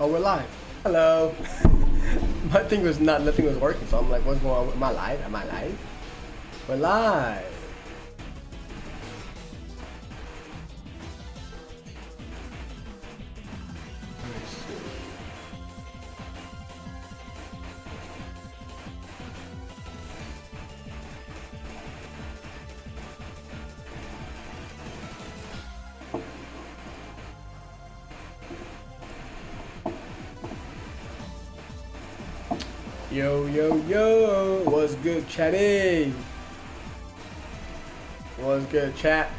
Oh, we're live. Hello. My thing was nothing was working, so I'm like, what's going on? Am I live? Am I live? We're live. Let me see. Yo, yo, yo, what's good, chatty? What's good, chat?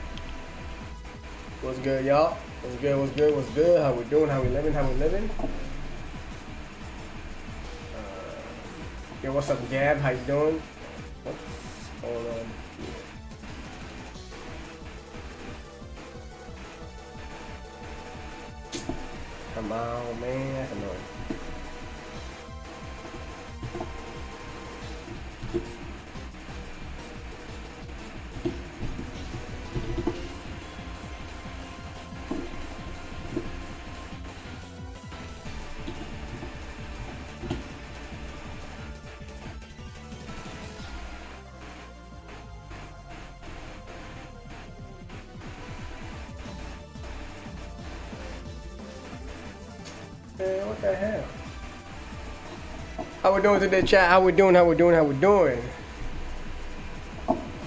What's good, y'all? What's good, what's good, what's good? How we doing, how we living, how we living? Yo, what's up, Gab? How you doing? What's going on here? Come on, man, that's annoying. Man, what the hell? How we doing today, chat? How we doing? How we doing? How we doing?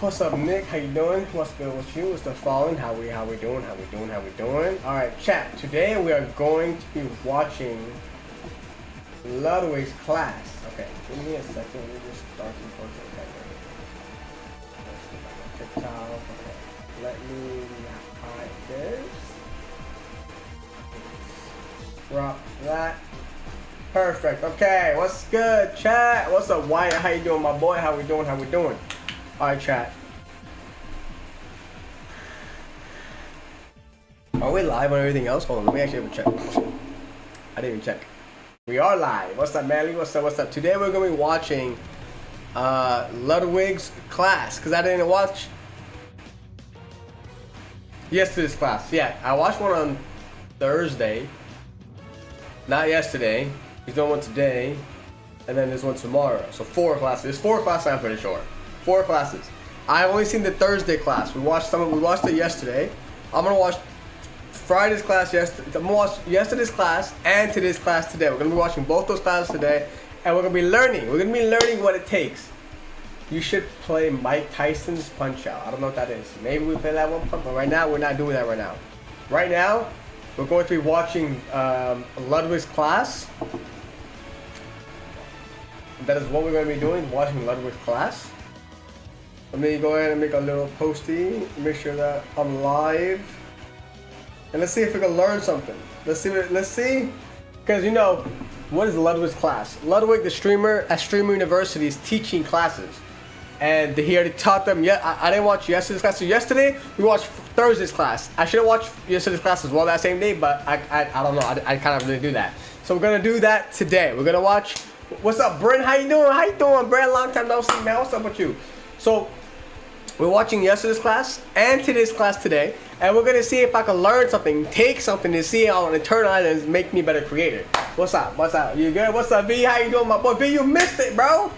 What's up, Nick? How you doing? What's good with you? What's the following? How we doing? How we doing? How we doing? All right, chat. Today we are going to be watching Ludwigs class. Okay, give me a second. Let me just start the TikTok. Okay, let me hide this. Drop that. Perfect. Okay, what's good, chat? What's up, Wyatt? How you doing, my boy? How we doing? How we doing? All right, chat. Are we live on everything else? Hold on, let me actually have a check. I didn't even check. We are live. What's up, Manly? What's up? What's up? Today we're gonna be watching Ludwigs class because I didn't watch yesterday's class. Yeah, I watched one on Thursday. Not yesterday. He's doing one today, and then there's one tomorrow. So 4 classes. There's 4 classes. I'm pretty sure. 4 classes. I've only seen the Thursday class. We watched it yesterday. I'm gonna watch Friday's class yesterday. I'm gonna watch yesterday's class and today's class today. We're gonna be watching both those classes today, and we're gonna be learning. We're gonna be learning what it takes. You should play Mike Tyson's Punch Out. I don't know what that is. Maybe we play that one, but right now we're not doing that right now. Right now, we're going to be watching Ludwig's class. That is what we're going to be doing, watching Ludwig's class. Let me go ahead and make a little posty, make sure that I'm live. And let's see if we can learn something. Let's see, because you know, what is Ludwig's class? Ludwig, the streamer at Streamer University, is teaching classes. And he already taught them. Yeah, I didn't watch yesterday's class. So yesterday we watched Thursday's class. I should have watched yesterday's class as well that same day, but I don't know. I kind of really do that. So we're gonna do that today. We're gonna watch. What's up, Brent? How you doing? How you doing, Brent? Long time no see, man. What's up with you? So we're watching yesterday's class and today's class today, and we're gonna see if I can learn something, take something to see how an internal and make me a better creator. What's up? What's up? You good? What's up, V? How you doing, my boy? V, you missed it, bro.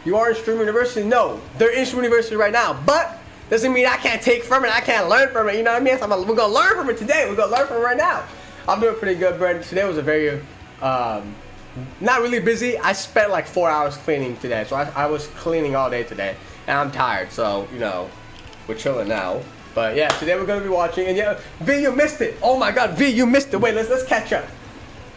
You are in Streamer University? No, they're in Streamer University right now, but doesn't mean I can't take from it, I can't learn from it, you know what I mean? So we're gonna learn from it today, we're gonna learn from it right now. I'm doing pretty good, Brandon. Today was a very, not really busy. I spent like 4 hours cleaning today, so I was cleaning all day today, and I'm tired, so, you know, we're chilling now. But yeah, today we're gonna be watching, and yeah, V, you missed it. Oh my God, V, you missed it. Wait, let's catch up.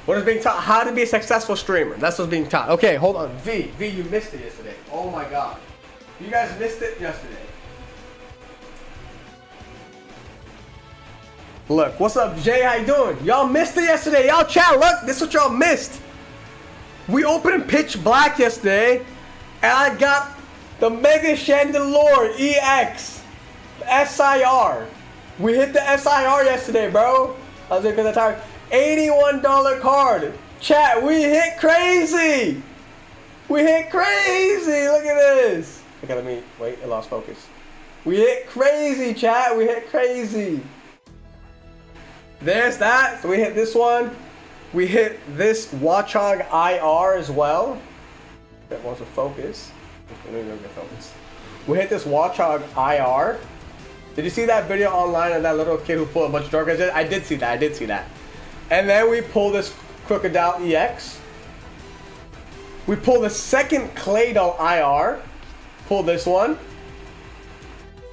What is being taught? How to be a successful streamer. That's what's being taught. Okay, hold on. V, you missed it yesterday. Oh my God. You guys missed it yesterday. Look, what's up, Jay? How you doing? Y'all missed it yesterday. Y'all chat, look, this is what y'all missed. We opened Pitch Black yesterday, and I got the Mega Chandelure EX SIR. We hit the SIR yesterday, bro. I was because I'm tired. $81 card. Chat, we hit crazy. We hit crazy. Look at this. Okay, let me wait. I lost focus. We hit crazy, chat. We hit crazy. There's that. So we hit this one. We hit this Watchog IR as well. That wants to focus. Let me get focus. We hit this Watchog IR. Did you see that video online of that little kid who pulled a bunch of dark edges? I did see that. And then we pull this Crocodile EX. We pull the second Claydol IR. Pull this one.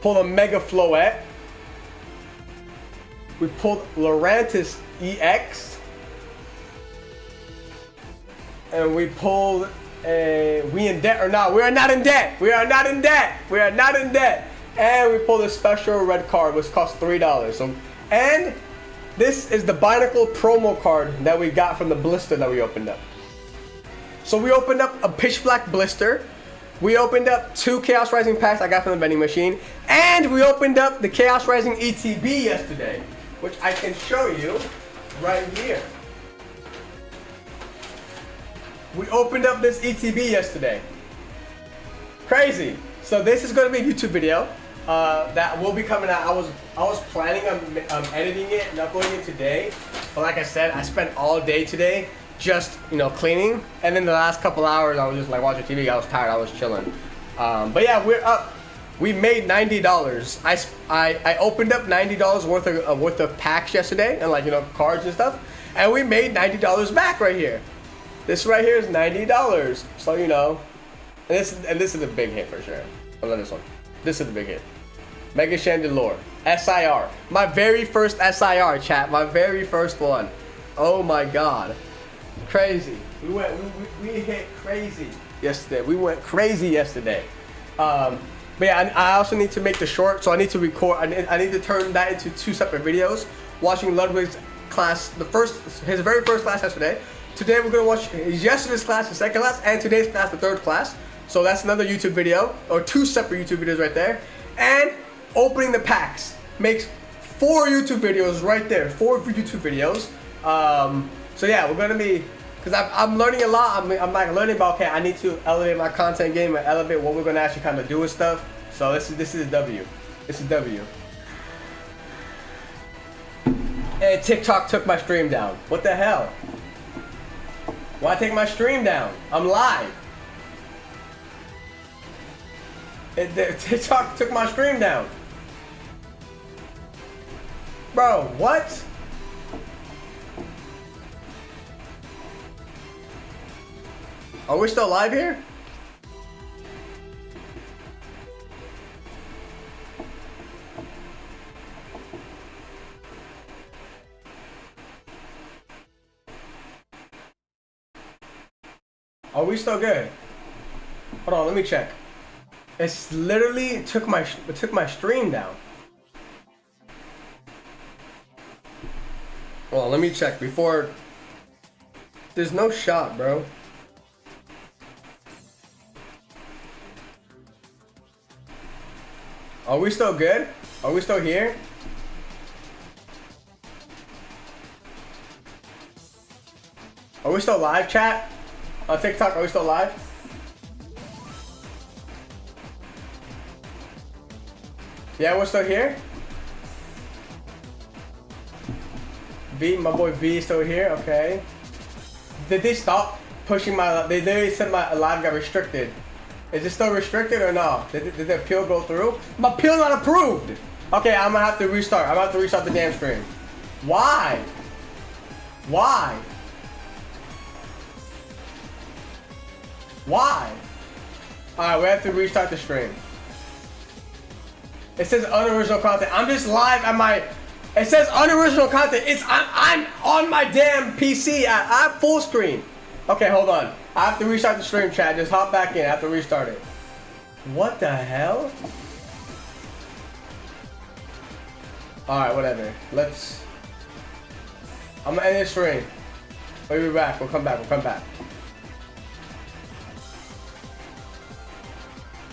Pull the Mega Floette. We pulled Lurantis EX. And we pulled a, we in debt or not? We are not in debt. We are not in debt. We are not in debt. And we pulled a special red card, which cost $3. So, and this is the Binacle promo card that we got from the blister that we opened up. So we opened up a pitch black blister. We opened up 2 Chaos Rising packs I got from the vending machine. And we opened up the Chaos Rising ETB yesterday, which I can show you right here. We opened up this ETB yesterday. Crazy. So this is going to be a YouTube video that will be coming out. I was planning on editing it and uploading it today, but like I said, I spent all day today just cleaning, and then the last couple hours I was just like watching TV. I was tired. I was chilling. But yeah, we're up. We made $90. I opened up $90 worth of packs yesterday, and like cards and stuff, and we made $90 back right here. This right here is $90. So and this is a big hit for sure. I love this one. This is the big hit. Mega Chandelure SIR. My very first SIR, chat. My very first one. Oh my god. Crazy. We hit crazy yesterday. We went crazy yesterday. But yeah, I also need to make the short, so I need to record. I need to turn that into 2 separate videos. Watching Ludwig's class, his very first class yesterday. Today we're gonna watch yesterday's class, the second class, and today's class, the third class. So that's another YouTube video, or 2 separate YouTube videos right there. And opening the packs makes 4 YouTube videos right there, 4 YouTube videos. So yeah, we're gonna be, because I'm learning a lot. I'm like learning about, okay, I need to elevate my content game and elevate what we're gonna actually kind of do and stuff. So this is a W. This is a W. And TikTok took my stream down. What the hell? Why take my stream down? I'm live. TikTok took my stream down. Bro, what? Are we still live here? Are we still good? Hold on, let me check. It's literally took my stream down. Well, let me check before. There's no shot, bro. Are we still good? Are we still here? Are we still live, chat? On TikTok, are we still live? Yeah, we're still here. V, my boy V is still here. Okay. Did they stop pushing my? They literally said my live got restricted. Is it still restricted or no? Did the appeal go through? My appeal not approved. Okay, I'm gonna have to restart. I'm gonna have to restart the damn stream. Why? Why? Why? Alright, we have to restart the stream. It says unoriginal content. I'm just live at my. It says unoriginal content. I'm on my damn PC. I have full screen. Okay, hold on. I have to restart the stream, chat. Just hop back in. I have to restart it. What the hell? Alright, whatever. I'm gonna end this stream. We'll be back. We'll come back. We'll come back.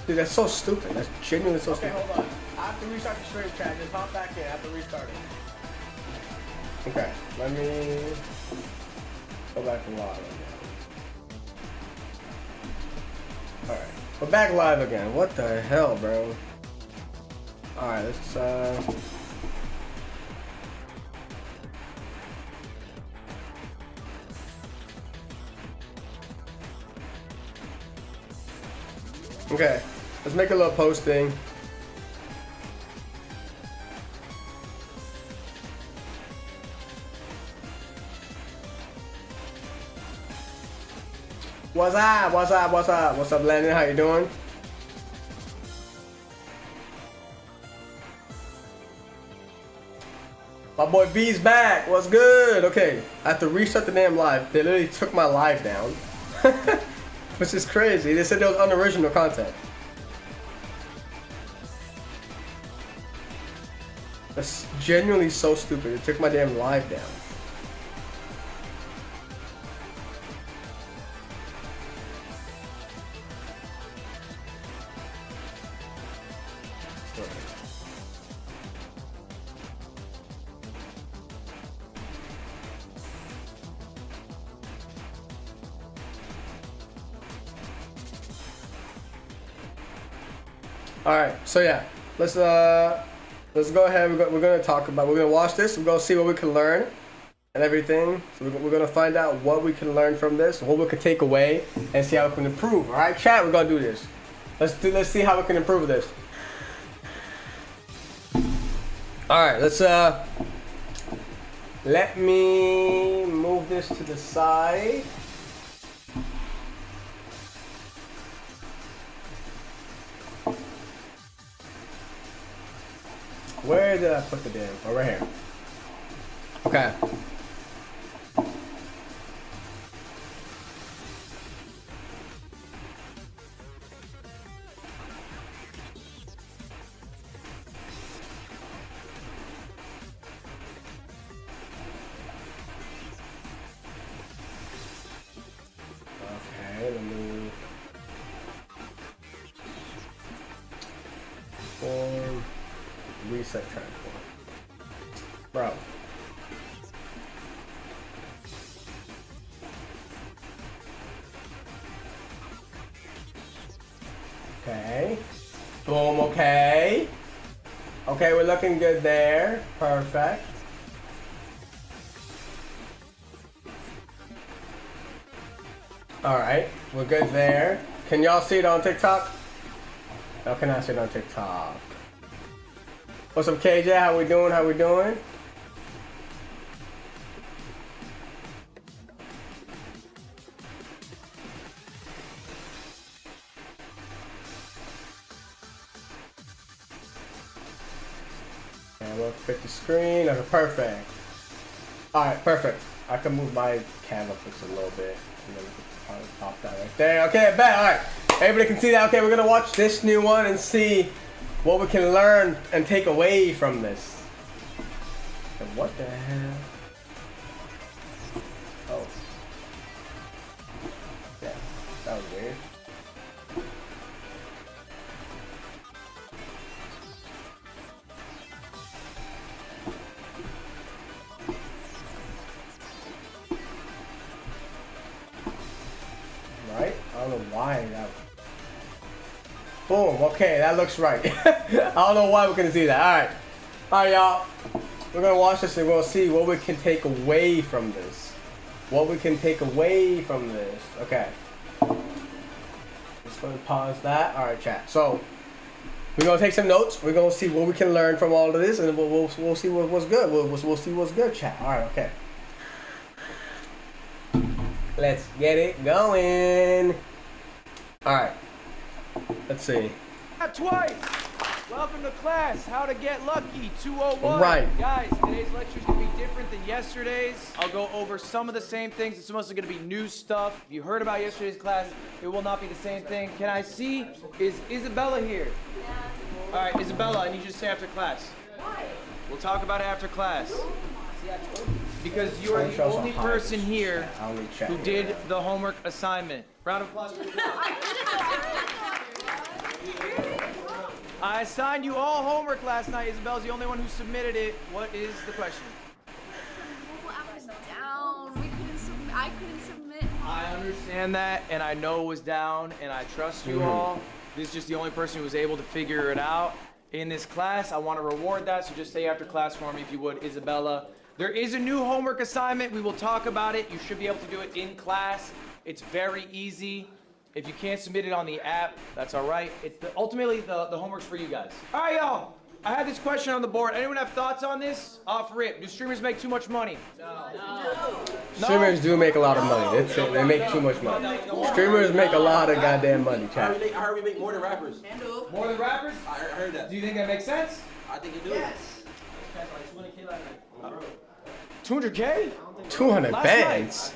Dude, that's so stupid. That's genuinely so stupid. Okay, hold on. I have to restart the stream, chat. Just hop back in. I have to restart it. Okay, let me go back to live again. Alright, we're back live again. What the hell, bro? Alright, let's Okay, let's make a little posting. What's up? What's up? What's up? What's up, Landon? How you doing? My boy V's back. What's good? Okay, I have to reset the damn live. They literally took my live down, which is crazy. They said there was unoriginal content. That's genuinely so stupid. They took my damn live down. All right, so yeah, let's go ahead. We're gonna talk about. We're gonna watch this. We're gonna see what we can learn and everything. So we're gonna find out what we can learn from this, what we can take away, and see how we can improve. All right, chat. We're gonna do this. Let's see how we can improve this. All right, let's let me move this to the side. Where did I put the damn? Oh, right here. Okay. Okay, let me form reset transform. Bro. Okay. Boom, okay. Okay, we're looking good there. Perfect. Alright, we're good there. Can y'all see it on TikTok? Y'all cannot see it on TikTok. What's up, KJ? How we doing? How we doing? And we'll fit the screen. Okay, perfect. Alright, perfect. I can move my camera fix a little bit. And then we can probably pop that right there. Okay, bet. Alright. Everybody can see that. Okay, we're gonna watch this new one and see what we can learn and take away from this. And what the hell? Oh. Yeah, that was weird. Right? I don't know why that. Boom, okay, that looks right. I don't know why we couldn't see that. Alright. Alright, y'all. We're gonna watch this and we'll see what we can take away from this. What we can take away from this. Okay. Just gonna pause that. Alright, chat. So, we're gonna take some notes. We're gonna see what we can learn from all of this, and we'll see what's good. We'll see what's good, chat. Alright, okay. Let's get it going. Alright. Let's see. Twice. Welcome to class. How to get lucky. 201. Right. Guys, today's lecture is going to be different than yesterday's. I'll go over some of the same things. It's mostly going to be new stuff. If you heard about yesterday's class, it will not be the same thing. Can I see? Is Isabella here? Yeah. All right, Isabella, I need you to stay after class. Why? We'll talk about it after class. Because you are the only person here who did the homework assignment. Round of applause for Isabella. I assigned you all homework last night. Isabel's the only one who submitted it. What is the question? Well, I was down. I couldn't submit. I understand that, and I know it was down, and I trust you all. This is just the only person who was able to figure it out in this class. I want to reward that, so just stay after class for me if you would, Isabella. There is a new homework assignment. We will talk about it. You should be able to do it in class. It's very easy. If you can't submit it on the app, that's all right. Ultimately, the homework's for you guys. All right, y'all. I had this question on the board. Anyone have thoughts on this? Off rip. Do streamers make too much money? No. Streamers do make a lot of money. They make too much money. Streamers make a lot of goddamn money, chat. I heard we make more than rappers. More than rappers? I heard that. Do you think that makes sense? I think it do. Yes. 200K? 200 Last bands?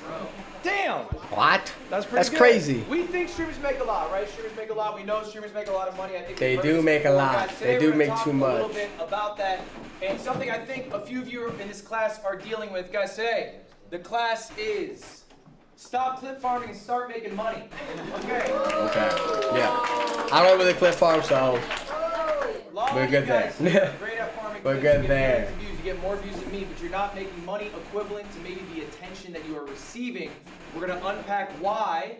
Damn. What? That's pretty That's good. crazy. We think streamers make a lot, right? Streamers make a lot. We know streamers make a lot of money. I think They we've heard do this make a before, lot. guys. Today They do we're gonna make talk too a little much. bit about that, and something I think a few of you in this class are dealing with, guys. Today, the class is stop clip farming and start making money. Okay. Okay. Yeah. I don't really clip farm, so we're good there. Great at farming. We're clips, good you get there. millions of views, you get more views than me, but you're not making money equivalent to maybe the attention that you are receiving. We're gonna unpack why.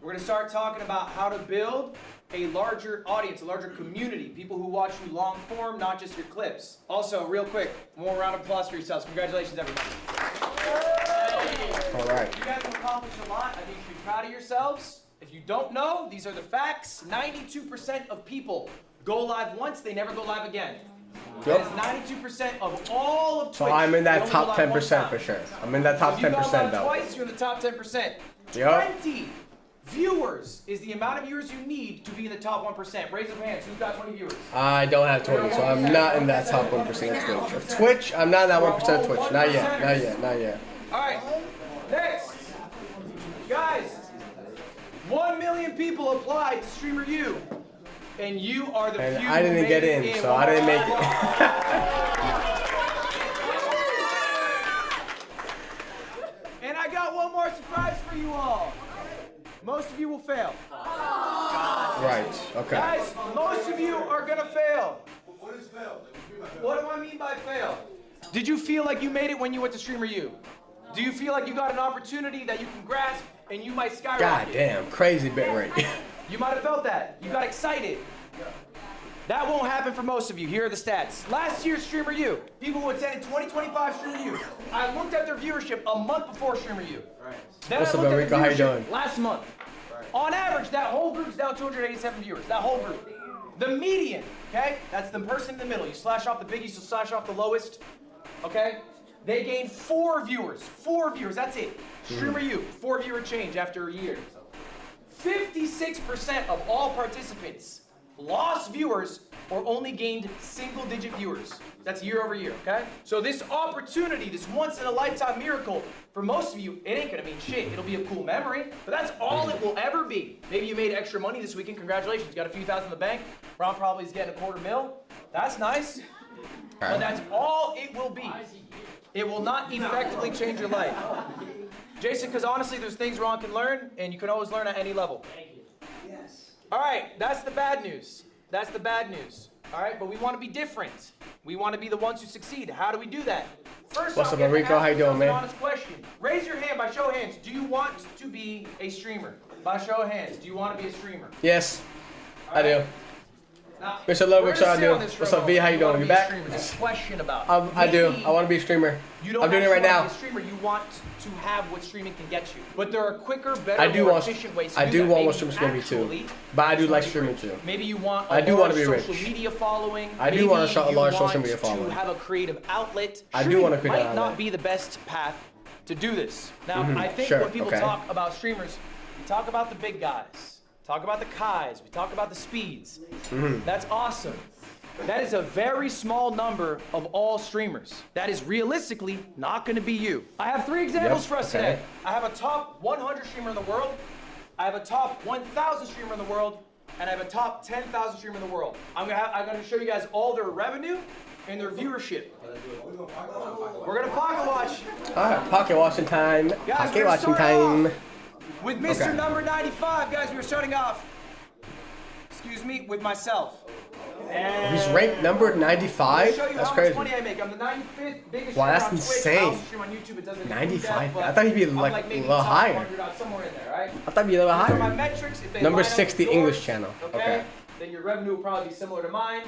We're gonna start talking about how to build a larger audience, a larger community, people who watch you long form, not just your clips. Also, real quick, one more round of applause for yourselves. Congratulations, everybody. All right. You guys have accomplished a lot. I think you should be proud of yourselves. If you don't know, these are the facts. 92% of people go live once, they never go live again. That is 92% of all of Twitch. So I'm in They that only top go live one 10% time. for sure. I'm in that top If you go 10% live though. twice, you're in the top 10%. Yup. 20 viewers is the amount of viewers you need to be in the top 1%. Raise your hands. Who's got 20 viewers? I don't have 20, so I'm not in that top 1% of Twitch. Of Twitch, I'm not in that 1% of Twitch. Not yet. Not yet. Not yet. All right. Next. Guys, 1 million people applied to Streamer U. And you are the And few I who didn't made get it in, so I didn't make it. And I got one more surprise for you all. Most of you will fail. Right. Okay. Guys, most of you are gonna fail. What is fail? What do I mean by fail? Did you feel like you made it when you went to Streamer U? Do you feel like you got an opportunity that you can grasp and you might skyrocket? God damn, crazy bit rate. You might have felt that. You got excited. That won't happen for most of you. Here are the stats. Last year's Streamer U, people who attended 2025 Streamer U, I looked at their viewership a month before Streamer U. Then What's I up, looked at Enrico? their How you viewership doing? last month. On average, that whole group's down 287 viewers. That whole group. The median, okay? That's the person in the middle. You slash off the biggies, you slash off the lowest, okay? They gained 4 viewers. 4 viewers, that's it. Streamer U, 4 viewer change after a year. 56% of all participants lost viewers or only gained single-digit viewers. That's year over year, okay? So this opportunity, this once-in-a-lifetime miracle, for most of you, it ain't gonna mean shit. It'll be a cool memory, but that's all it will ever be. Maybe you made extra money this weekend. Congratulations, you got a few thousand in the bank. Ron probably is getting $250,000. That's nice. But that's all it will be. It will not effectively change your life. Jason, because honestly, there's things Ron can learn, and you can always learn at any level. Thank you. Yes. All right, that's the bad news. That's the bad news. All right, but we want to be different. We want to be the ones who succeed. How do we do that? First What's off, up, we have to Enrico? ask How you doing, ourselves an man? honest question. Raise your hand by show of hands. Do you want to be a streamer? By show of hands, do you want to be a streamer? Yes, All I do. right. Now, Mr. Ludwigs, we're how gonna I sit do? on this What's for a up, V? How you moment. doing? wanna You be a back? streamer. There's a question about I do. maybe I want to be a streamer. you don't I'm doing it right actually now. wanna be a streamer. You want to have what streaming can get you. But there are quicker, better, I do more want. efficient ways to I do do that. want Maybe what streamers can be too. actually But I do just like wanna streaming be too. rich. Maybe you want I do wanna large be social rich. media following. I do Maybe want a large you social want media following. to have a creative outlet. I do Streaming want a creative might not outlet. be the best path to do this. Now, I think Sure, when people okay. talk about streamers, we talk about the big guys. Talk about the Kais. We talk about the Speeds. That's awesome. That is a very small number of all streamers. That is realistically not going to be you. I have 3 examples Yep, for us okay. today. I have a top 100 streamer in the world. I have a top 1,000 streamer in the world. And I have a top 10,000 streamer in the world. I'm gonna show you guys all their revenue and their viewership. We're gonna pocket watch. All right, pocket watching time. Guys, Pocket we're watching starting time. off with Mr. Okay. Number 95. Guys, we were starting off, excuse me, with myself. And He's ranked number I'll 95. show you That's how crazy. much money I make. I'm the 95th biggest Wow, streamer that's on Twitch. insane. I also stream on YouTube. It doesn't include 95? that, but I thought he'd be I'm like maybe a little top higher. 100, somewhere in there, right? I thought you'd be a little These are my higher. metrics. If they Number line up 60 with English yours, channel. Okay. Okay. Then your revenue will probably be similar to mine.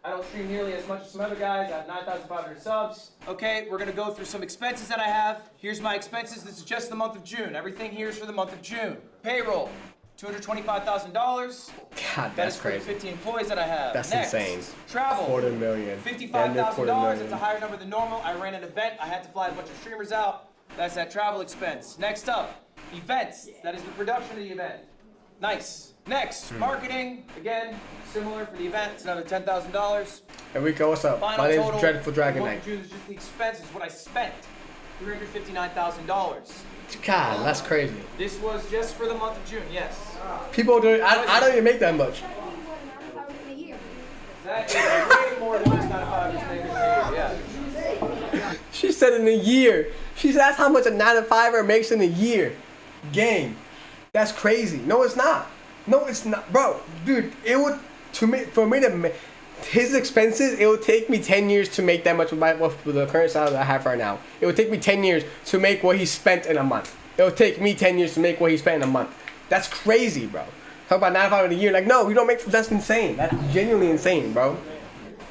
I don't stream nearly as much as some other guys. I have 9,500 subs. Okay, we're gonna go through some expenses that I have. Here's my expenses. This is just the month of June. Everything here is for the month of June. Payroll, $225,000. God, That that's is for the crazy. 50 employees that I have. That's Next, insane. travel. $250,000. Damn near $55,000. $250,000. It's a higher number than normal. I ran an event. I had to fly a bunch of streamers out. That's that travel expense. Next up, events. That is the production of the event. Nice. Next, marketing. Again, similar for the event. It's another $10,000. Enrico, what's up? Final My name's total Dreadful Dragon for the Knight. month of June is just the expenses, what I spent. $359,000. God, that's crazy. This was just for the month of June, yes. People do. I don't even make that much. That is way more than just 95 just making yeah. She said in a year. She said that's how much a 9-to-5er makes in a year. Gang, that's crazy. No, it's not. No, it's not, bro. Dude, it would for me to make his expenses. It would take me 10 years to make that much with the current salary that I have right now. It would take me 10 years to make what he spent in a month. It would take me 10 years to make what he spent in a month. That's crazy, bro. Talk about 9-to-5 in a year. Like, no, you don't make. That's insane. That's genuinely insane, bro.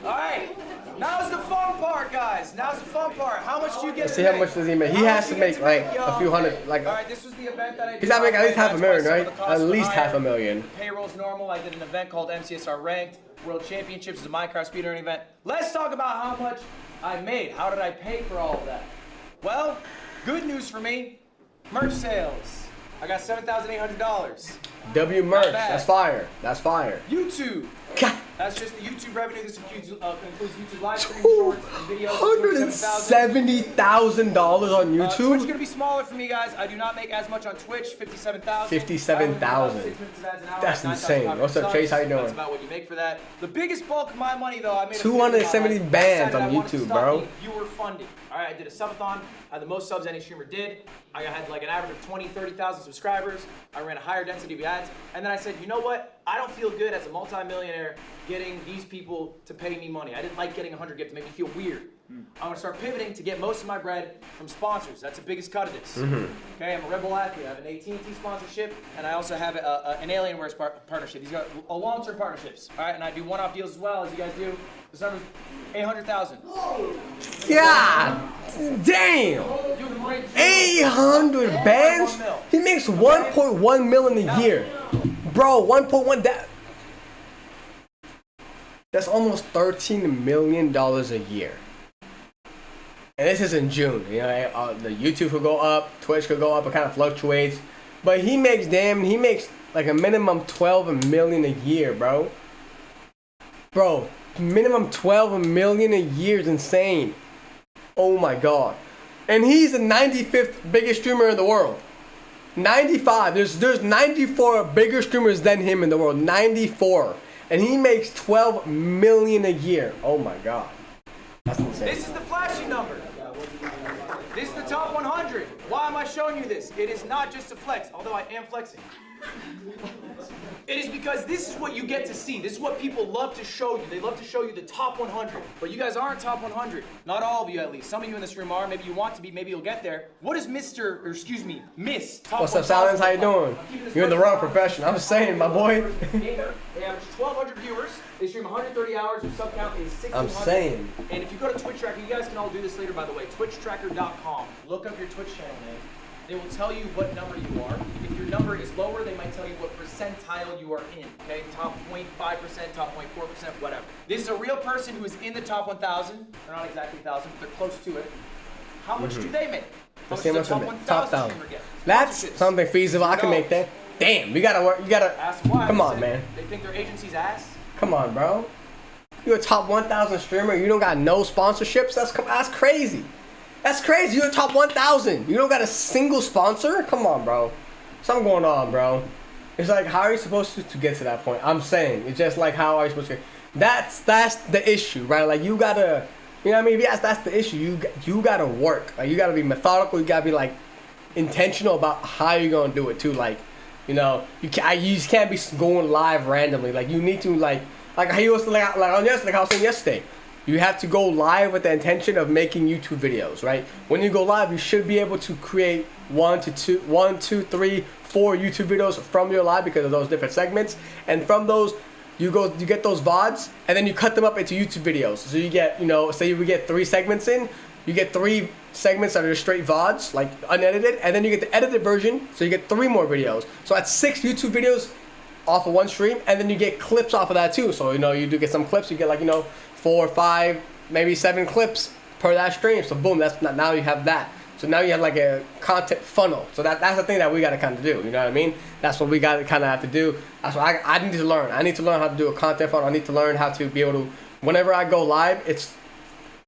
All right. Now's the fun part, guys. Now's the fun part. How much do you get Let's to see make? how much does he make. He How has much to you get make like a yo? few hundred. Like, all right, this was the event that I did. he's gotta make at least That's why $500,000, some of right? the costs At were least higher. $500,000. Payroll's normal. I did an event called MCSR Ranked World Championships. It's a Minecraft speedrunning event. Let's talk about how much I made. How did I pay for all of that? Well, good news for me. Merch sales. I got $7,800. W merch. Not bad. That's fire. That's fire. YouTube. God. That's just the YouTube revenue. This includes YouTube live stream, shorts, and videos. $270,000 on Twitch is YouTube. gonna be smaller for me, guys. I do not make as much on Twitch. 57,000. 57,000. That's insane. What's up, Chase? How you doing? That's about what you make for that. The biggest bulk of my money, though, I made 270 bands on YouTube, YouTube, bro. Viewer funding. All right, I did a subathon. I had the most subs any streamer did. I had like an average of 20, 30,000 subscribers. I ran a higher density of ads, and then I said, you know what? I don't feel good as a multi-millionaire getting these people to pay me money. I didn't like getting 100 gifts. It made me feel weird. I'm gonna start pivoting to get most of my bread from sponsors. That's the biggest cut of this. Okay, I'm a Red Bull athlete. I have an AT&T sponsorship, and I also have an Alienware partnership. These are long-term partnerships. All right, and I do one-off deals as well, as you guys do. This number's 800,000. God damn. 800 bands? He makes 1.1 mil in a year. Bro, 1.1 that's almost $13 million a year. And this is in June. You know, the YouTube could go up, Twitch could go up, it kind of fluctuates. But he makes like a minimum 12 million a year, bro. Bro, minimum 12 million a year is insane. Oh my god. And he's the 95th biggest streamer in the world. 95. There's 94 bigger streamers than him in the world. 94. And he makes 12 million a year. Oh my god. That's insane. This is the flashy number. This is the top 100. Why am I showing you this? It is not just a flex, although I am flexing. It is because this is what you get to see. This is what people love to show you. They love to show you the top 100. But you guys aren't top 100. Not all of you, at least. Some of you in this room are. Maybe you want to be. Maybe you'll get there. What is Miss Top What's up, 1,000 Silence? How you look like? doing? You're in the wrong profession. I'm saying, my boy. They average 1,200 viewers. They stream 130 hours. Their sub count is 1,600. I'm saying. And if you go to Twitch Tracker, you guys can all do this later, by the way. TwitchTracker.com. Look up your Twitch channel name. They will tell you what number you are. If your number is lower, they might tell you what percentile you are in. Okay, top 0.5%, top 0.4%, whatever. This is a real person who is in the top 1,000. They're not exactly 1,000, but they're close to it. How much do they make? How much does a top 1,000 streamer get? That's Sponsorships. something feasible. I can make that. Damn, we gotta work. You gotta. Ask why. Come They on, said man. They think their agency's ass. Come on, bro. You're a top 1,000 streamer. You don't got no sponsorships. That's crazy. That's crazy. You're a top 1,000. You don't got a single sponsor? Come on, bro. Something going on, bro. It's like, how are you supposed to get to that point? I'm saying, it's just like, how are you supposed to get? That's the issue, right? Like, you gotta, you know what I mean? Yes, that's the issue. You gotta work. Like, you gotta be methodical. You gotta be like intentional about how you're gonna do it too. Like, you know, you just can't be going live randomly. Like, you need to like how you was like on yesterday, like I was saying yesterday. You have to go live with the intention of making YouTube videos, right? When you go live, you should be able to create 1, 2, 3, 4 YouTube videos from your live because of those different segments. And from those, you get those VODs, and then you cut them up into YouTube videos. So you get, you know, say we get 3 segments in, you get 3 segments that are just straight VODs, like unedited, and then you get the edited version, so you get 3 more videos. So that's 6 YouTube videos off of one stream, and then you get clips off of that too. So, you know, you do get some clips, you get like, you know, 4 or 5, maybe 7 clips per that stream. So boom, that's now you have that. So now you have like a content funnel. So that's the thing that we got to kind of do. You know what I mean? That's what we got to kind of have to do. That's what I need to learn. I need to learn how to do a content funnel. I need to learn how to be able to, whenever I go live, it's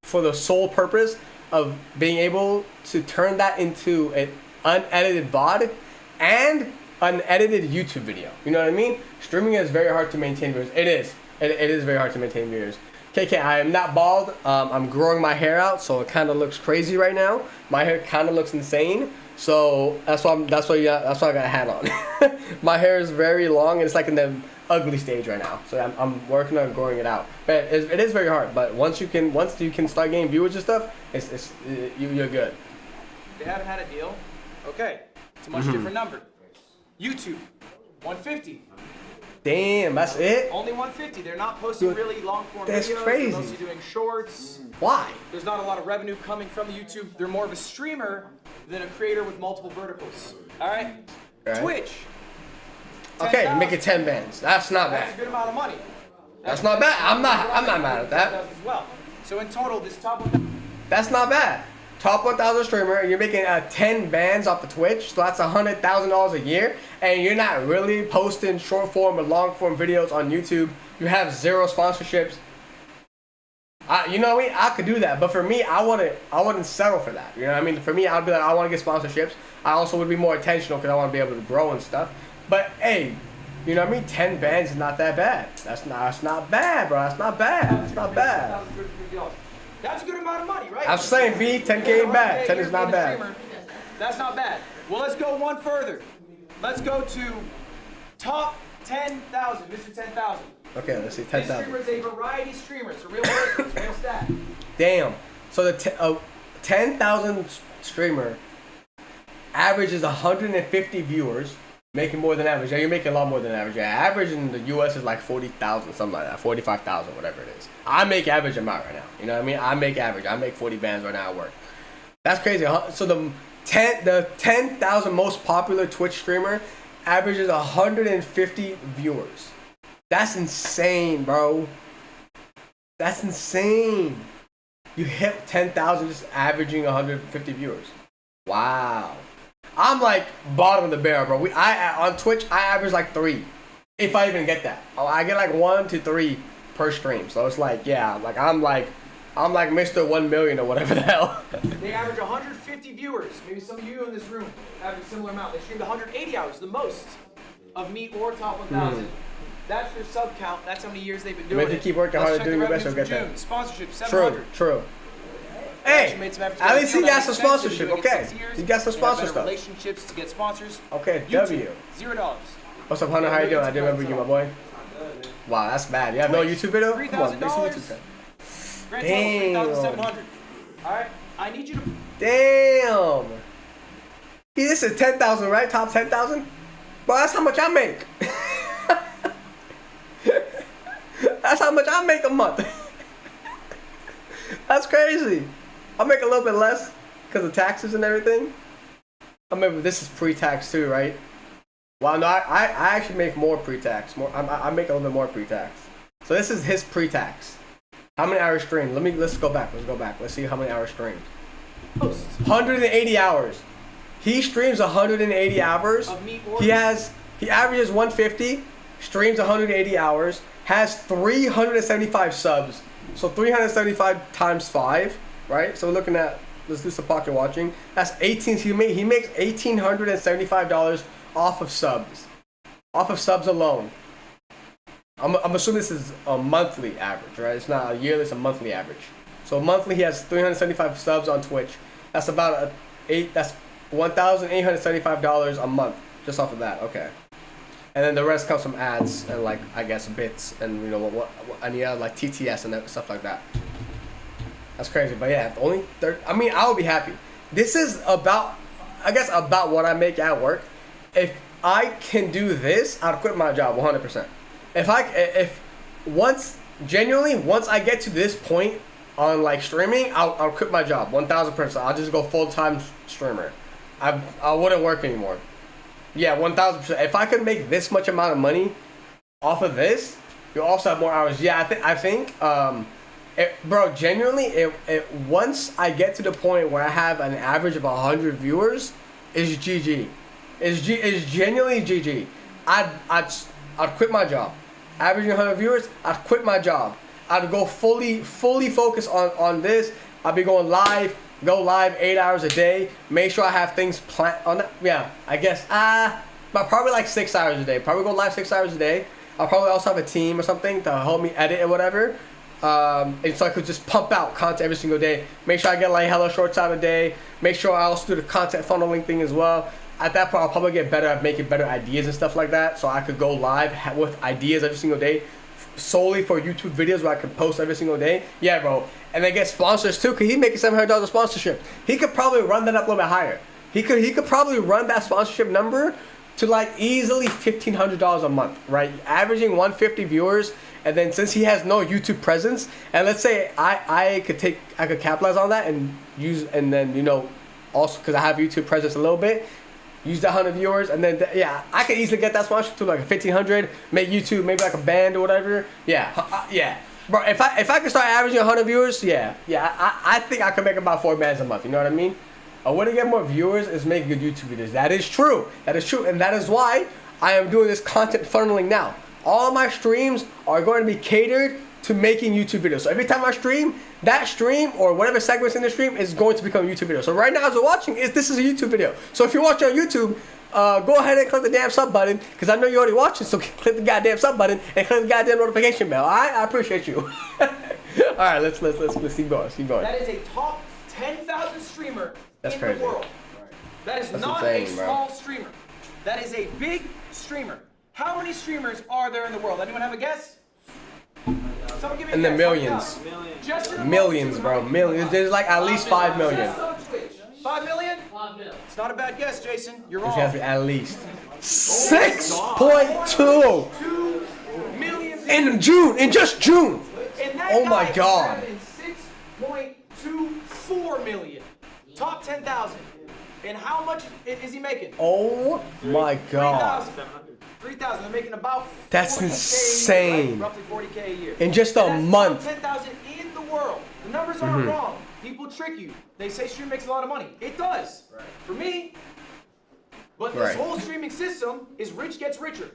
for the sole purpose of being able to turn that into an unedited VOD and an edited YouTube video. You know what I mean? Streaming is very hard to maintain viewers. It is. It is very hard to maintain viewers. KK, I am not bald. I'm growing my hair out, so it kind of looks crazy right now. My hair kind of looks insane, so that's why I got a hat on. My hair is very long, and it's like in the ugly stage right now. So I'm working on growing it out. But it is very hard. But once you can start getting viewers and stuff, you're good. They haven't had a deal. Okay, it's a much different number. YouTube, 150. Damn, that's it? Only 150. They're not posting really long form videos. That's crazy. They're mostly doing shorts. Why? There's not a lot of revenue coming from the YouTube. They're more of a streamer than a creator with multiple verticals. All right? Twitch. Okay, you make it 10 bands. That's not bad. That's a good amount of money. That's not bad. I'm not mad at that. As well. So in total, this top one. That's not bad. Top 1,000 streamer, and you're making 10 bands off the Twitch, so that's $100,000 a year, and you're not really posting short form or long form videos on YouTube. You have 0 sponsorships. You know what I mean? I could do that, but for me, I wouldn't settle for that. You know what I mean? For me, I'd be like, I want to get sponsorships. I also would be more intentional because I want to be able to grow and stuff. But hey, you know what I mean? 10 bands is not that bad. That's not bad, bro. That's not bad. That's not bad. That's a good amount of money, right? I'm saying, V, 10K ain't bad. 10 is not bad. That's not bad. Well, let's go one further. Let's go to top 10,000, Mr. 10,000. Okay, let's see, This 10,000. streamer is a variety streamer. It's a real person. It's a real stat. Damn. So the 10,000 streamer averages 150 viewers, making more than average. Yeah, you're making a lot more than average. Yeah, average in the US is like 40,000, something like that, 45,000, whatever it is. I make average amount right now. You know what I mean? I make average. I make 40 bands right now at work. That's crazy. So the 10,000 most popular Twitch streamer averages 150 viewers. That's insane, bro. That's insane. You hit 10,000 just averaging 150 viewers. Wow. I'm like bottom of the barrel, bro. On Twitch, I average like 3, if I even get that. I get like 1 to 3 per stream. So it's like, yeah, like I'm like Mr. 1 million or whatever the hell. They average 150 viewers. Maybe some of you in this room average a similar amount. They streamed 180 hours, the most of me or top 1,000. That's their sub count. That's how many years they've been doing it. If you keep working hard and doing your best, you'll get that. Sponsorship, 700. True. Hey, at least he got some sponsorship, okay? He got some sponsor stuff. Relationships to get sponsors. Okay, YouTube, W. $0. What's up, Hunter? How you doing? I didn't remember you, my boy. Wow, that's bad. You have no YouTube video? Come on, make some YouTube channel. Grand total, 3,700. All right, I need you to. Damn. This is 10,000, right? Top 10,000? Bro, that's how much I make. That's how much I make a month. That's crazy. I make a little bit less because of taxes and everything. I remember this is pre-tax too, right? Well, no, I actually make more pre-tax. I make a little bit more pre-tax. So this is his pre-tax. How many hours streamed? Let's go back. Let's see how many hours streamed. 180 hours. He streams 180 hours. He averages 150, streams 180 hours, has 375 subs. So 375 times 5, right? So we're looking at, let's do some pocket watching. That's 18. He makes $1,875 off of subs. Off of subs alone. I'm assuming this is a monthly average, right? It's not a yearly, it's a monthly average. So monthly he has 375 subs on Twitch. That's about that's $1,875 a month just off of that. Okay. And then the rest comes from ads and like I guess bits and you know what and yeah like TTS and stuff like that. That's crazy, but yeah, only 30. I mean, I would be happy. This is about what I make at work. If I can do this, I'd quit my job 100%. Once I get to this point on like streaming, I'll quit my job 1,000%. I'll just go full-time streamer. I wouldn't work anymore. Yeah, 1,000%. If I could make this much amount of money off of this, you'll also have more hours. Yeah, I think bro, genuinely, once I get to the point where I have an average of 100 viewers, is GG. Is genuinely GG. I'd quit my job. Averaging 100 viewers, I'd quit my job. I'd go fully focus on this. I'd be going live, go live 8 hours a day. Make sure I have things planned on that. Yeah, I guess, but probably like 6 hours a day. Probably go live 6 hours a day. I'll probably also have a team or something to help me edit or whatever. And so I could just pump out content every single day. Make sure I get like hella shorts out a day. Make sure I also do the content funneling thing as well. At that point, I'll probably get better at making better ideas and stuff like that. So I could go live with ideas every single day, solely for YouTube videos where I could post every single day. Yeah, bro. And then get sponsors too, cause he's making $700 of sponsorship. He could probably run that up a little bit higher. He could probably run that sponsorship number to like easily $1,500 a month, right? Averaging 150 viewers, and then since he has no YouTube presence, and let's say I could capitalize on that and use, and then also because I have YouTube presence a little bit, use that 100 viewers, and then yeah, I could easily get that sponsorship to like a 1,500, make YouTube maybe like a band or whatever. Yeah, yeah. Bro, if I could start averaging 100 viewers, yeah, I think I could make about 4 bands a month. You know what I mean? A way to get more viewers is make good YouTube videos. That is true. That is true, and that is why I am doing this content funneling now. All of my streams are going to be catered to making YouTube videos. So every time I stream, that stream or whatever segments in the stream is going to become a YouTube video. So right now as you're watching, this is a YouTube video. So if you're watching on YouTube, go ahead and click the damn sub button, because I know you're already watching, so click the goddamn sub button and click the goddamn notification bell. Alright? I appreciate you. Alright, let's keep going. That is a top 10,000 streamer That's in crazy. the world. That is not insane, a bro. small streamer. That is a big streamer. How many streamers are there in the world? Anyone have a guess? Someone give me a In the guess. millions. Just in the Millions, bro. Millions. There's like at least 5 million. Just on Twitch. 5 million? 5 million. It's not a bad guess, Jason. You're wrong. It has to be at least 6.2 2 million. in June. In just June. And that Oh my guy is God. better than 6.24 million. Top 10,000. And how much is he making? Oh my God. 3,000. They're making about That's 40K a year, insane. right? Roughly 40K a year. In just a And that's month. top 10,000 in the world. The numbers aren't wrong. People trick you. They say stream makes a lot of money. It does. Right. For me. But this Right. whole streaming system is rich gets richer.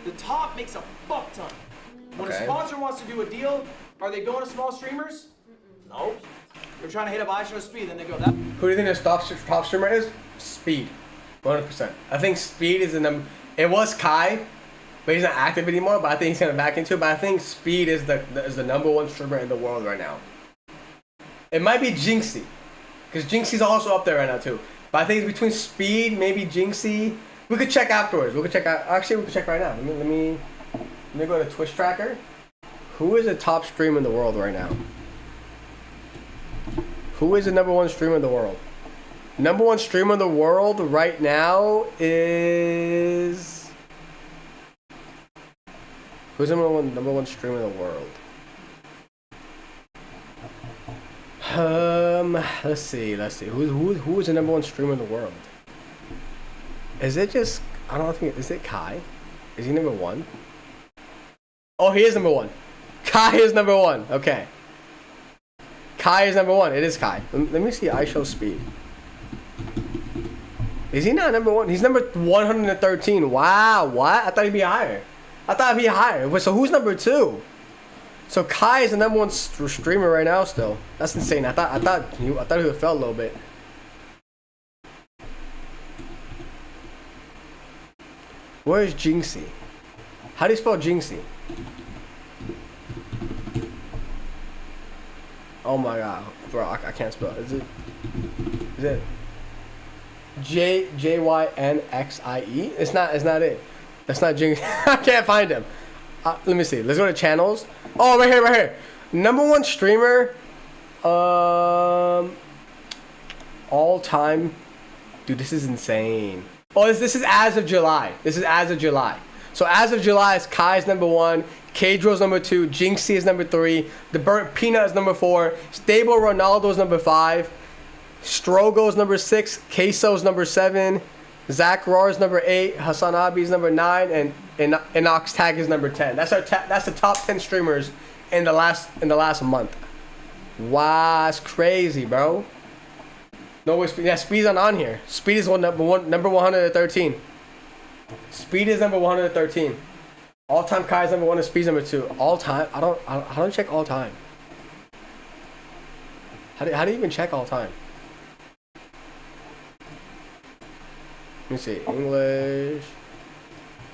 The top makes a fuck ton. When a Okay. sponsor wants to do a deal, are they going to small streamers? No. They're trying to hit up iShow Speed, then they go that. Who do you think the top streamer is? Speed. 100%. I think Speed is the number. It was Kai, but he's not active anymore. But I think he's gonna back into it. But I think Speed is the number 1 streamer in the world right now. It might be Jinxie, because Jinxie's also up there right now too. But I think it's between Speed, maybe Jinxie. We could check afterwards. We could check out. Actually, we could check right now. Let me go to Twitch tracker. Who is the top streamer in the world right now? Who is the number 1 streamer in the world? Number 1 streamer in the world right now is... Who's the number one streamer in the world? Let's see. Who is the number 1 streamer in the world? Is it just... I don't think... Is it Kai? Is he number 1? Oh, he is number 1. Kai is number 1. Okay. Kai is number 1. It is Kai. Let me see iShow Speed. Is he not number 1? He's number 113. Wow, what? I thought he'd be higher. Wait, so who's number 2? So Kai is the number 1 streamer right now still. That's insane. I thought he would have fell a little bit. Where is Jinxie? How do you spell Jinxie? Oh my God, bro, I can't spell it. Is it Jynxie? It's not it. That's not Jinx. I can't find him. Let me see. Let's go to channels. Oh, right here. Number 1 streamer, all time. Dude, this is insane. Oh, this is as of July. So as of July, it's Kai's number 1, Kedro's number 2, Jinxie is number 3, The Burnt Peanut is number 4, Stable Ronaldo is number 5, Strogo's number 6, Queso's number 7, Zach Roar is number 8, Hassan Abi is number 9, and Inox Tag is number 10. That's the top 10 streamers in the last month. Wow, that's crazy, bro. No way, Speed. Yeah, Speed's on here. Speed is number 113. Speed is number 113. All time Kai's number 1 and Speed's number 2. All time. I don't check all time. How do you even check all time? Let me see. English.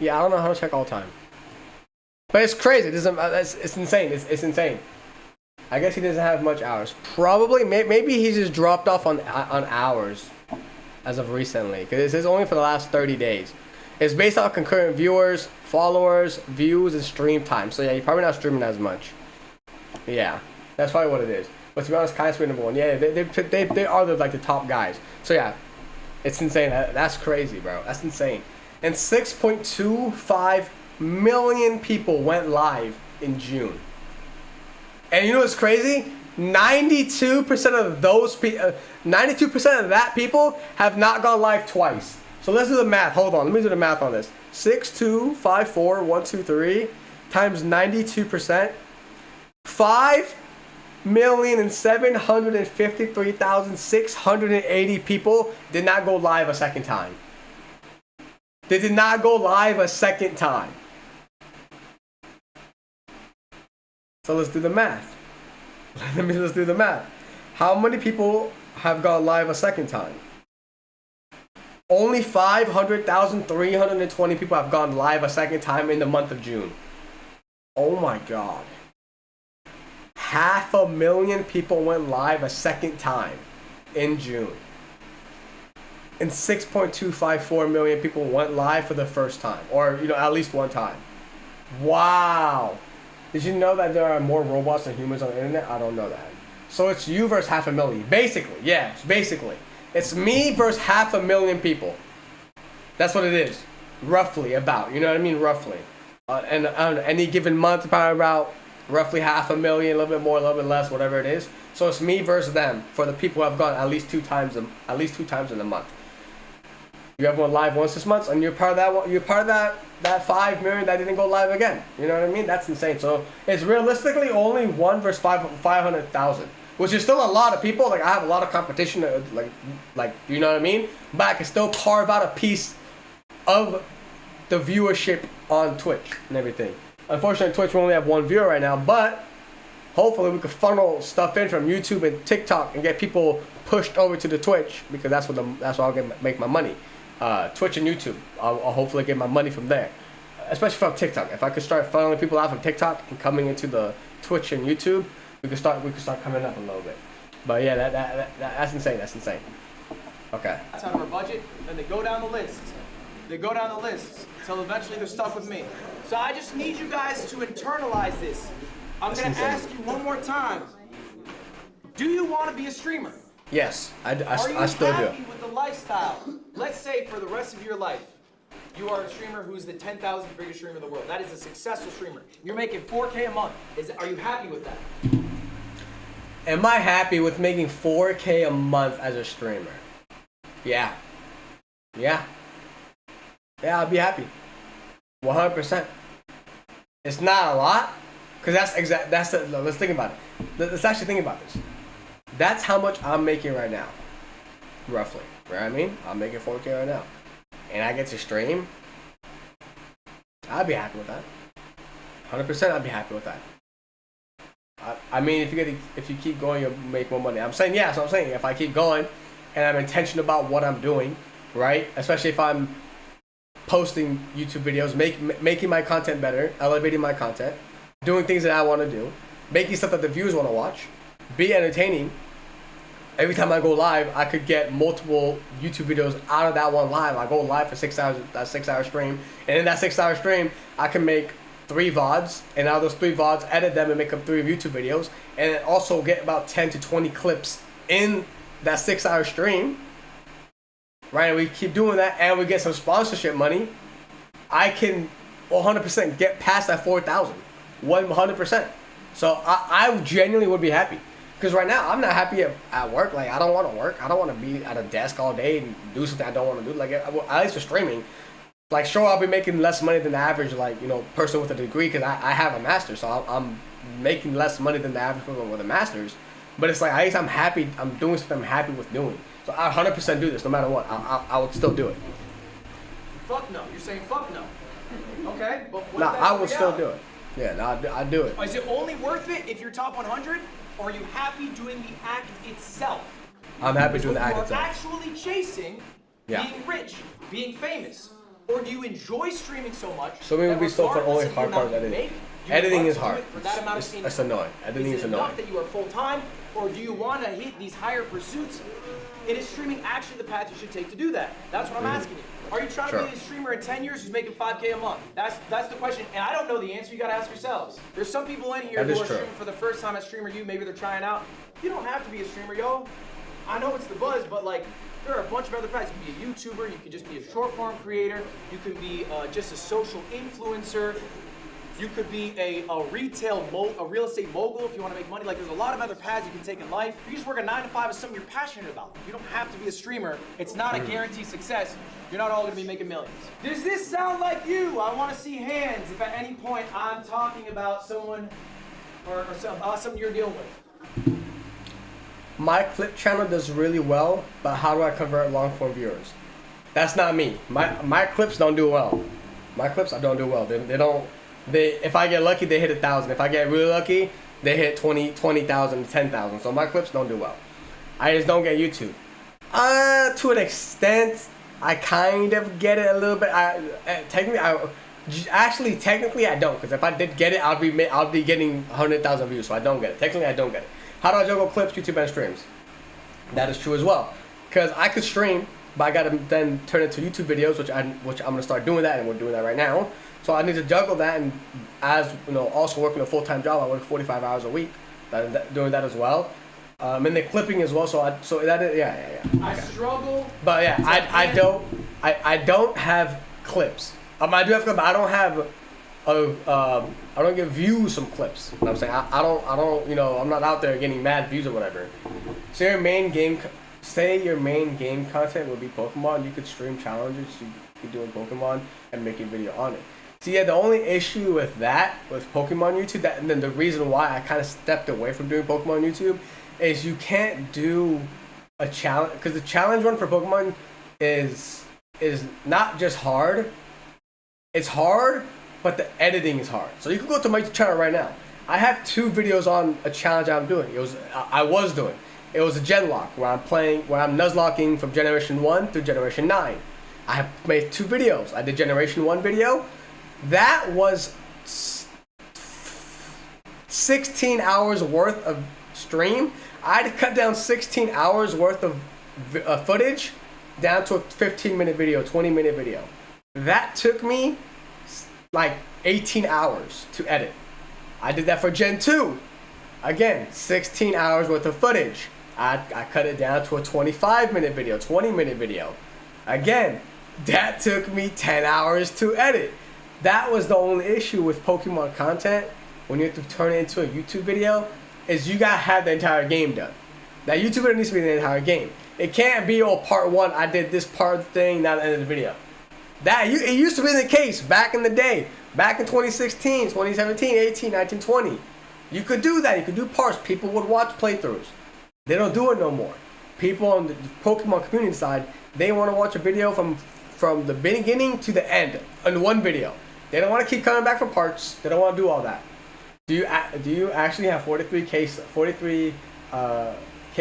Yeah, I don't know how to check all time. But it's crazy. It's insane. It's insane. I guess he doesn't have much hours. Probably, maybe he's just dropped off on hours as of recently. Because it's only for the last 30 days. It's based on concurrent viewers, followers, views, and stream time. So yeah, you're probably not streaming as much. Yeah, that's probably what it is. But to be honest, Kai's number 1. Yeah, they are the top guys. So yeah, it's insane. That's crazy, bro. That's insane. And 6.25 million people went live in June. And you know what's crazy? 92% of those people, 92% of that people have not gone live twice. So let's do the math. Hold on, let me do the math on this. 6254123 times 92%. 5,753,680 people did not go live a second time. They did not go live a second time. So let's do the math. Let's do the math. How many people have gone live a second time? Only 500,320 people have gone live a second time in the month of June. Oh my God. 500,000 people went live a second time in June. And 6.254 million people went live for the first time. Or, at least one time. Wow. Did you know that there are more robots than humans on the internet? I don't know that. So it's you versus 500,000. Basically, yeah, basically. It's me versus 500,000 people. That's what it is. Roughly about. You know what I mean? Roughly. And on any given month, probably about roughly 500,000, a little bit more, a little bit less, whatever it is. So it's me versus them for the people who have gone at least two times in a month. You have one live once this month, and you're part of that one. You're part of that 5 million that didn't go live again. You know what I mean? That's insane. So it's realistically only 1 versus 500,000, which is still a lot of people. Like I have a lot of competition. Like you know what I mean? But I can still carve out a piece of the viewership on Twitch and everything. Unfortunately, Twitch we only have 1 viewer right now, but hopefully we could funnel stuff in from YouTube and TikTok and get people pushed over to the Twitch, because that's where I'll make my money. Twitch and YouTube. I'll hopefully get my money from there, especially from TikTok. If I could start funneling people out from TikTok and coming into the Twitch and YouTube, we could start coming up a little bit. But yeah, that's insane. That's insane. Okay. That's out of our budget, and they go down the list. They go down the list until eventually they're stuck with me. So I just need you guys to internalize this. I'm gonna ask you one more time. Do you want to be a streamer? Yes, I still do. Are you happy with the lifestyle? Let's say for the rest of your life, you are a streamer who's the 10,000th biggest streamer in the world. That is a successful streamer. You're making 4K a month. Are you happy with that? Am I happy with making 4K a month as a streamer? Yeah. Yeah, I'll be happy. 100%. It's not a lot, because let's think about it. Let's actually think about this. That's how much I'm making right now. Roughly. You know what I mean? I'm making 4K right now. And I get to stream. I'd be happy with that. 100% I'd be happy with that. I mean, if you keep going, you'll make more money. I'm saying, yeah, so I'm saying, if I keep going and I'm intentional about what I'm doing, right? Especially if I'm posting YouTube videos, making my content better, elevating my content, doing things that I want to do, making stuff that the viewers want to watch, be entertaining. Every time I go live, I could get multiple YouTube videos out of that one live. I go live for 6 hours, that 6-hour stream, and in that 6-hour stream, I can make 3 VODs, and out of those 3 VODs, edit them and make up 3 YouTube videos, and then also get about 10 to 20 clips in that 6-hour stream. Right, and we keep doing that, and we get some sponsorship money. I can 100% get past that 4,000. 100%. So I genuinely would be happy. Because right now, I'm not happy at work. Like, I don't want to work. I don't want to be at a desk all day and do something I don't want to do. Like, at least for streaming. Like, sure, I'll be making less money than the average, like, you know, person with a degree. Because I have a master's. So I'm making less money than the average person with a master's. But it's like, at least I'm happy. I'm doing something I'm happy with doing. So I 100% do this no matter what. I would still do it. Fuck no. You're saying fuck no. Okay. But what Nah, if that's I the would still reality? do it. Yeah, nah, I'd do it. Is it only worth it if you're top 100? Or are you happy doing the act itself? I'm happy doing the act Are itself. actually chasing being rich, being famous? Or do you enjoy streaming so much? So maybe we still for only regardless of the hard part amount of you editing. make, you Editing want is to do hard. it for that amount of That's income? annoying. Editing is Is it annoying. enough that you are full time, or do you want to hit these higher pursuits? It is streaming actually the path you should take to do that? That's what I'm asking you. Are you trying to be a streamer in 10 years who's making $5K a month? That's the question, and I don't know the answer. You gotta ask yourselves. There's some people in here That who is are true. streaming for the first time as streamer. Maybe they're trying out. You don't have to be a streamer, yo. I know it's the buzz, but like, there are a bunch of other paths. You can be a YouTuber, you can just be a short form creator, you can be just a social influencer, you could be a real estate mogul if you want to make money. Like, there's a lot of other paths you can take in life. You just work a 9 to 5 is something you're passionate about. You don't have to be a streamer. It's not a guaranteed success. You're not all gonna be making millions. Does this sound like you? I want to see hands if at any point I'm talking about someone or something you're dealing with. My clip channel does really well, but how do I convert long form viewers? That's not me. My clips don't do well. My clips don't do well. They don't. If I get lucky, they hit 1,000. If I get really lucky, they hit 20,000, 10,000. So my clips don't do well. I just don't get YouTube. To an extent, I kind of get it a little bit. Technically I don't, because if I did get it, I'll be getting 100,000 views. So I don't get it. Technically, I don't get it. How do I juggle clips, YouTube, and streams? That is true as well, because I could stream, but I gotta then turn it to YouTube videos, which I'm gonna start doing that, and we're doing that right now. So I need to juggle that, and as you know, also working a full-time job, I work 45 hours a week, doing that as well. And then clipping as well. So that is yeah. I struggle. But yeah, I don't have clips. I do have clips, but I don't have I don't get views from clips. You know what I'm saying? I don't, you know, I'm not out there getting mad views or whatever. So your main game content would be Pokemon. You could stream challenges, you could do a Pokemon and make a video on it. So yeah, the only issue with that, with Pokemon YouTube, and then the reason why I kind of stepped away from doing Pokemon YouTube, is you can't do a challenge, because the challenge run for Pokemon is not just hard. It's hard, but the editing is hard. So you can go to my YouTube channel right now. I have 2 videos on a challenge I'm doing. I was doing. It was a Genlock where I'm Nuzlocking from Generation 1 through Generation 9. I have made 2 videos. I did Generation 1 video. That was 16 hours worth of stream. I had to cut down 16 hours worth of footage down to a 15-minute video, 20-minute video. That took me like 18 hours to edit. I did that for Gen 2. Again, 16 hours worth of footage. I cut it down to a 25-minute video, 20-minute video. Again, that took me 10 hours to edit. That was the only issue with Pokemon content when you have to turn it into a YouTube video, is you gotta have the entire game done. That YouTube video needs to be the entire game. It can't be, oh, part 1, I did this part of the thing, now the end of the video. It used to be the case back in the day. Back in 2016, 2017, 18, 19, 20. You could do that. You could do parts. People would watch playthroughs. They don't do it no more. People on the Pokemon community side, they want to watch a video from the beginning to the end in one video. They don't want to keep coming back for parts. They don't want to do all that. Do you actually have 43K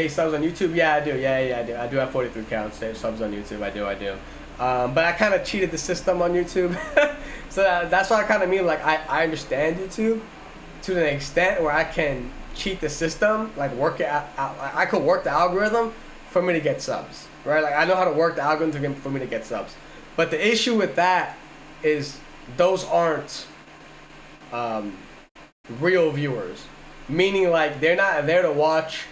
subs on YouTube? Yeah, I do. Yeah, I do. I do have 43K subs on YouTube. I do. But I kind of cheated the system on YouTube. So that's what I kind of mean. Like, I understand YouTube to an extent where I can cheat the system, like work it out. I could work the algorithm for me to get subs, right? Like, I know how to work the algorithm for me to get subs. But the issue with that is those aren't real viewers. Meaning, like, they're not there to watch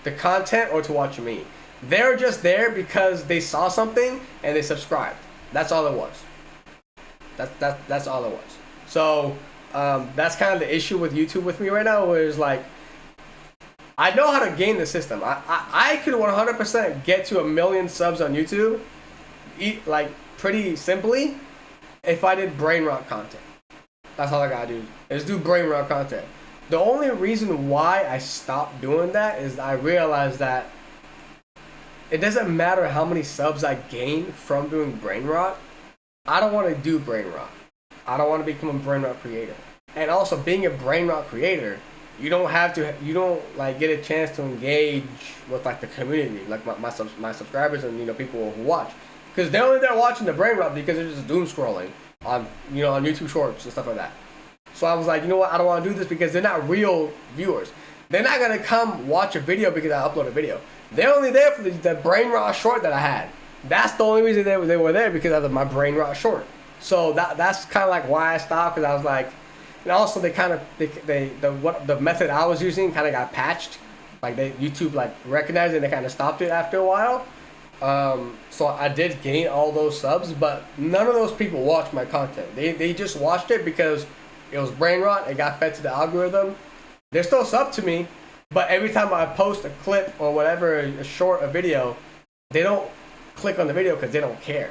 the content or to watch me. They're just there because they saw something and they subscribed. That's all it was. That's all it was. So that's kind of the issue with YouTube with me right now, where it's like, I know how to game the system. I could 100% get to 1 million subs on YouTube, like pretty simply, if I did brain rot content. That's all I gotta do, is do brain rot content. The only reason why I stopped doing that is I realized that it doesn't matter how many subs I gain from doing brain rot. I don't want to do brain rot. I don't want to become a brain rot creator. And also, being a brain rot creator, you don't like get a chance to engage with like the community, like my subscribers and people who watch, because they're only there watching the brain rot because they're just doom scrolling on on YouTube Shorts and stuff like that. So I was like, you know what, I don't want to do this because they're not real viewers. They're not gonna come watch a video because I upload a video. They're only there for the brain rot short that I had. That's the only reason they were there, because of my brain rot short. So that's kind of like why I stopped, because I was like, and also the method I was using kind of got patched. Like YouTube like recognized it and they kind of stopped it after a while. So I did gain all those subs, but none of those people watched my content. They just watched it because it was brain rot. It got fed to the algorithm. They're still sub to me, but every time I post a clip or whatever, a video, they don't click on the video because they don't care.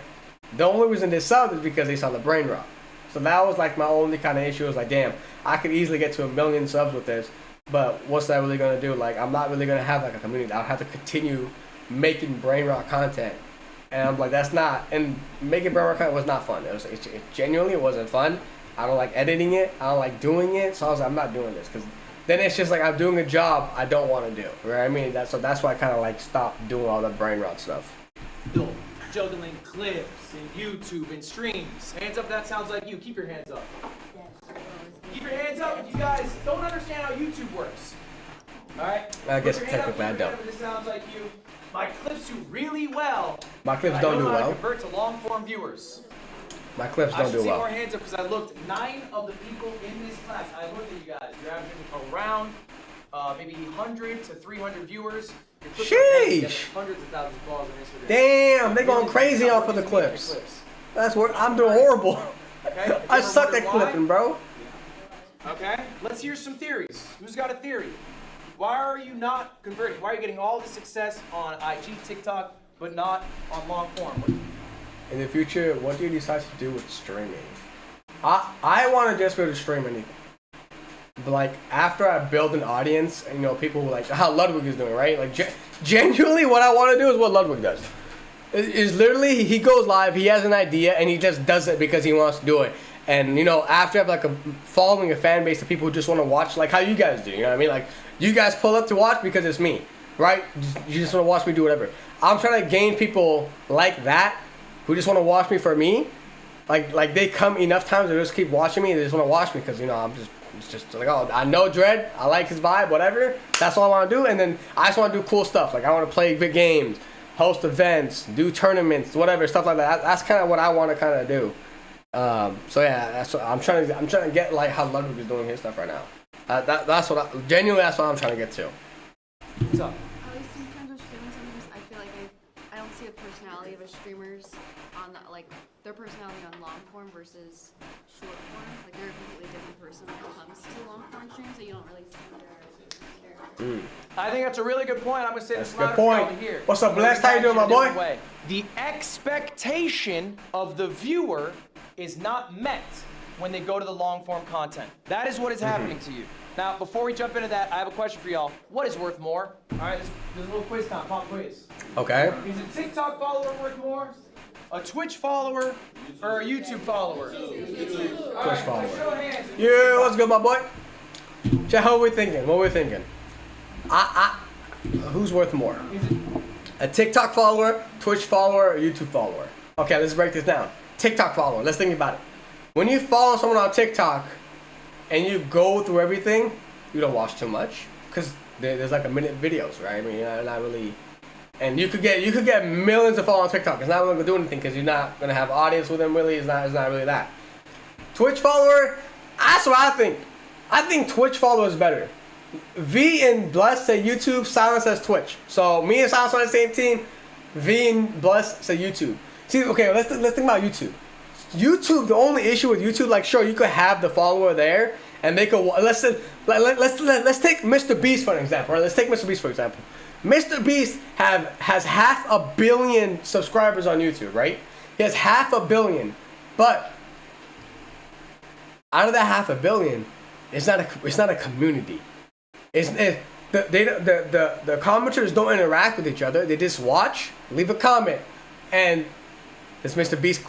The only reason they sub is because they saw the brain rot. So that was like my only kind of issue. Was like, damn, I could easily get to 1 million subs with this, but what's that really gonna do? Like, I'm not really gonna have like a community. I'll have to continue making brain rot content, and I'm like, that's not. And making brain rot content was not fun. It genuinely wasn't fun. I don't like editing it. I don't like doing it. So I was like, I'm not doing this, because then it's just like I'm doing a job I don't want to do. Right? I mean, that's why I kind of like stopped doing all the brain rot stuff. Juggling clips and YouTube and streams. Hands up, that sounds like you. Keep your hands up. Keep your hands up if you guys don't understand how YouTube works. Alright? I guess technically I don't. This sounds like you. My clips do really well. My clips don't do well. Convert to long form viewers. My clips don't do well. I should see more hands up because I looked. 9 of the people in this class, I looked at you guys. You're averaging around maybe 100 to 300 viewers. Sheesh! Hundreds of thousands of followers on Instagram. Damn, they going crazy off of the clips. That's what I'm doing horrible. Okay? I suck at clipping, bro. Okay, let's hear some theories. Who's got a theory? Why are you not converting? Why are you getting all the success on IG, TikTok, but not on long form? In the future, what do you decide to do with streaming? I want to just be able to stream anything. But like after I build an audience, and people who like how Ludwig is doing, right? Like genuinely, what I want to do is what Ludwig does. Is literally he goes live, he has an idea, and he just does it because he wants to do it. And after I have like a following, a fan base of people who just want to watch, like how you guys do. You know what I mean? Like you guys pull up to watch because it's me, right? You just want to watch me do whatever. I'm trying to gain people like that who just want to watch me for me. Like they come enough times they just keep watching me. They just want to watch me because I'm just. It's just like, oh, I know Dread, I like his vibe, whatever. That's all I want to do. And then I just want to do cool stuff. Like I want to play big games, host events, do tournaments, whatever, stuff like that. That's kind of what I want to kind of do. So yeah, that's what I'm trying to get, like how Ludwig is doing his stuff right now. That's what I'm trying to get to. What's up? At least in terms of streaming, sometimes I feel like I don't see the personality of a streamers on their personality on long form versus short form. Like they're a completely different person when it comes to long form streams, so you don't really see their I think that's a really good point. I'm gonna say this good point. here. What's up, Blessed? How you doing, my boy? The expectation of the viewer is not met when they go to the long form content. That is what is happening to you. Now, before we jump into that, I have a question for y'all. What is worth more? All right, there's a little quiz time. Pop quiz. Okay. Is a TikTok follower worth more? A Twitch follower or a YouTube follower? Twitch follower. Yeah, what's good, my boy? Chat, what we thinking? Who's worth more? A TikTok follower, Twitch follower, or YouTube follower? Okay, let's break this down. TikTok follower. Let's think about it. When you follow someone on TikTok and you go through everything, you don't watch too much because there's like a minute videos, right? I mean, you're not really. And you could get millions of followers on TikTok. It's not really gonna do anything because you're not gonna have audience with them. Really, it's not really that. Twitch follower, that's what I think. I think Twitch follower is better. V and Bless say YouTube, Silence says Twitch. So me and Silence on the same team. V and Bless say YouTube. See, okay, let's think about YouTube. YouTube, the only issue with YouTube, like, sure, you could have the follower there and make a. Let's take Mr. Beast for an example. Right? Let's take Mr. Beast for example. Mr. Beast has 500 million subscribers on YouTube, right? He has 500 million, but out of that 500 million, it's not a community. The commenters don't interact with each other. They just watch, leave a comment, and does Mr. Beast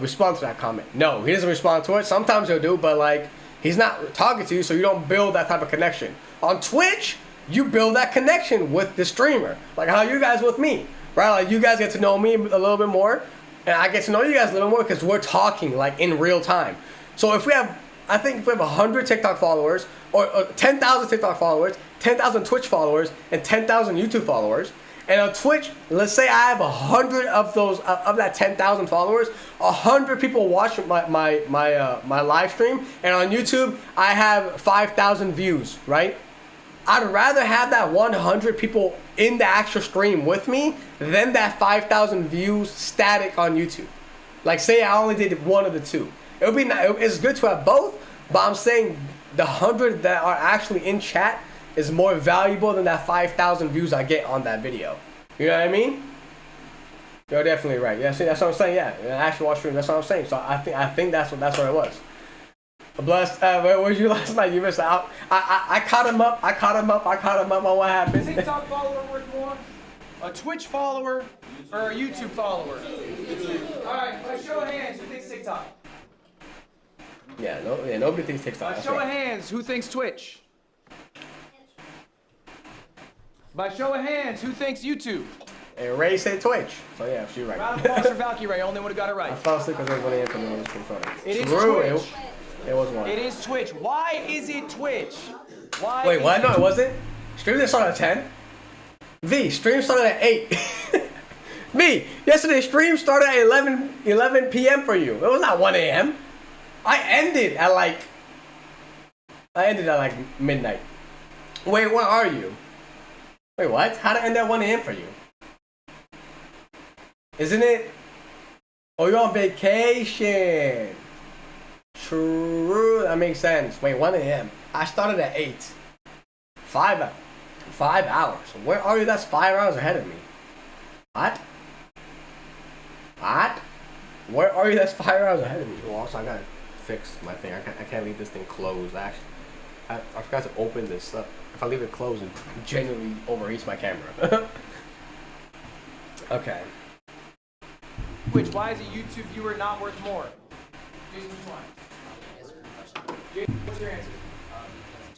respond to that comment? No, he doesn't respond to it. Sometimes he'll do, but like he's not talking to you, so you don't build that type of connection. On Twitch, you build that connection with the streamer, like how you guys with me, right? Like you guys get to know me a little bit more, and I get to know you guys a little more because we're talking like in real time. So if we have, I think if we have 100 TikTok followers, or 10,000 TikTok followers, 10,000 Twitch followers, and 10,000 YouTube followers, and on Twitch, let's say I have 100 of those, of that 10,000 followers, 100 people watch my live stream, and on YouTube, I have 5,000 views, right? I'd rather have that 100 people in the actual stream with me than that 5,000 views static on YouTube. Like say I only did one of the two. It's good to have both, but I'm saying the 100 that are actually in chat is more valuable than that 5,000 views I get on that video. You know what I mean? You're definitely right. Yeah, see, that's what I'm saying. Yeah, actually watch stream. That's what I'm saying. So I think that's what it was. Blessed. Where were you last night? You missed out. I caught him up. I caught him up on what happened. Is a TikTok follower worth more? A Twitch follower or a YouTube follower? All right, by show of hands, who thinks TikTok? Yeah, nobody thinks TikTok. By show of hands, who thinks Twitch? By show of hands, who thinks YouTube? And Ray said Twitch. So yeah, she's right. Round of applause for Valky Ray, only one who got it right. I fell asleep because everybody answered me. It is True. Twitch. It was one. It is Twitch. Why is it Twitch? Why? Wait, what? No, it wasn't. Stream didn't start at 10. V, stream started at 8. V, yesterday stream started at 11 p.m. for you. It was not 1 a.m. I ended at like midnight. Wait, where are you? Wait, what? How did it end at 1 a.m. for you? Isn't it? Oh, you're on vacation. True, that makes sense. Wait, 1 a.m. I started at 8. 5 hours. Where are you? That's 5 hours ahead of me. What? Where are you? That's 5 hours ahead of me. Well, also I gotta fix my thing. I can't leave this thing closed. Actually, I forgot to open this stuff. If I leave it closed, it genuinely overheats my camera. Okay. Twitch, why is a YouTube viewer not worth more? Jason, which one? Jason, what's your answer?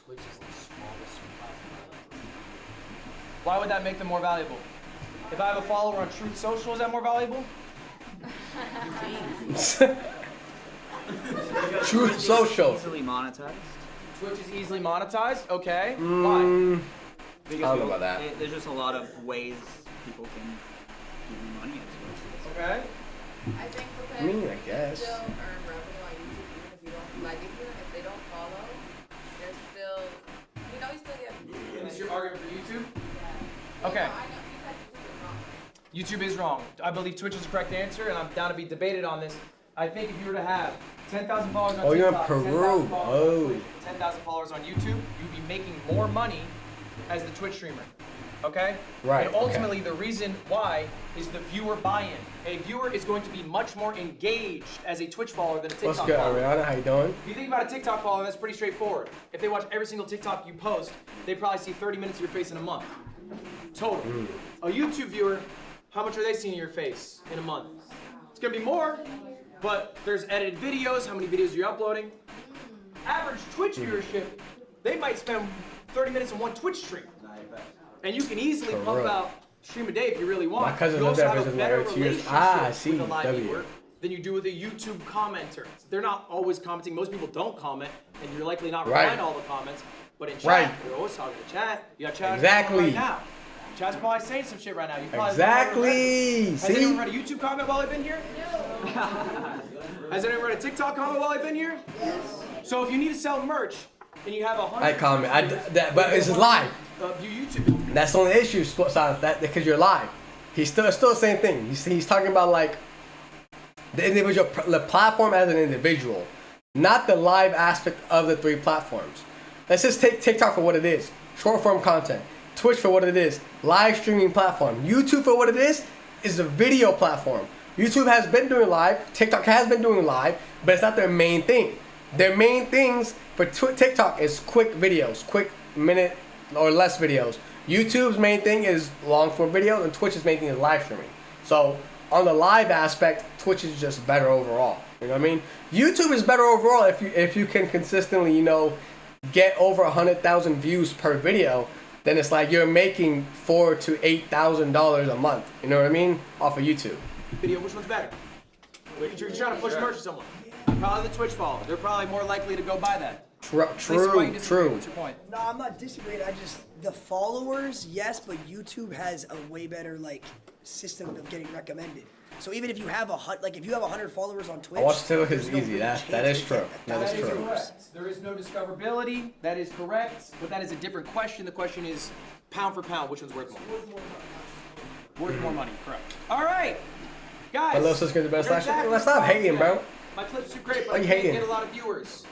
Twitch is the smallest platform. Why would that make them more valuable? If I have a follower on Truth Social, is that more valuable? Truth Social. Easily monetized. Twitch is easily monetized? Okay. Why? I don't know about that. There's just a lot of ways people can give you money as well. Okay. I think because I mean, I guess. you still earn revenue on YouTube even if you don't like it. If they don't follow, they're still, you still get. And this is your argument for YouTube? Yeah. Okay. I know you said YouTube is wrong. YouTube is wrong. I believe Twitch is the correct answer, and I'm down to be debated on this. I think if you were to have 10,000 followers on Oh, you're in TikTok, Peru. 10,000 followers on Oh. Twitch, 10,000 followers on YouTube, you'd be making more money as the Twitch streamer. Okay? Right, And ultimately, the reason why is the viewer buy-in. A viewer is going to be much more engaged as a Twitch follower than a TikTok What's good, follower. Ariana? How you doing? If you think about a TikTok follower, that's pretty straightforward. If they watch every single TikTok you post, they probably see 30 minutes of your face in a month. Total. A YouTube viewer, how much are they seeing of your face in a month? It's gonna be more, but there's edited videos, how many videos you're uploading. Average Twitch viewership, they might spend 30 minutes on one Twitch stream. And you can easily For pump real. out stream a day if you really want. My cousin you lived also there have a for better 2 years. relationship I see. with a live W. viewer than you do with a YouTube commenter. They're not always commenting. Most people don't comment, and you're likely not Right. replying to all the comments. But in chat, Right. you're always talking to chat. You got chat Exactly. right now. Chat's probably saying some shit right now. You probably Exactly. Has anyone See? read a YouTube comment while I've been here? Has anyone read a TikTok comment while I've been here? So if you need to sell merch and you have 100 I comment. But this is live. view YouTube. That's the only issue, Silence, that because you're live. He's still the same thing. He's talking about like the platform as an individual, not the live aspect of the 3 platforms. Let's just take TikTok for what it is, short form content. Twitch for what it is, live streaming platform. YouTube for what it is a video platform. YouTube has been doing live, TikTok has been doing live, but it's not their main thing. Their main things for TikTok is quick videos, quick minute or less videos. YouTube's main thing is long form videos, and Twitch's main thing is live streaming. So on the live aspect, Twitch is just better overall. You know what I mean? YouTube is better overall if you can consistently, you know, get over 100,000 views per video. Then it's like you're making $4,000 to $8,000 a month. You know what I mean? Off of YouTube. Video, which one's better? You're trying to push merch to someone. Probably the Twitch follower. They're probably more likely to go buy that. True. What's your point? No, I'm not disagreeing. I just the followers, yes, but YouTube has a way better like system of getting recommended. So even if you have if you have 100 followers on Twitch, I watch TikTok is there's no easy. real That chance is to true. get That is true. Correct. There is no discoverability. That is correct. But that is a different question. The question is, pound for pound, which one's worth more? Worth more money. Correct. All right, guys. My little sister's the best. you're Actually, exactly let's stop right. hating, bro. My clips are great, Why but I you can't hating? get a lot of viewers.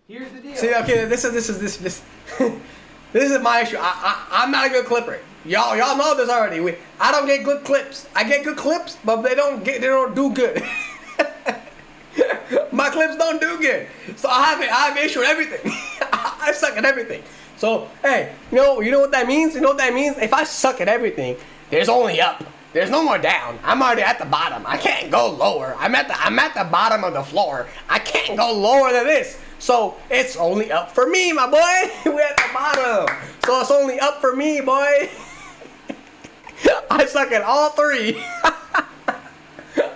Here's the deal. See, okay, this is this is my issue. I'm not a good clipper. Y'all know this already. I don't get good clips. I get good clips, but they don't do good. My clips don't do good. So I have an issue with everything. I suck at everything. So hey, you know what that means? You know what that means? If I suck at everything, there's only up. There's no more down. I'm already at the bottom. I can't go lower. I'm at the bottom of the floor. I can't go lower than this. So it's only up for me, my boy. We're at the bottom. So it's only up for me, boy. I suck at all 3.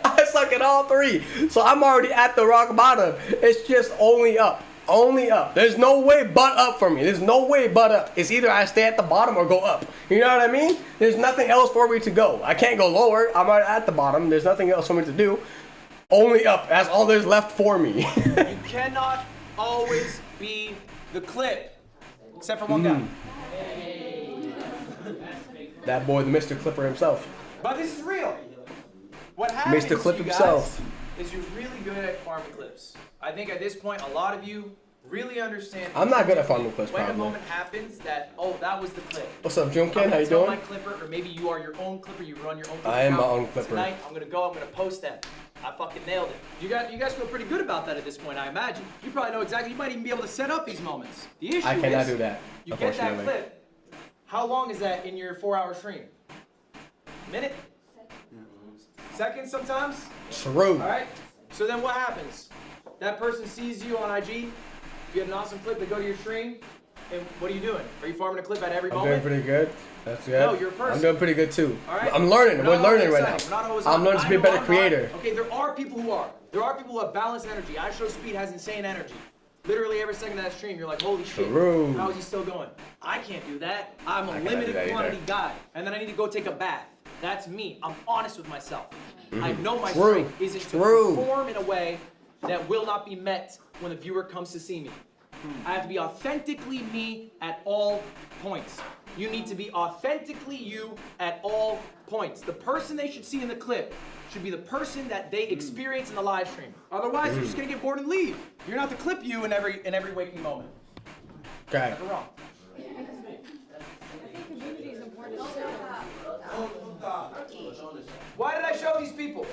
I suck at all 3. So I'm already at the rock bottom. It's just only up. Only up. There's no way but up for me. There's no way but up. It's either I stay at the bottom or go up. You know what I mean? There's nothing else for me to go. I can't go lower. I'm already at the bottom. There's nothing else for me to do. Only up. That's all there's left for me. You cannot always be the clip, except for one guy. That boy, the Mr. Clipper himself. But this is real. What happens, Mr. Clip you guys, himself. is you're really good at farming clips. I think at this point, a lot of you really understand. I'm not good at farming clips, when a probably. moment happens that, oh, that was the clip. What's up, Junkin? I'm How gonna you tell doing? my clipper, or maybe you are your own clipper. You run your own clipper. I am my account. own clipper. Tonight, I'm gonna post that. I fucking nailed it. You guys feel pretty good about that at this point, I imagine. You probably know exactly. You might even be able to set up these moments. The issue I cannot is, do that, you get that unfortunately. clip. How long is that in your 4-hour stream? Minute? Seconds sometimes? True. All right. So then what happens? That person sees you on IG. You get an awesome clip. They go to your stream. And what are you doing? Are you farming a clip at every I'm moment? doing pretty good. That's good. No, you're a person. I'm doing pretty good too. All right? I'm learning. We're We're not learning always right exciting. We're not now. always I'm on. learning to I be a know better I'm not. creator. Okay, there are people who are. There are people who have balanced energy. I Show Speed has insane energy. Literally every second of that stream, you're like, holy shit, True. how is he still going? I can't do that. I'm a cannot do limited that quantity either. guy. And then I need to go take a bath. That's me. I'm honest with myself. I know my True. strength isn't to True. perform in a way that will not be met when the viewer comes to see me. I have to be authentically me at all points. You need to be authentically you at all points. The person they should see in the clip should be the person that they experience in the live stream. Otherwise, you're just gonna get bored and leave. You're not the clip you in every waking moment. Okay. Never wrong. Why did I show these people?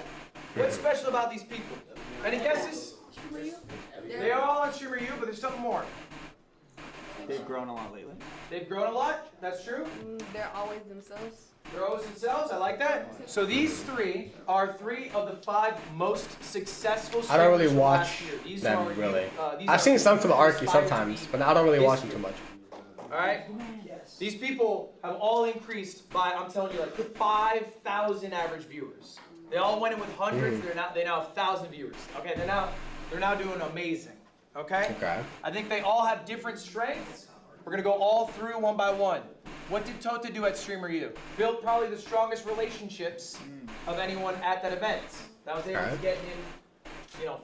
What's special about these people? Any guesses? They are all on Streamer U, but there's something more. They've grown a lot lately. They've grown a lot. That's true. They're always themselves. They're always themselves. I like that. So these 3 are 3 of the 5 most successful. I don't really streamers from watch last year. These them, are, really. these I've are seen some to the people who Arky aspire to sometimes, be but I don't really watch them history. too much. All right. These people have all increased by, I'm telling you, like 5,000 average viewers. They all went in with hundreds. They now have 1,000 viewers. Okay. They're now doing amazing. Okay. Okay. I think they all have different strengths. We're gonna go all through one by one. What did Tota do at Streamer U? Built probably the strongest relationships of anyone at that event. That was able to get him,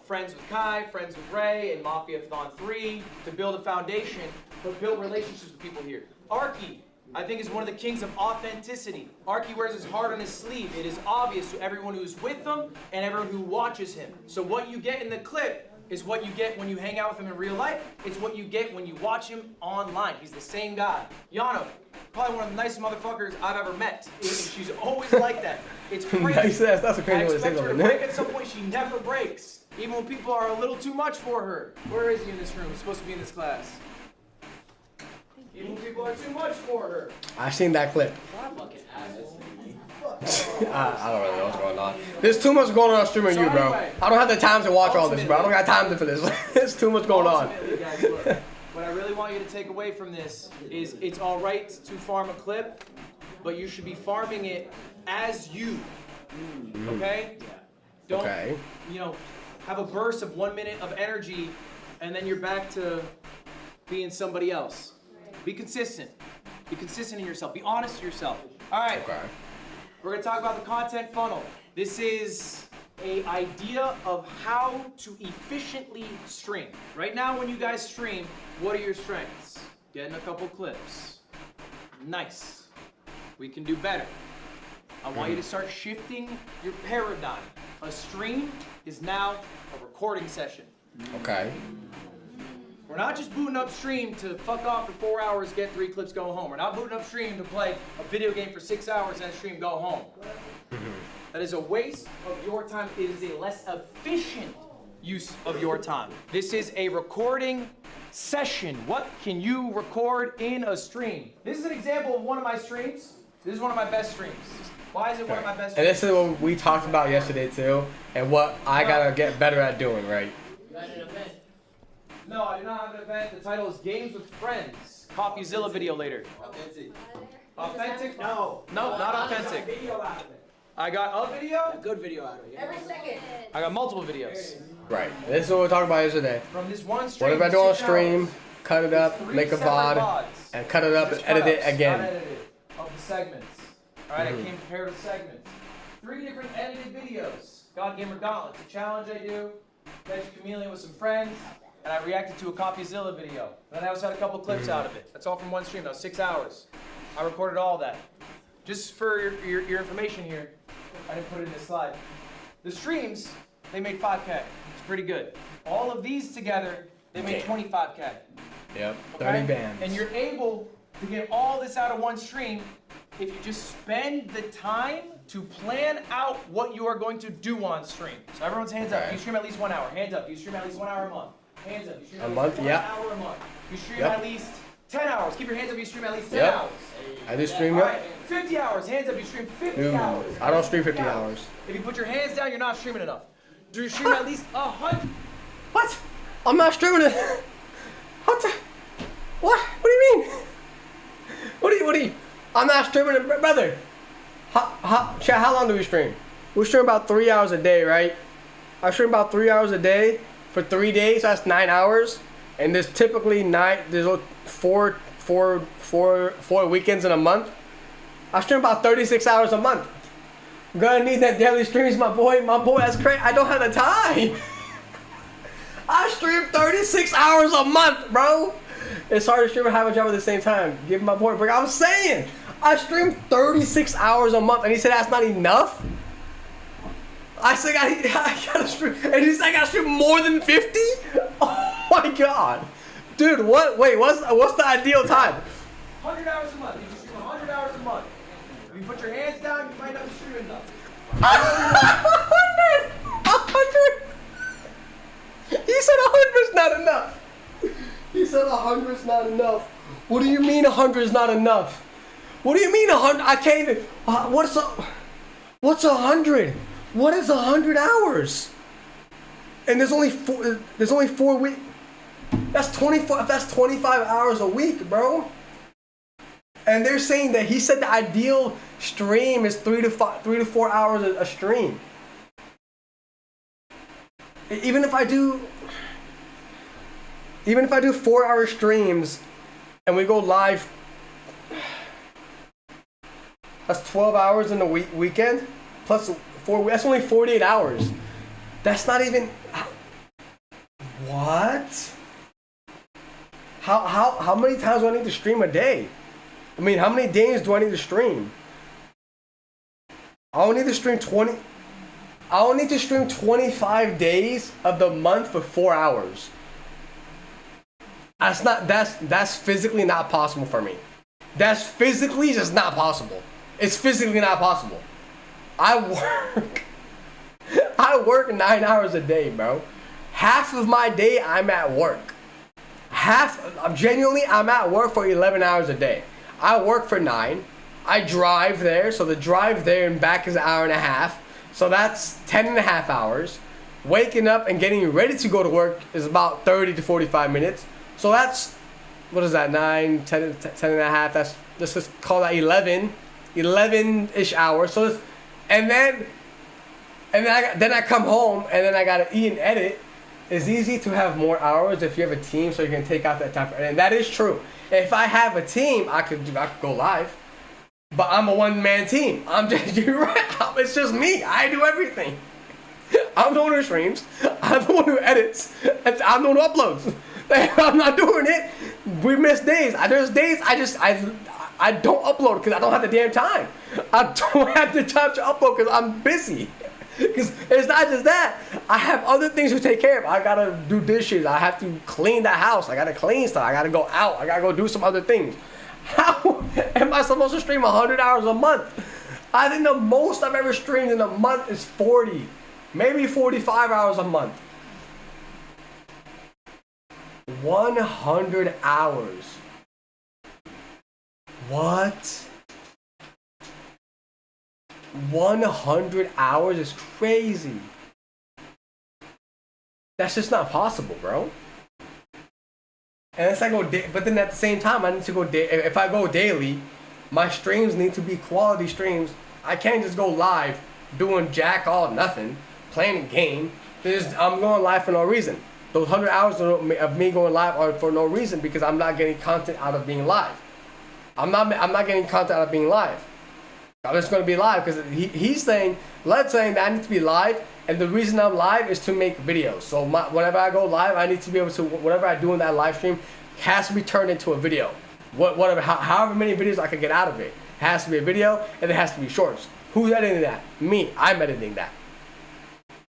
friends with Kai, friends with Ray, and Mafia Thon 3 to build a foundation, but build relationships with people here. Arky I think is one of the kings of authenticity. Arky wears his heart on his sleeve. It is obvious to everyone who's with him and everyone who watches him. So what you get in the clip is what you get when you hang out with him in real life. It's what you get when you watch him online. He's the same guy. Yano, probably one of the nicest motherfuckers I've ever met. She's always like that. It's crazy. That's a crazy I way to say expect her to that. break at some point. She never breaks. Even when people are a little too much for her. Where is he in this room? He's supposed to be in this class. Even when people are too much for her. I seen that clip. I don't really know what's going on. There's too much going on streaming you, bro. Anyway, I don't have the time to watch all this, bro. I don't got time for this. There's too much going on. Ultimately, guys, look, what I really want you to take away from this is it's all right to farm a clip, but you should be farming it as you. Okay? Don't, have a burst of 1 minute of energy and then you're back to being somebody else. Be consistent. Be consistent in yourself. Be honest to yourself. All right. Okay. We're going to talk about the content funnel. This is an idea of how to efficiently stream. Right now when you guys stream, what are your strengths? Getting a couple clips. Nice. We can do better. I want you to start shifting your paradigm. A stream is now a recording session. Okay. We're not just booting up stream to fuck off for 4 hours, get 3 clips, go home. We're not booting up stream to play a video game for 6 hours and stream, go home. That is a waste of your time. It is a less efficient use of your time. This is a recording session. What can you record in a stream? This is an example of one of my streams. This is one of my best streams. Why is it one of my best And streams? this is what we talked about yesterday too, and what I gotta get better at doing, right? No, I do not have an event. The title is Games with Friends. CoffeeZilla video later. Authentic. Authentic? No. No, not authentic. I got a video? A good video out of it. Yeah. Every second. I got multiple videos. Right. This is what we talked about yesterday. From this one stream. Whatever I do on 6 stream, hours, cut it up, three make a separate VOD, VODs. and cut it up and Just edit it cut-ups, again. unedited, of the segments. Alright, I came prepared with segments. 3 different edited videos. God Gamer Gauntlets, a challenge I do, catch a chameleon with some friends, and I reacted to a CoffeeZilla video. And then I also had a couple clips out of it. That's all from one stream. That was 6 hours. I recorded all that. Just for your information here, I didn't put it in this slide. The streams, they made 5K. It's pretty good. All of these together, they made 25K. Yep. Okay? 30 bands. And you're able to get all this out of one stream if you just spend the time to plan out what you are going to do on stream. So everyone's hands up. Okay. You stream at least 1 hour. Hands up. You stream at least 1 hour a month. Hands up. You stream A at month, least 1 yeah. hour a month. You stream Yep. at least 10 hours. Keep your hands up. You stream at least 10 Yep. hours. I do stream All it. right. 50 hours. Hands up. You stream 50 Dude, hours. I don't stream 50 hours. If you put your hands down, you're not streaming enough. Do you stream at least 100? What? I'm not streaming it. What the? What? What do you mean? What do you? I'm not streaming it, brother. Chat, how long do we stream? We stream about 3 hours a day, right? I stream about 3 hours a day for 3 days. That's 9 hours. And there's typically there's four weekends in a month. I stream about 36 hours a month. I'm gonna need that daily streams, my boy. My boy, that's crazy. I don't have the time. I stream 36 hours a month, bro. It's hard to stream and have a job at the same time. Give my boy a break. I was saying, I stream 36 hours a month, and he said that's not enough. I said I gotta stream, and he said I gotta stream more than 50. Oh my god, dude, what? Wait, what's the ideal time? 100 hours a month. You just stream 100 hours a month. If you put your hands down, you might not be streaming enough. 100. He said 100's not enough. He said 100's not enough. What do you mean 100 is not enough? What do you mean 100? I can't even. What's 100? What is 100 hours? And there's only 4 weeks. That's 24. That's 25 hours a week, bro. And they're saying that he said the ideal stream is 3 to 4 hours a stream. Even if I do 4-hour streams and we go live, that's 12 hours in the weekend plus 4. That's only 48 hours. That's not even. What? How many times do I need to stream a day? I mean, how many days do I need to stream? I only need to stream 25 days of the month for 4 hours. That's physically not possible for me. That's physically just not possible. It's physically not possible. I work 9 hours a day, bro. Half of my day I'm at work. I'm at work for 11 hours a day. I work for 9. I drive there, so the drive there and back is an hour and a half. So that's 10 and a half hours. Waking up and getting ready to go to work is about 30 to 45 minutes. So that's, what is that, 9, 10 and a half, let's just call that 11-ish hours. So and then I come home and then I gotta eat and edit. It's easy to have more hours if you have a team, so you can take out that time. And that is true. If I have a team, I could go live. But I'm a one-man team. You're right. It's just me. I do everything. I'm the one who streams. I'm the one who edits. And I'm the one who uploads. I'm not doing it. We miss days. There's days I don't upload because I don't have the damn time. I don't have the time to upload because I'm busy. Because it's not just that. I have other things to take care of. I gotta do dishes. I have to clean the house. I gotta clean stuff. I gotta go out. I gotta go do some other things. How am I supposed to stream 100 hours a month? I think the most I've ever streamed in a month is 40. Maybe 45 hours a month. 100 hours. What? 100 hours is crazy. That's just not possible, bro. And it's like, but then at the same time, I need to go. If I go daily, my streams need to be quality streams. I can't just go live doing jack all nothing, playing a game. I'm going live for no reason. Those 100 hours of me going live are for no reason because I'm not getting content out of being live. I'm not getting content out of being live. I'm just going to be live because he's saying, let's say that I need to be live, and the reason I'm live is to make videos. So whenever I go live, I need to be able to, whatever I do in that live stream has to be turned into a video. However many videos I can get out of it has to be a video, and it has to be shorts. Who's editing that? Me. I'm editing that.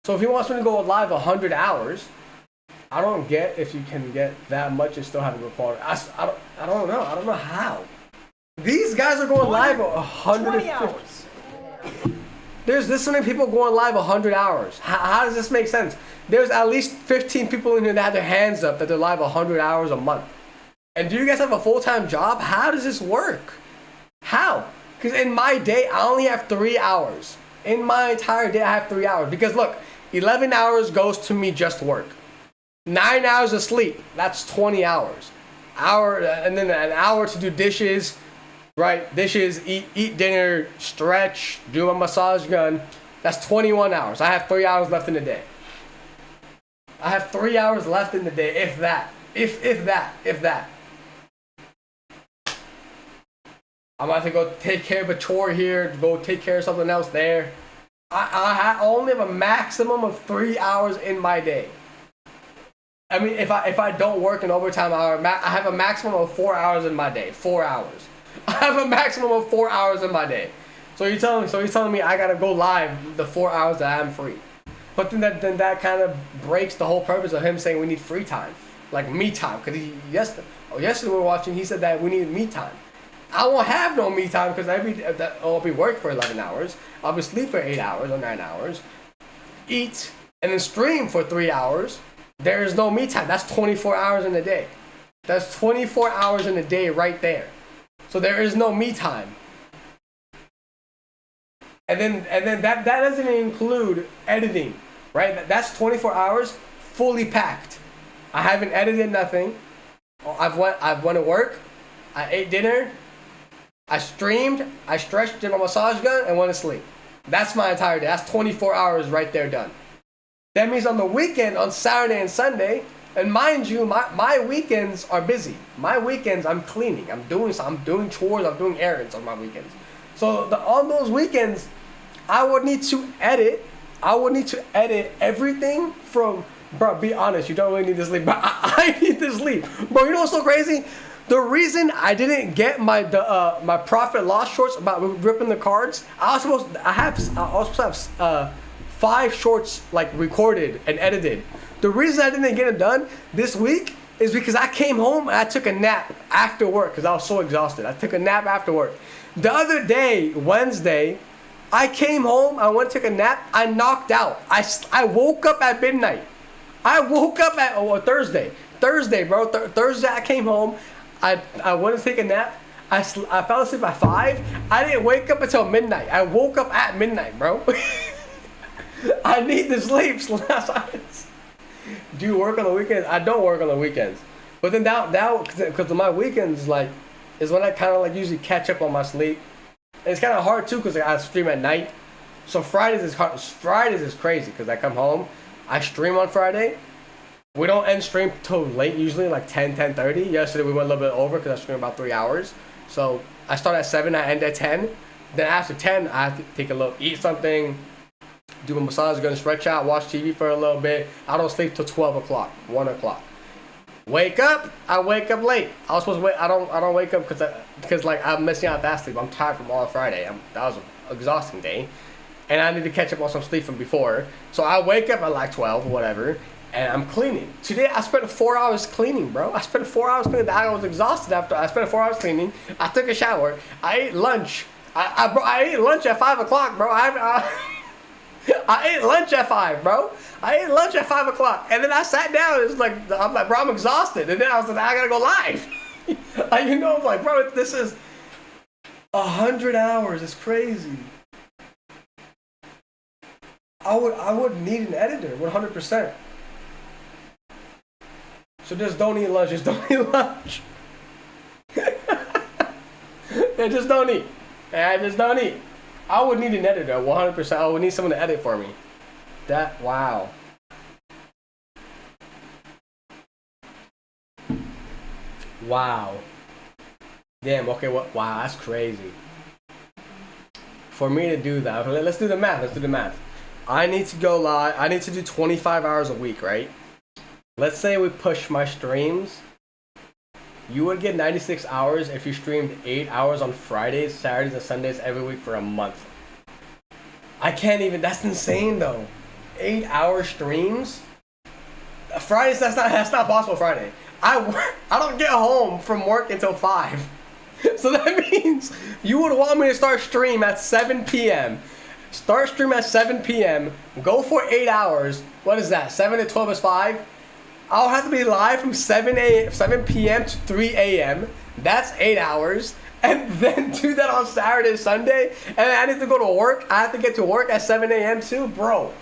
So if he wants me to go live 100 hours, I don't get if you can get that much and still have a good quality. I don't know. I don't know how. These guys are going live 120 hours. There's this many people going live 100 hours. How does this make sense? There's at least 15 people in here that have their hands up that they're live 100 hours a month. And do you guys have a full-time job? How does this work? How? Because in my day, I only have 3 hours. In my entire day, I have 3 hours. Because look, 11 hours goes to me just work. 9 hours of sleep, that's 20 hours. And then an hour to do dishes, right? Dishes, eat dinner, stretch, do my massage gun. That's 21 hours. I have 3 hours left in the day. I have 3 hours left in the day, if that. If that. I'm about to go take care of a chore here, go take care of something else there. I only have a maximum of 3 hours in my day. I mean, if I don't work an overtime hour, I have a maximum of 4 hours in my day. 4 hours. I have a maximum of 4 hours in my day. So he's telling me I gotta go live the 4 hours that I'm free. But then that kind of breaks the whole purpose of him saying we need free time, like me time. Because yesterday we were watching, he said that we need me time. I won't have no me time because I'll be work for 11 hours. I'll be sleep for 8 hours or 9 hours, eat and then stream for 3 hours. There is no me time. That's 24 hours in a day. That's 24 hours in a day right there. So there is no me time. And then that doesn't include editing, right? That's 24 hours fully packed. I haven't edited nothing. I've went to work. I ate dinner. I streamed. I stretched, did my massage gun, and went to sleep. That's my entire day. That's 24 hours right there done. That means on the weekend, on Saturday and Sunday, and mind you, my weekends are busy. My weekends, I'm cleaning. I'm doing chores. I'm doing errands on my weekends. So on those weekends, I would need to edit. I would need to edit everything from, bro, be honest, you don't really need to sleep, but I need to sleep. Bro, you know what's so crazy? The reason I didn't get my my profit loss shorts about ripping the cards, I was supposed to have 5 shorts like recorded and edited. The reason I didn't get it done this week is because I came home and I took a nap after work because I was so exhausted. I took a nap after work. The other day, Wednesday, I came home, I went to take a nap, I knocked out. I woke up at midnight. I woke up at Thursday, bro. Thursday I came home, I went to take a nap, I fell asleep at 5. I didn't wake up until midnight. I woke up at midnight, bro. I need the sleep. Do you work on the weekends? I don't work on the weekends. But then now, because my weekends like is when I kind of like usually catch up on my sleep. And it's kind of hard too because I stream at night. So Fridays is crazy because I come home, I stream on Friday. We don't end stream till late usually, like 10:30. Yesterday we went a little bit over because I streamed about 3 hours. So I start at 7, I end at 10. Then after 10, I have to take a little, eat something, do a massage, go and stretch out, watch TV for a little bit. I don't sleep till 12 o'clock, 1 o'clock. Wake up, I wake up late. I was supposed to wait, I don't wake up because like I'm missing out that sleep. I'm tired from all Friday. That was an exhausting day. And I need to catch up on some sleep from before. So I wake up at like 12 or whatever, and I'm cleaning. Today I spent 4 hours cleaning, bro. I spent 4 hours cleaning. I was exhausted after. I spent 4 hours cleaning. I took a shower. I ate lunch. I ate lunch at 5 o'clock, bro. I ate lunch at 5, bro. I ate lunch at 5 o'clock. And then I sat down. It's like, I'm like, bro, I'm exhausted. And then I was like, I gotta go live. Like, you know, I'm like, bro, this is 100 hours. It's crazy. I would need an editor, 100%. So just don't eat lunch. Just don't eat lunch. Yeah, just don't eat. Yeah, just don't eat. I would need an editor, 100%. I would need someone to edit for me. Wow. Wow. Damn, okay, wow, that's crazy. For me to do that, let's do the math. I need to go live, I need to do 25 hours a week, right? Let's say we push my streams. You would get 96 hours if you streamed 8 hours on Fridays, Saturdays, and Sundays every week for a month. I can't even, that's insane though. 8 hour streams? Fridays, that's not possible Friday. I don't get home from work until 5. So that means you would want me to start stream at 7 p.m. Start stream at 7 p.m. Go for 8 hours. What is that? 7 to 12 is 5. I'll have to be live from 7 p.m. to 3 a.m. That's 8 hours. And then do that on Saturday, Sunday. And I need to go to work. I have to get to work at 7 a.m. too. Bro,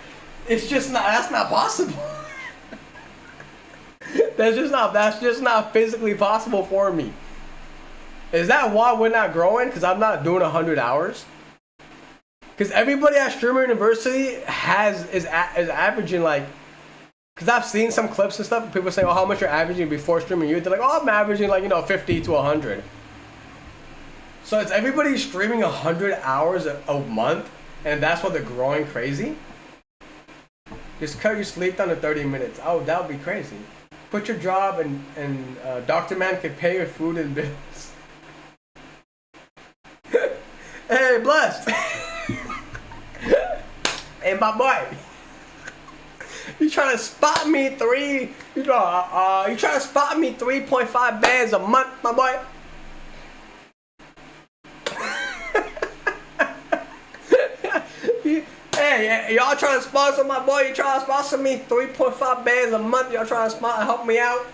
it's just not, that's not possible. That's just not physically possible for me. Is that why we're not growing? Because I'm not doing 100 hours? Because everybody at Streamer University is averaging like, because I've seen some clips and stuff, people say, oh, how much you're averaging before streaming you? They're like, oh, I'm averaging like, 50 to 100. So it's everybody streaming 100 hours a month, and that's why they're growing crazy? Just cut your sleep down to 30 minutes. Oh, that would be crazy. Quit your job and Dr. Man can pay your food and bills. Hey, Blessed. Hey, my boy. You trying to spot me you trying to spot me 3.5 bands a month, my boy? Hey, y'all trying to sponsor my boy? You trying to sponsor me 3.5 bands a month? Y'all trying to help me out?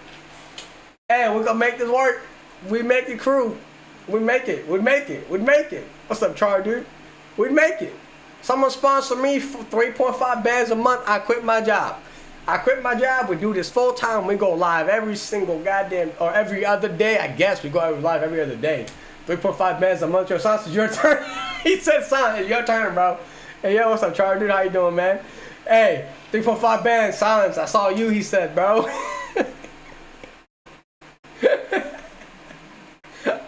Hey, we're gonna make this work. We make it, crew. We make it. What's up, Char, dude? We make it. Someone sponsor me for 3.5 bands a month. I quit my job. We do this full time. We go live every single goddamn, or every other day. I guess we go live every other day. 3.5 bands a month. Yo, Sans, it's your turn. He said, Sans, it's your turn, bro. Hey, yo, what's up, Char, dude? How you doing, man? Hey, 3.5 bands, silence. I saw you, he said, bro.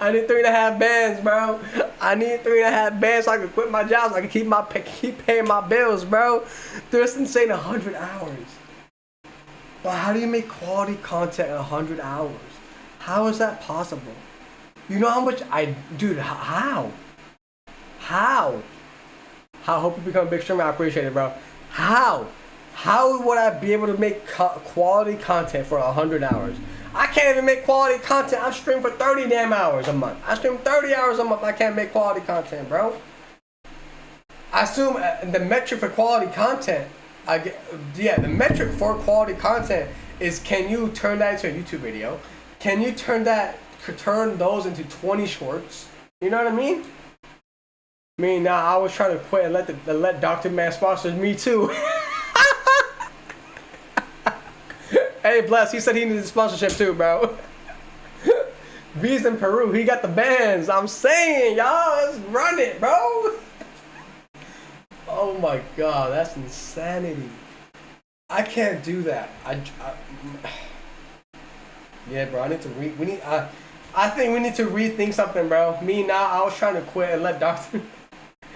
I need 3.5 bands, bro. I need 3.5 bands so I can quit my job, so I can keep paying my bills, bro. Dude, that's insane, 100 hours. But how do you make quality content in 100 hours? How is that possible? You know how much dude, how? How? I hope you become a big streamer. I appreciate it, bro. How? How would I be able to make quality content for 100 hours? I can't even make quality content. I'm streaming for 30 damn hours a month. I stream 30 hours a month. I can't make quality content, bro. I assume the metric for quality content, the metric for quality content is, can you turn that into a YouTube video? Can you turn those into 20 shorts? You know what I mean? I was trying to quit and let Dr. Man sponsor me too. Hey, Bless, he said he needed sponsorship too, bro. V's in Peru, he got the bands. I'm saying, y'all, let's run it, bro. Oh my God, that's insanity. I can't do that. Yeah, bro, I think we need to rethink something, bro. I was trying to quit and let Dr.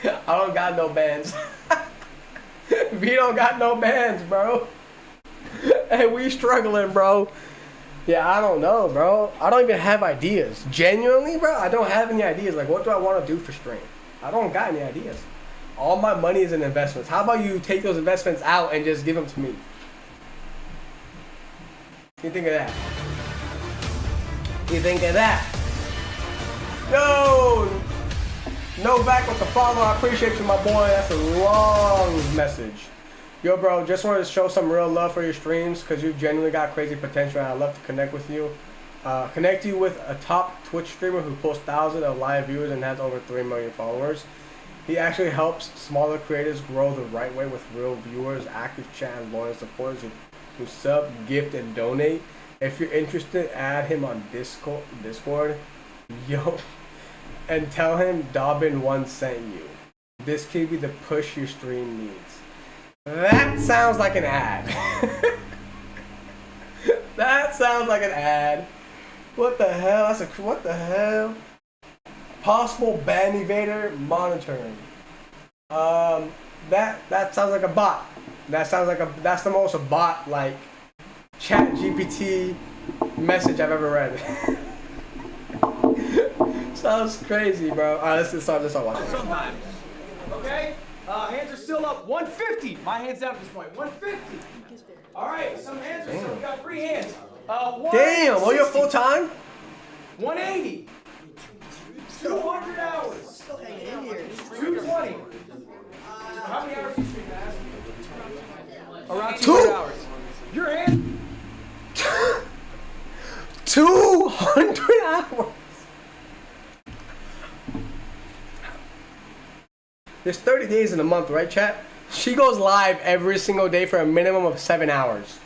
I don't got no bands. V don't got no bands, bro. Hey, we struggling, bro. Yeah, I don't know, bro. I don't even have ideas. Genuinely, bro, I don't have any ideas. Like, what do I want to do for stream? I don't got any ideas. All my money is in investments. How about you take those investments out and just give them to me? What do you think of that? What do you think of that? No back with the follow. I appreciate you, my boy. That's a long message. Yo, bro, just wanted to show some real love for your streams because you've genuinely got crazy potential and I'd love to connect with you. Connect you with a top Twitch streamer who posts thousands of live viewers and has over 3 million followers. He actually helps smaller creators grow the right way with real viewers, active chat, and loyal supporters who sub, gift, and donate. If you're interested, add him on Discord. Yo, and tell him Dobbin1 sent you. This could be the push your stream needs. That sounds like an ad. That sounds like an ad. What the hell? What the hell? Possible ban evader monitoring. That sounds like a bot. That's the most bot like chat GPT message I've ever read. Sounds crazy, bro. Alright, let's start watching. Sometimes. Okay? Hands are still up. 150. My hand's down at this point. 150. All right. Some hands are still. We got 3 hands. Damn. Well, you're full time. 180. 200 hours. 220. How many hours do you stream, Matt? Around 200 hours. Your hand. 200 hours. There's 30 days in a month, right, chat? She goes live every single day for a minimum of 7 hours.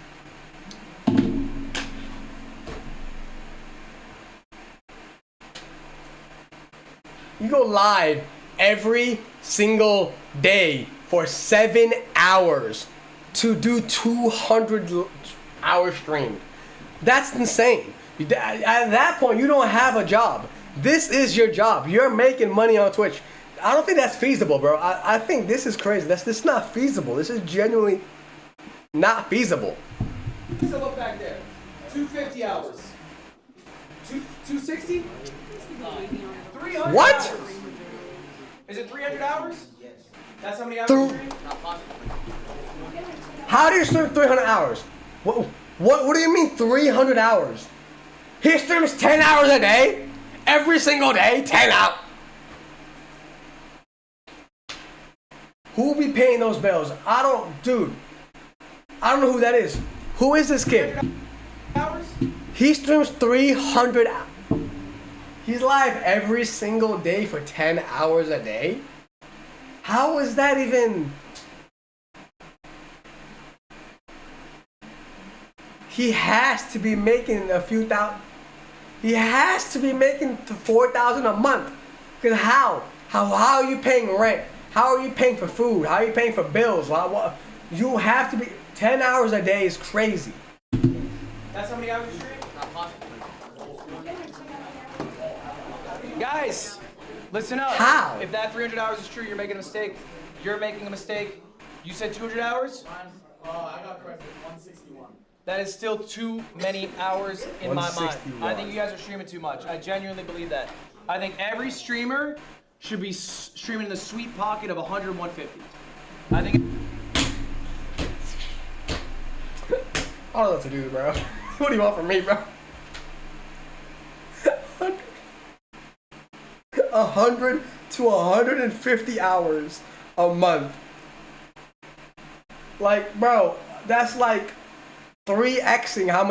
You go live every single day for 7 hours to do 200 hour stream. That's insane. At that point, you don't have a job. This is your job. You're making money on Twitch. I don't think that's feasible, bro. I think this is crazy. This is not feasible. This is genuinely not feasible. Still up back there. 250 hours. 260? 300 What? hours. Is it 300 hours? Yes. That's how many hours you stream? How do you stream 300 hours? What do you mean 300 hours? He streams 10 hours a day? Every single day? 10 hours? Who will be paying those bills? I don't know who that is. Who is this kid? Hours? He streams 300 hours. He's live every single day for 10 hours a day? How is that even? He has to be making a few thousand. He has to be making $4,000 a month. Because how? How are you paying rent? How are you paying for food? How are you paying for bills? You have to be 10 hours a day is crazy. That's how many hours you stream? Not possible. Guys, listen up. How? If that 300 hours is true, you're making a mistake. You're making a mistake. You said 200 hours? I got corrected. 161. That is still too many hours in my mind. 161. I think you guys are streaming too much. I genuinely believe that. I think every streamer should be streaming in the sweet pocket of 100, 150. I think. I don't know what to do, bro. What do you want from me, bro? 100 to 150 hours a month. Like, bro, that's like 3xing how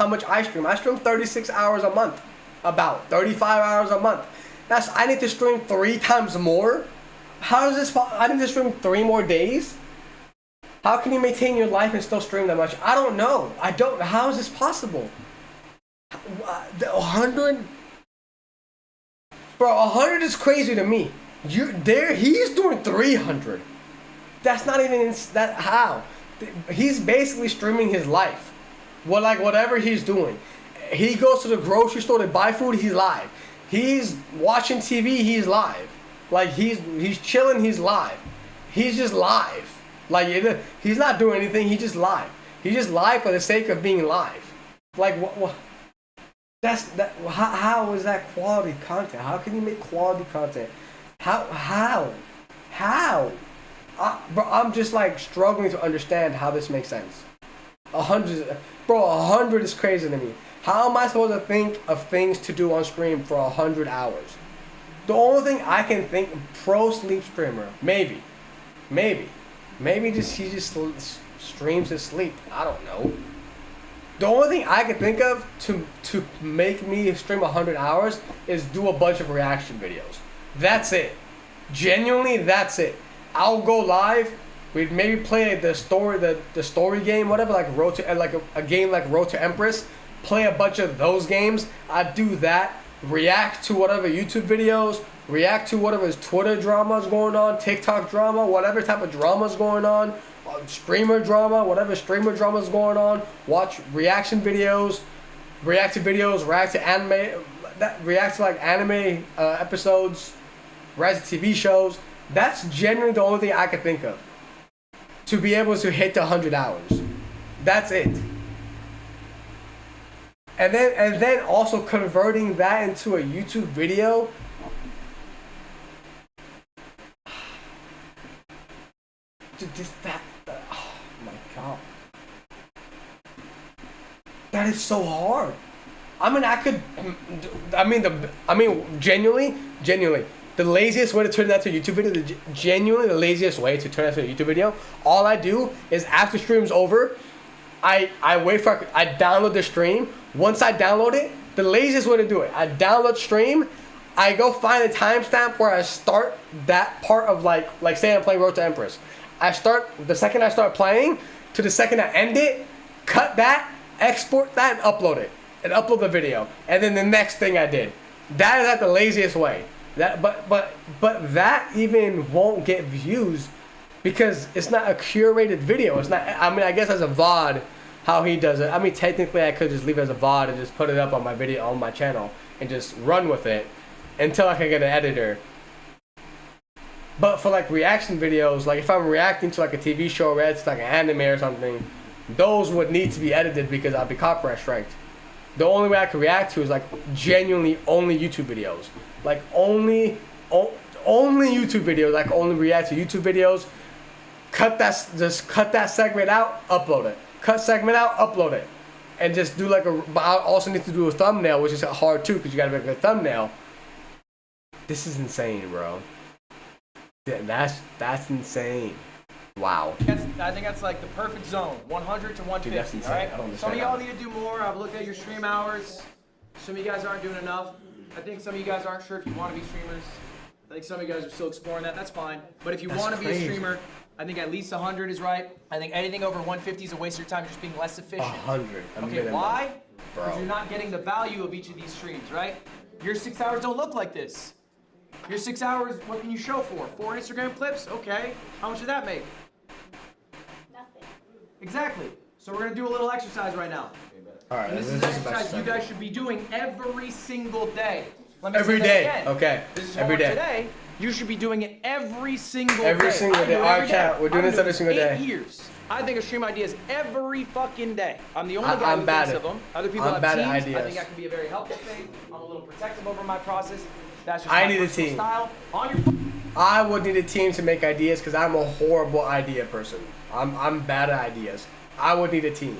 much I stream. I stream 36 hours a month. About 35 hours a month. I need to stream 3 times more. How is this? I need to stream 3 more days. How can you maintain your life and still stream that much? I don't know. How is this possible? 100? Bro, 100 is crazy to me. He's doing 300. That's not even, how? He's basically streaming his life. Well, like whatever he's doing. He goes to the grocery store to buy food, he's live. He's watching TV, he's live. Like he's chilling, he's live. He's just live. Like he's not doing anything, he's just live. He's just live for the sake of being live. Like what how is that quality content? How can you make quality content? How? Bro, I'm just like struggling to understand how this makes sense. 100 is crazy to me. How am I supposed to think of things to do on stream for 100 hours? The only thing I can think, pro sleep streamer, maybe he just streams his sleep. I don't know. The only thing I can think of to make me stream 100 hours is do a bunch of reaction videos. That's it. Genuinely, that's it. I'll go live. We'd maybe play the story game, whatever, like a game like Road to Empress. Play a bunch of those games. I'd do that. React to whatever YouTube videos. React to whatever Twitter drama is going on, TikTok drama, whatever type of drama is going on. Streamer drama, whatever streamer drama is going on. Watch reaction videos, react to anime, react to like anime episodes, react to TV shows. That's generally the only thing I can think of to be able to hit the 100 hours. That's it. And then also converting that into a YouTube video. Oh my god. That is so hard. Genuinely, the laziest way to turn that to a YouTube video, genuinely the laziest way to turn that to a YouTube video, all I do is after stream's over, I download the stream. Once I download it, the laziest way to do it, I download stream, I go find a timestamp where I start that part of like say I'm playing Road to Empress. I start the second I start playing to the second I end it, cut that, export that, and upload it. And upload the video. And then the next thing I did. That is like the laziest way. But that even won't get views because it's not a curated video. It's not, I guess as a VOD, how he does it. Technically I could just leave it as a VOD and just put it up on my video on my channel and just run with it until I can get an editor. But for like reaction videos, like if I'm reacting to like a TV show or it's like an anime or something, those would need to be edited because I'll be copyright striked. The only way I can react to is like genuinely only YouTube videos. Like only YouTube videos. Like only react to YouTube videos. Just cut that segment out, upload it. Cut segment out, upload it. And just do like but I also need to do a thumbnail, which is hard too because you gotta make a thumbnail. This is insane, bro. That's insane. Wow. I think that's like the perfect zone, 100 to 150. Dude, that's insane. All right? I don't understand Some of y'all that. need to do more. I've looked at your stream hours. Some of you guys aren't doing enough. I think some of you guys aren't sure if you want to be streamers. I think some of you guys are still exploring that. That's fine. But if you want to be a streamer, I think at least 100 is right. I think anything over 150 is a waste of your time. You're just being less efficient. 100. Okay, why? Bro. Because you're not getting the value of each of these streams, right? Your 6 hours don't look like this. Your 6 hours, what can you show for? 4 Instagram clips? Okay. How much did that make? Nothing. Exactly. So we're going to do a little exercise right now. All right. And this is an exercise you guys should be doing every single day. Let me Every say that day. again. Okay. This is Every homework day. Today. You should be doing it every single day. Every single I day. do it All right, every chat. day. We're doing I've this been every single doing day. 8 years. I think of stream ideas every fucking day. I'm the only guy I'm who bad thinks at- of them. Other people I'm have bad at teams. I ideas. think that can be a very helpful thing. I'm a little protective over my process. That's just I my need a personal team. style. On your I would need a team to make ideas because I'm a horrible idea person. I'm bad at ideas. I would need a team.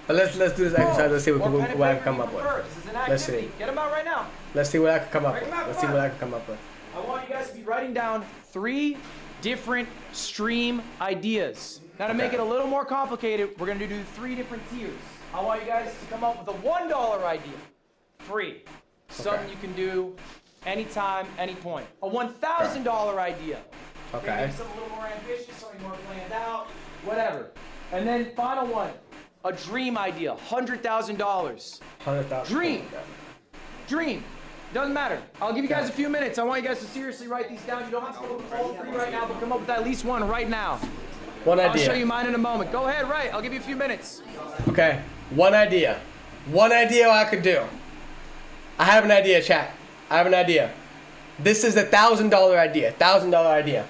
But let's do this exercise. Let's see what, Or pen and what I paper can come you up with. prefer. This is an Let's activity. see. Get them out right now. Let's see what I can come up Right, with. come on, Let's come see what on. I can come up with. I want you guys to be writing down 3 different stream ideas. Now to make it a little more complicated, we're gonna do 3 different tiers. I want you guys to come up with a $1 idea. Free. Something you can do anytime, any point. A $1,000 idea. Okay. Maybe something a little more ambitious, something more planned out, whatever. And then final one, a dream idea, $100,000. 100,000. Dream. Dream. Doesn't matter. I'll give you guys a few minutes. I want you guys to seriously write these down. You don't have to go with all 3 right now, but come up with at least one right now. One I'll idea. show you mine in a moment. Go ahead, write. I'll give you a few minutes. Okay. One idea. One idea I could do. I have an idea, chat. I have an idea. This is a $1,000 idea. $1,000 idea.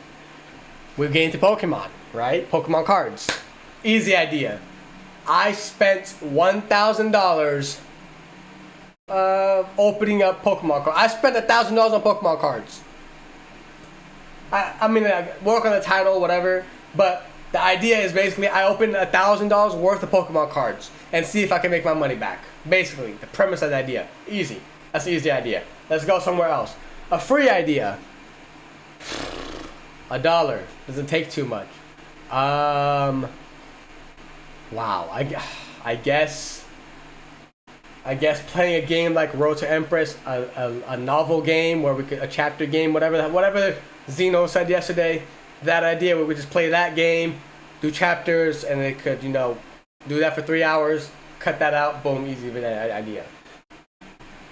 We're getting to Pokemon, right? Pokemon cards. Easy idea. I spent $1,000 opening up Pokemon cards. I spent $1,000 on Pokemon cards. I mean, I work on the title, whatever, but the idea is basically I open $1,000 worth of Pokemon cards and see if I can make my money back. Basically, the premise of the idea. Easy. That's the easy idea. Let's go somewhere else. A free idea. $1. Doesn't take too much. Wow. I guess playing a game like Road to Empress, a novel game where we could, a chapter game, whatever Zeno said yesterday, that idea where we just play that game, do chapters, and it could, do that for 3 hours, cut that out, boom, easy idea.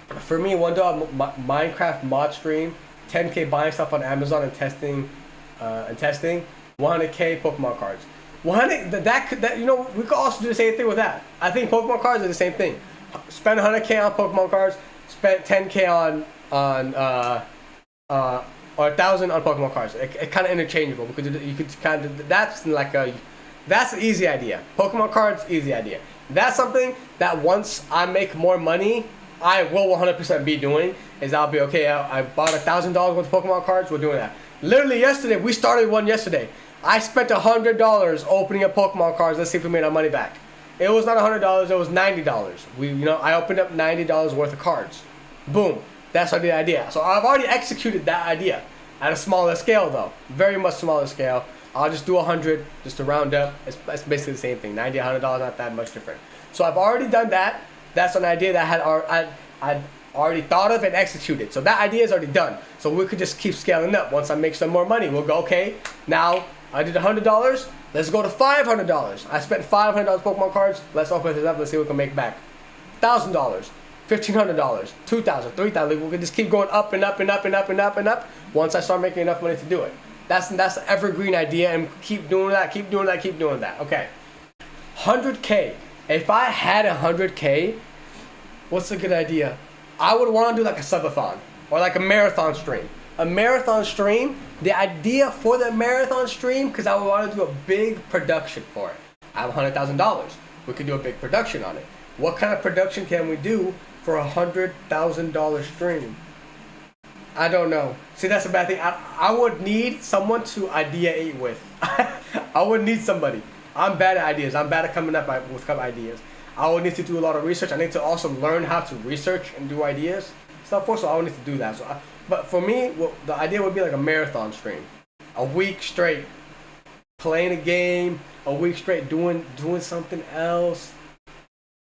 For me, $1 Minecraft mod stream, 10K buying stuff on Amazon and testing, 100K Pokemon cards. 100 we could also do the same thing with that. I think Pokemon cards are the same thing. Spend 100K on Pokemon cards, spend 10K or 1,000 on Pokemon cards. It's kind of interchangeable. That's an easy idea. Pokemon cards, easy idea. That's something that once I make more money, I will 100% be doing. Is I'll be okay. I bought $1,000 worth of Pokemon cards. We're doing that. Literally yesterday, we started one yesterday. I spent $100 opening up Pokemon cards. Let's see if we made our money back. It was not $100. It was $90. I opened up $90 worth of cards. Boom. That's the idea. So I've already executed that idea at a smaller scale, though. Very much smaller scale. I'll just do 100 just to round up. It's basically the same thing. $90, $100, not that much different. So I've already done that. That's an idea that I'd already thought of and executed. So that idea is already done. So we could just keep scaling up. Once I make some more money, we'll go, okay, now I did $100. Let's go to $500. I spent $500 Pokemon cards. Let's open this up. Let's see what we can make back. $1,000, $1,500, $2,000, $3,000. We can just keep going up and up and up and up and up and up. Once I start making enough money to do it. That's the evergreen idea, and keep doing that, keep doing that, keep doing that. Okay. 100K. If I had 100K, what's a good idea? I would want to do like a subathon or like a marathon stream. A marathon stream, the idea for the marathon stream, because I would want to do a big production for it. I have $100,000. We could do a big production on it. What kind of production can we do for $100,000 stream? I don't know. See, that's a bad thing. I would need someone to ideate with. I would need somebody. I'm bad at ideas. I'm bad at coming up with ideas. I would need to do a lot of research. I need to also learn how to research and do ideas stuff for. So I would need to do that. But for me, the idea would be like a marathon stream. A week straight playing a game. A week straight doing something else.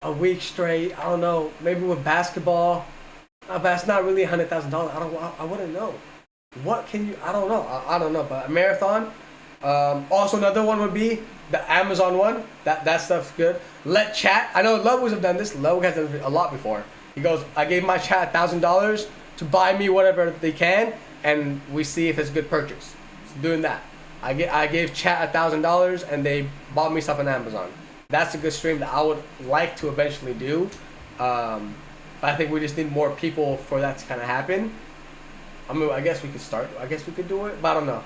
A week straight, I don't know, maybe with basketball. But that's not really $100,000. I wouldn't know. What can you? I don't know. I don't know. But a marathon. Also, another one would be the Amazon one. That stuff's good. Let chat. I know Ludwigs have done this. Ludwigs has done it a lot before. He goes, I gave my chat $1,000 to buy me whatever they can, and we see if it's a good purchase. So doing that. I gave chat $1,000 and they bought me stuff on Amazon. That's a good stream that I would like to eventually do. But I think we just need more people for that to kind of happen. I mean, I guess we could start. I guess we could do it, but I don't know.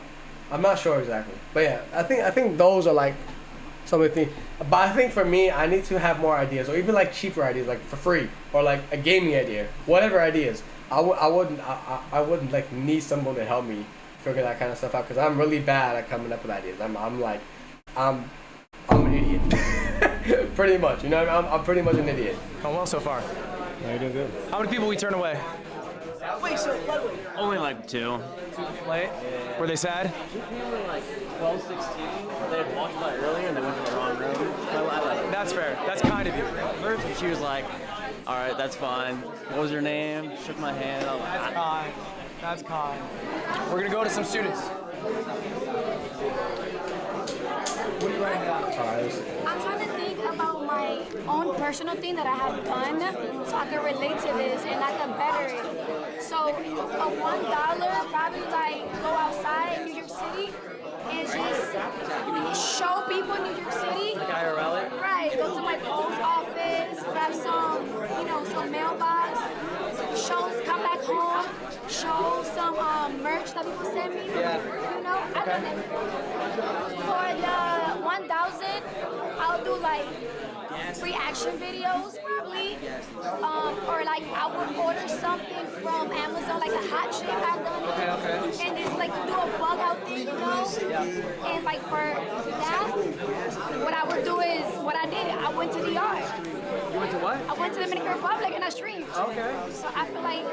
I'm not sure exactly. But yeah, I think those are like so many things. But I think for me, I need to have more ideas, or even like cheaper ideas, like for free, or like a gaming idea, whatever ideas. I wouldn't like need someone to help me figure that kind of stuff out because I'm really bad at coming up with ideas. I'm an idiot. Pretty much, you know. I'm pretty much an idiot. Going well so far. No, you're doing good. How many people we turn away? Wait, so Ludwig, Only like 2. Late? Were they sad? Like 12, 16. They had walked by earlier and they went to the wrong room. That's fair. That's kind of you. First, she was like, all right, that's fine. What was your name? Shook my hand. I was like, That's kind. That's kind. We're gonna go to some students. What are you writing down? I'm trying to think about my own personal thing that I have done so I can relate to this and I can better it. So a $1 probably like go outside in New York City and just show people in New York City. IRL? Right, go to my post office, grab some, some mailbox, come back home, show some merch that people send me. I don't know. For the 1,000, I'll do like reaction videos probably, or like I would order something from Amazon, like a hot chip I've done it, and just like do a bug out thing, And like for that, what I would do is what I did. I went to the yard. You went to what? I went to the Dominican Republic and I streamed. Okay. So I feel like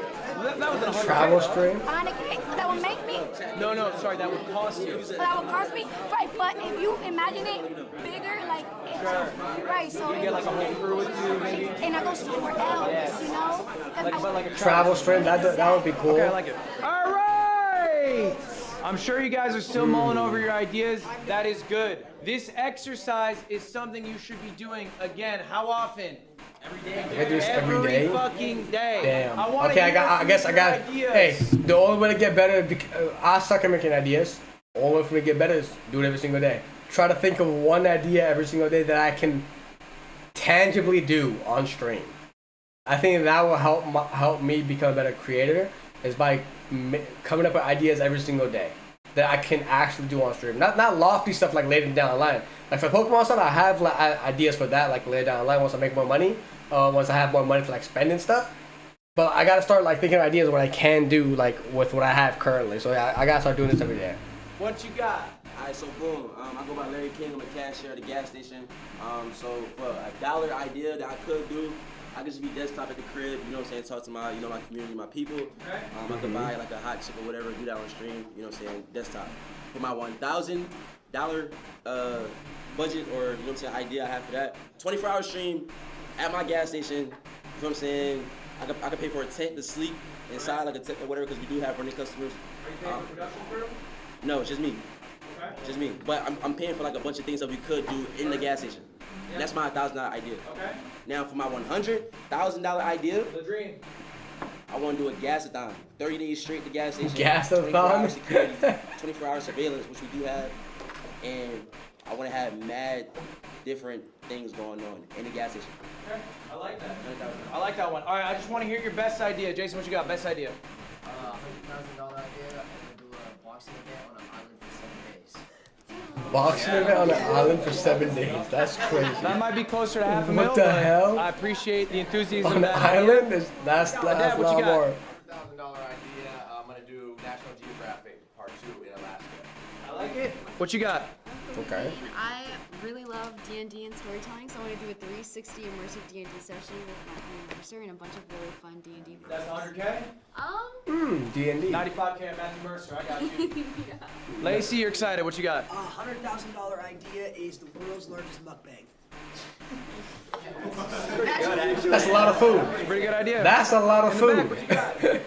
That was a Travel stream. 100K, that would make me. No, sorry, that would cost you. So that would cost me, right? But if you imagine it bigger, like right? So You get like a whole crew with you, maybe. and I go somewhere else, Like a Travel stream. That would be cool. Okay, I like it. All right. I'm sure you guys are still mulling over your ideas. That is good. This exercise is something you should be doing again. How often? Every day. I do this every day. Fucking day. Damn. I wanna Okay, hear I guess I got. ideas. Hey, the only way to get better, I suck at making ideas. The only way for me to get better is do it every single day. Try to think of one idea every single day that I can tangibly do on stream. I think that will help me become a better creator is by coming up with ideas every single day that I can actually do on stream. Not lofty stuff like later down the line. Like for Pokemon stuff, I have like ideas for that like later down the line once I make more money. Once I have more money to like spend and stuff. But I gotta start like thinking of ideas what I can do like with what I have currently. So yeah, I gotta start doing this every day. What you got? Alright, so boom, I go by Larry King. I'm a cashier at a gas station. So for a $1 idea that I could do, I could just be desktop at the crib, you know what I'm saying, talk to my, my community, my people. I could buy like a hot chip or whatever, do that on stream, you know what I'm saying, desktop. For my $1,000 budget or, you know what I'm saying, idea I have for that, 24-hour stream at my gas station, you know what I'm saying, I could pay for a tent to sleep inside, like a tent or whatever, because we do have running customers. Are you paying for production crew? No, it's just me. Okay. Just me. But I'm paying for like a bunch of things that we could do in the gas station. Yeah. That's my $1,000 idea. Okay. Now for my $100,000 idea, The dream. I want to do a gas-a-thon. 30 days straight to gas station. Gas-a-thon? 24-hour security, 24-hour surveillance, which we do have. And I want to have mad different things going on in the gas station. Okay. I like that. I like that one. All right, I just want to hear your best idea. Jason, what you got? Best idea? $100,000 idea. I'm gonna do a boxing event on an island for 7 days. Boxing event on an island for 7 days. That's crazy. That might be closer to half a What mil, the but hell? I appreciate the enthusiasm. On of an that idea. island? That's a Dad, what lot you got? more. $100,000 idea. I'm gonna do National Geographic Part 2 in Alaska. I like it. What you got? Okay. I really love D&D and storytelling, so I'm going to do a 360 immersive D&D session with Matthew Mercer and a bunch of really fun D&D videos. That's 100K? D&D. 95K, Matthew Mercer. I got you. Yeah. Lacey, you're excited. What you got? A $100,000 idea is the world's largest mukbang. That's a lot of food. Pretty good idea. That's a lot of In the back, food. what you got?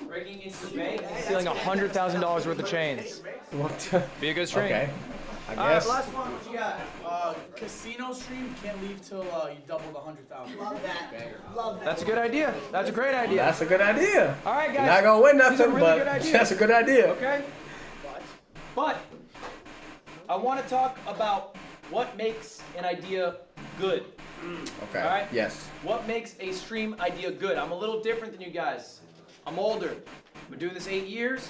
Breaking into the bank and stealing $100,000 worth of chains. What the- Be a good stream. Okay. I All right, guess. last one. What you got? Casino stream can't leave till you double the 100,000. Love that. Love that. That's a good idea. That's a great idea. That's a good idea. All right, guys. You're not gonna win These are nothing, really good but ideas. that's a good idea. Okay? But I want to talk about what makes an idea good. Okay. All right? Yes. What makes a stream idea good? I'm a little different than you guys. I'm older. I've been doing this 8 years.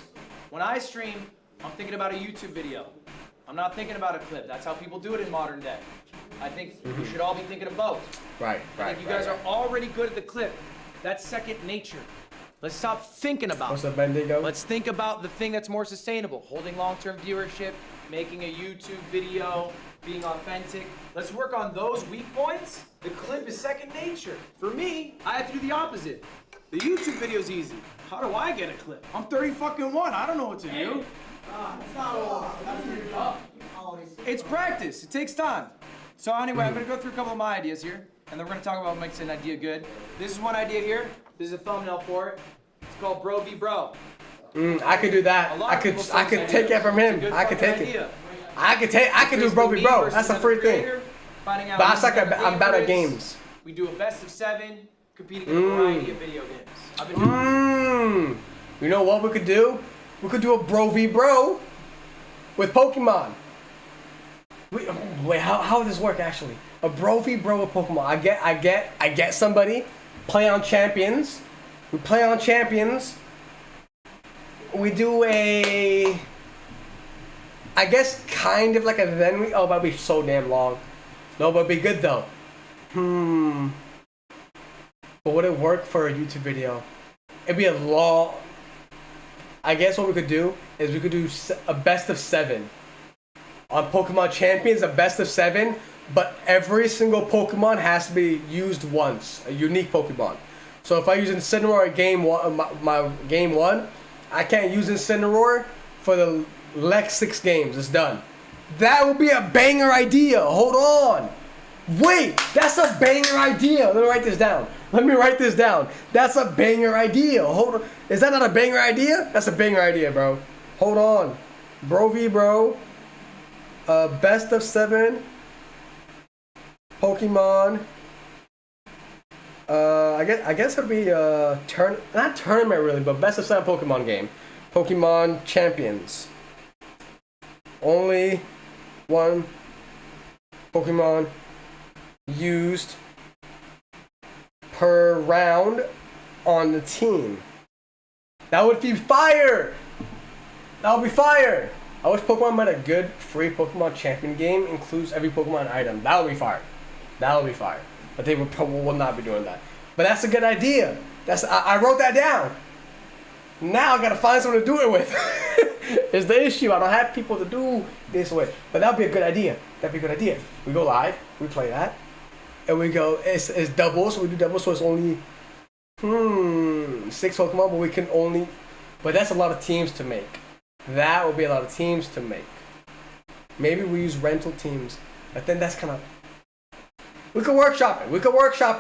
When I stream, I'm thinking about a YouTube video. I'm not thinking about a clip. That's how people do it in modern day. I think we should all be thinking of both. Right. I think you guys are already good at the clip. That's second nature. Let's stop thinking about What's it. up, Bendigo? Let's think about the thing that's more sustainable. Holding long-term viewership, making a YouTube video, being authentic. Let's work on those weak points. The clip is second nature. For me, I have to do the opposite. The YouTube video's easy. How do I get a clip? I'm 30 fucking one. I don't know what to do. It's practice. It takes time. So anyway, I'm gonna go through a couple of my ideas here, and then we're gonna talk about what makes an idea good. This is one idea here. This is a thumbnail for it. It's called Bro v Bro. I could do that. I could take it from him. I could take it. I could do Bro v Bro. That's a free thing. But I'm bad at games. We do a best of 7, competing in a variety of video games. You know what we could do? We could do a Bro v Bro with Pokemon. Wait, how would this work actually? A Bro v Bro with Pokemon. I get somebody, play on champions. We play on champions. We do a, I guess kind of like a then we, that'd be so damn long. No, but it'd be good though. But would it work for a YouTube video? It'd be a long, I guess what we could do is we could do a best of 7. On Pokemon Champions, a best of 7, but every single Pokemon has to be used once, a unique Pokemon. So if I use Incineroar in game 1, my game 1, I can't use Incineroar for the next 6 games. It's done. That would be a banger idea. Hold on. Wait, that's a banger idea. Let me write this down. That's a banger idea. Hold on. Is that not a banger idea? That's a banger idea, bro. Hold on. Bro v Bro. Best of 7. Pokemon. I guess it'd be not tournament really, but best of 7 Pokemon game. Pokemon Champions. Only one Pokemon used per round on the team. That would be fire! That would be fire! I wish Pokemon made a good free Pokemon Champion game, includes every Pokemon item. That would be fire. That would be fire. But they will not be doing that. But that's a good idea. I wrote that down. Now I gotta find someone to do it with. It's the issue. I don't have people to do this with. But that'd be a good idea. We go live, we play that, and we go. It's doubles. So we do doubles. So it's only 6 Pokemon, but we can only. But that's a lot of teams to make. That would be a lot of teams to make. Maybe we use rental teams. But then that's kind of. We could workshop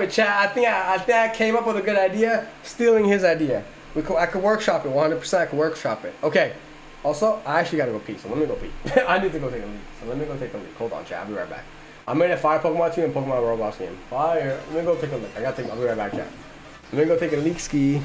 it. Chat. I think I came up with a good idea. Stealing his idea. I could workshop it 100%. I could workshop it. Okay. Also, I actually gotta go pee. So let me go pee. I need to go take a leak. So let me go take a leak. Hold on, chat. I'll be right back. I made a fire Pokemon team and Pokemon Roblox game. Fire. Let me go take a leak. I'll be right back, chat. Let me go take a leak ski.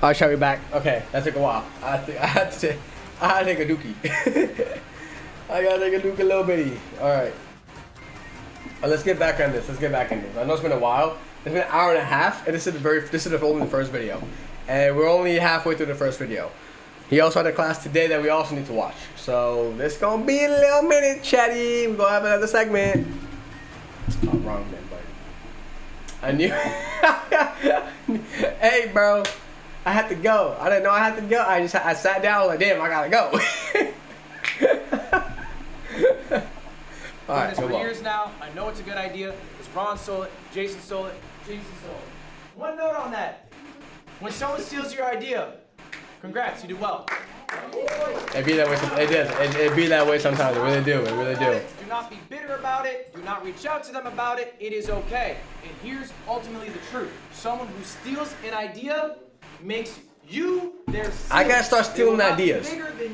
Alright, shall we back? Okay, that took a while. I had to take a dookie. I gotta take a dookie a little bitty. Alright. Let's get back on this. I know it's been a while. It's been an hour and a half, and this is only the first video. And we're only halfway through the first video. He also had a class today that we also need to watch. So this gonna be a little minute, chatty. We're gonna have another segment. Oh, wrong man, buddy. I knew. Hey, bro. I had to go. I didn't know I had to go. I sat down like, damn, I gotta go. All right, for years now. I know it's a good idea. It's Ron stole it. Jason stole it. One note on that. When someone steals your idea, congrats, you do well. It be that way. It be that way sometimes. It really do. Do not be bitter about it. Do not reach out to them about it. It is okay. And here's ultimately the truth. Someone who steals an idea makes you their stealer. I gotta start stealing ideas.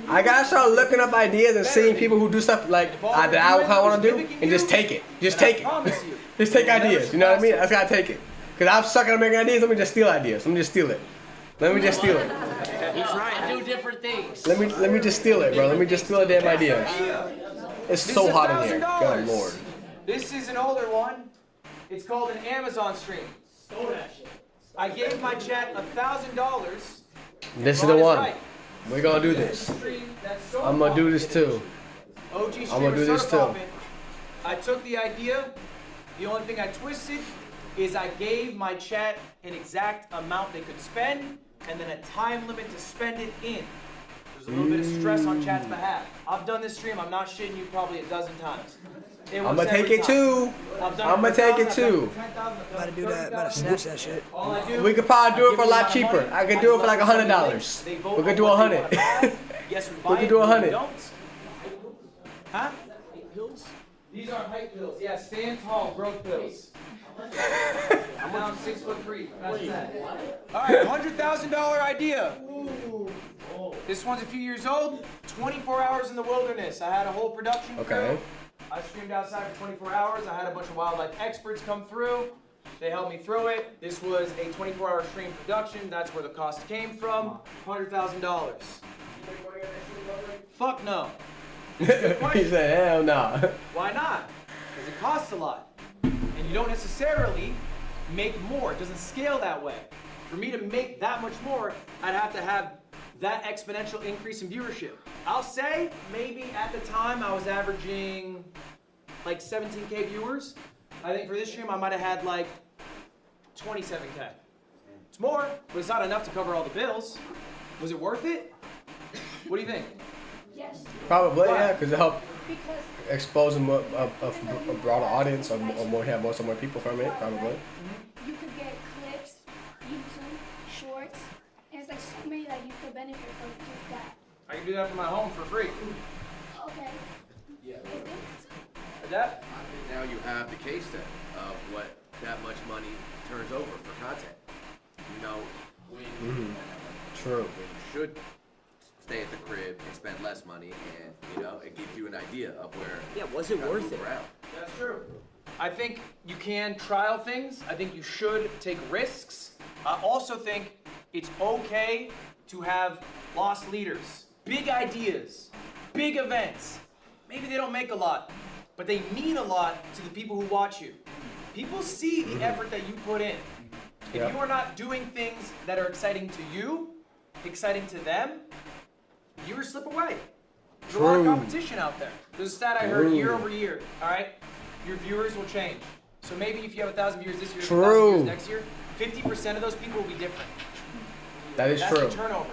I gotta start looking up ideas and seeing people who do stuff like that I want to do, and just take it. Just take it. Just take ideas. You know what I mean? I just gotta take it. Cause I'm sucking at making ideas. Let me just steal ideas. Let me just steal it. He's trying to do different things. Let me just steal it, bro. Let me just steal a damn idea. It's so hot in here. God Lord. This is an older one. It's called an Amazon stream. Stole that shit. I gave my chat $1,000. This is the one. We're gonna do this. I'm gonna do this too. I'm gonna do this too. I took the idea. The only thing I twisted is I gave my chat an exact amount they could spend and then a time limit to spend it in. There's a little bit of stress on chat's behalf. I've done this stream. I'm not shitting you probably a dozen times. I'm gonna take it too. I'm gonna take it too. Gotta do that. Gotta snatch that shit. We could probably do it for a lot cheaper. I could do it for like $100. We could do 100. We could do 100. Huh? These aren't height pills. Yeah, stand tall, growth pills. I'm now 6'3". That's that. All right, $100,000 idea. This one's a few years old. 24 hours in the wilderness. I had a whole production crew. Okay. I streamed outside for 24 hours. I had a bunch of wildlife experts come through. They helped me through it. This was a 24-hour stream production. That's where the cost came from. $100,000. Fuck no. He said, hell no. Why not? Because it costs a lot. And you don't necessarily make more. It doesn't scale that way. For me to make that much more, I'd have to have that exponential increase in viewership. I'll say maybe at the time I was averaging like 17K viewers. I think for this stream I might have had like 27K. It's more, but it's not enough to cover all the bills. Was it worth it? What do you think? Yes. Probably, yeah, because it helped Because expose a broader audience or more people from it, probably. you could get clips, YouTube, shorts, and it's like so many that you could benefit from just that. I can do that from my home for free. Okay. Yeah. Adapt? Now you have the case then of what that much money turns over for content. You know, when True. you should stay at the crib and spend less money, and you know, it gives you an idea of where. Yeah, was it worth it? That's true. I think you can trial things. I think you should take risks. I also think it's okay to have lost leaders, big ideas, big events. Maybe they don't make a lot, but they mean a lot to the people who watch you. People see the effort that you put in. If you are not doing things that are exciting to you, exciting to them, viewers slip away. There's a lot of competition out there. There's a stat I heard year over year, all right? Your viewers will change. So maybe if you have 1,000 viewers this year, 1,000 viewers next year, 50% of those people will be different. That is true. That's the turnover.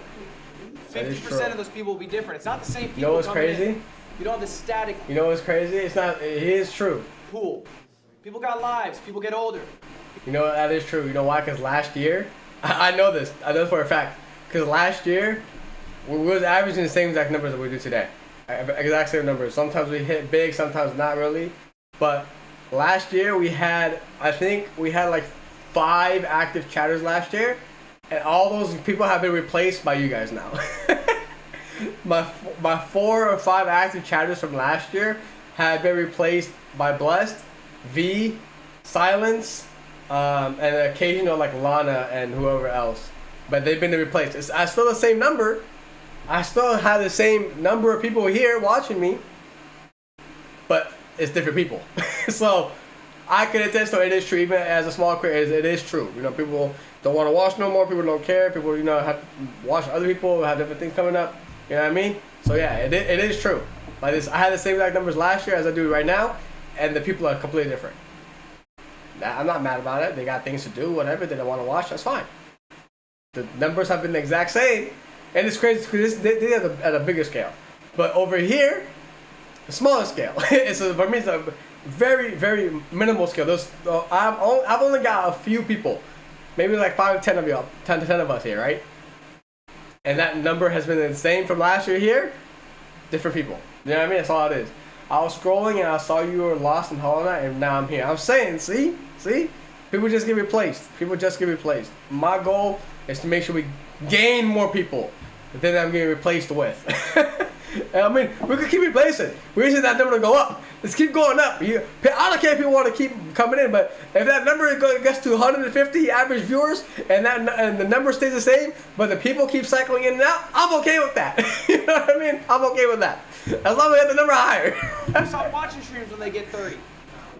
50% of those people will be different. It's not the same people. You know what's crazy? You don't have the static. You know what's crazy? It's not. It is true. Pool. People got lives. People get older. You know that is true. You know why? Because last year, I know this. I know for a fact. Because last year, we was averaging the same exact numbers that we do today. Exact same numbers. Sometimes we hit big, sometimes not really. But last year I think we had like 5 active chatters last year, and all those people have been replaced by you guys now. my 4 or 5 active chatters from last year have been replaced by Blessed, V, Silence, and an occasional like Lana and whoever else. but they've been replaced. I still the same number. I still have the same number of people here watching me, but it's different people. So I can attest to it is true. Even as a small creator, it is true. You know, people don't want to watch no more. People don't care. People, you know, have watch other people have different things coming up. You know what I mean? So yeah, it is true. Like this, I had the same exact numbers last year as I do right now, and the people are completely different. I'm not mad about it. They got things to do, whatever. They don't want to watch. That's fine. The numbers have been the exact same, and it's crazy because they are at a bigger scale. But over here, a smaller scale. For me, it's a very, very minimal scale. I've only got a few people, maybe like 5 to 10 of y'all, 10 to 10 of us here, right? And that number has been the same from last year here. Different people. You know what I mean? That's all it is. I was scrolling and I saw you were lost in Hollow Knight, and now I'm here. I'm saying, see? People just get replaced. People just get replaced. My goal is to make sure we gain more people than I'm getting replaced with. I mean, we could keep replacing. We just need that number to go up. Let's keep going up. I don't care if people want to keep coming in, but if that number gets to 150 average viewers and the number stays the same, but the people keep cycling in and out, I'm okay with that. You know what I mean? I'm okay with that. As long as we get the number higher. Stop watching streams when they get 30.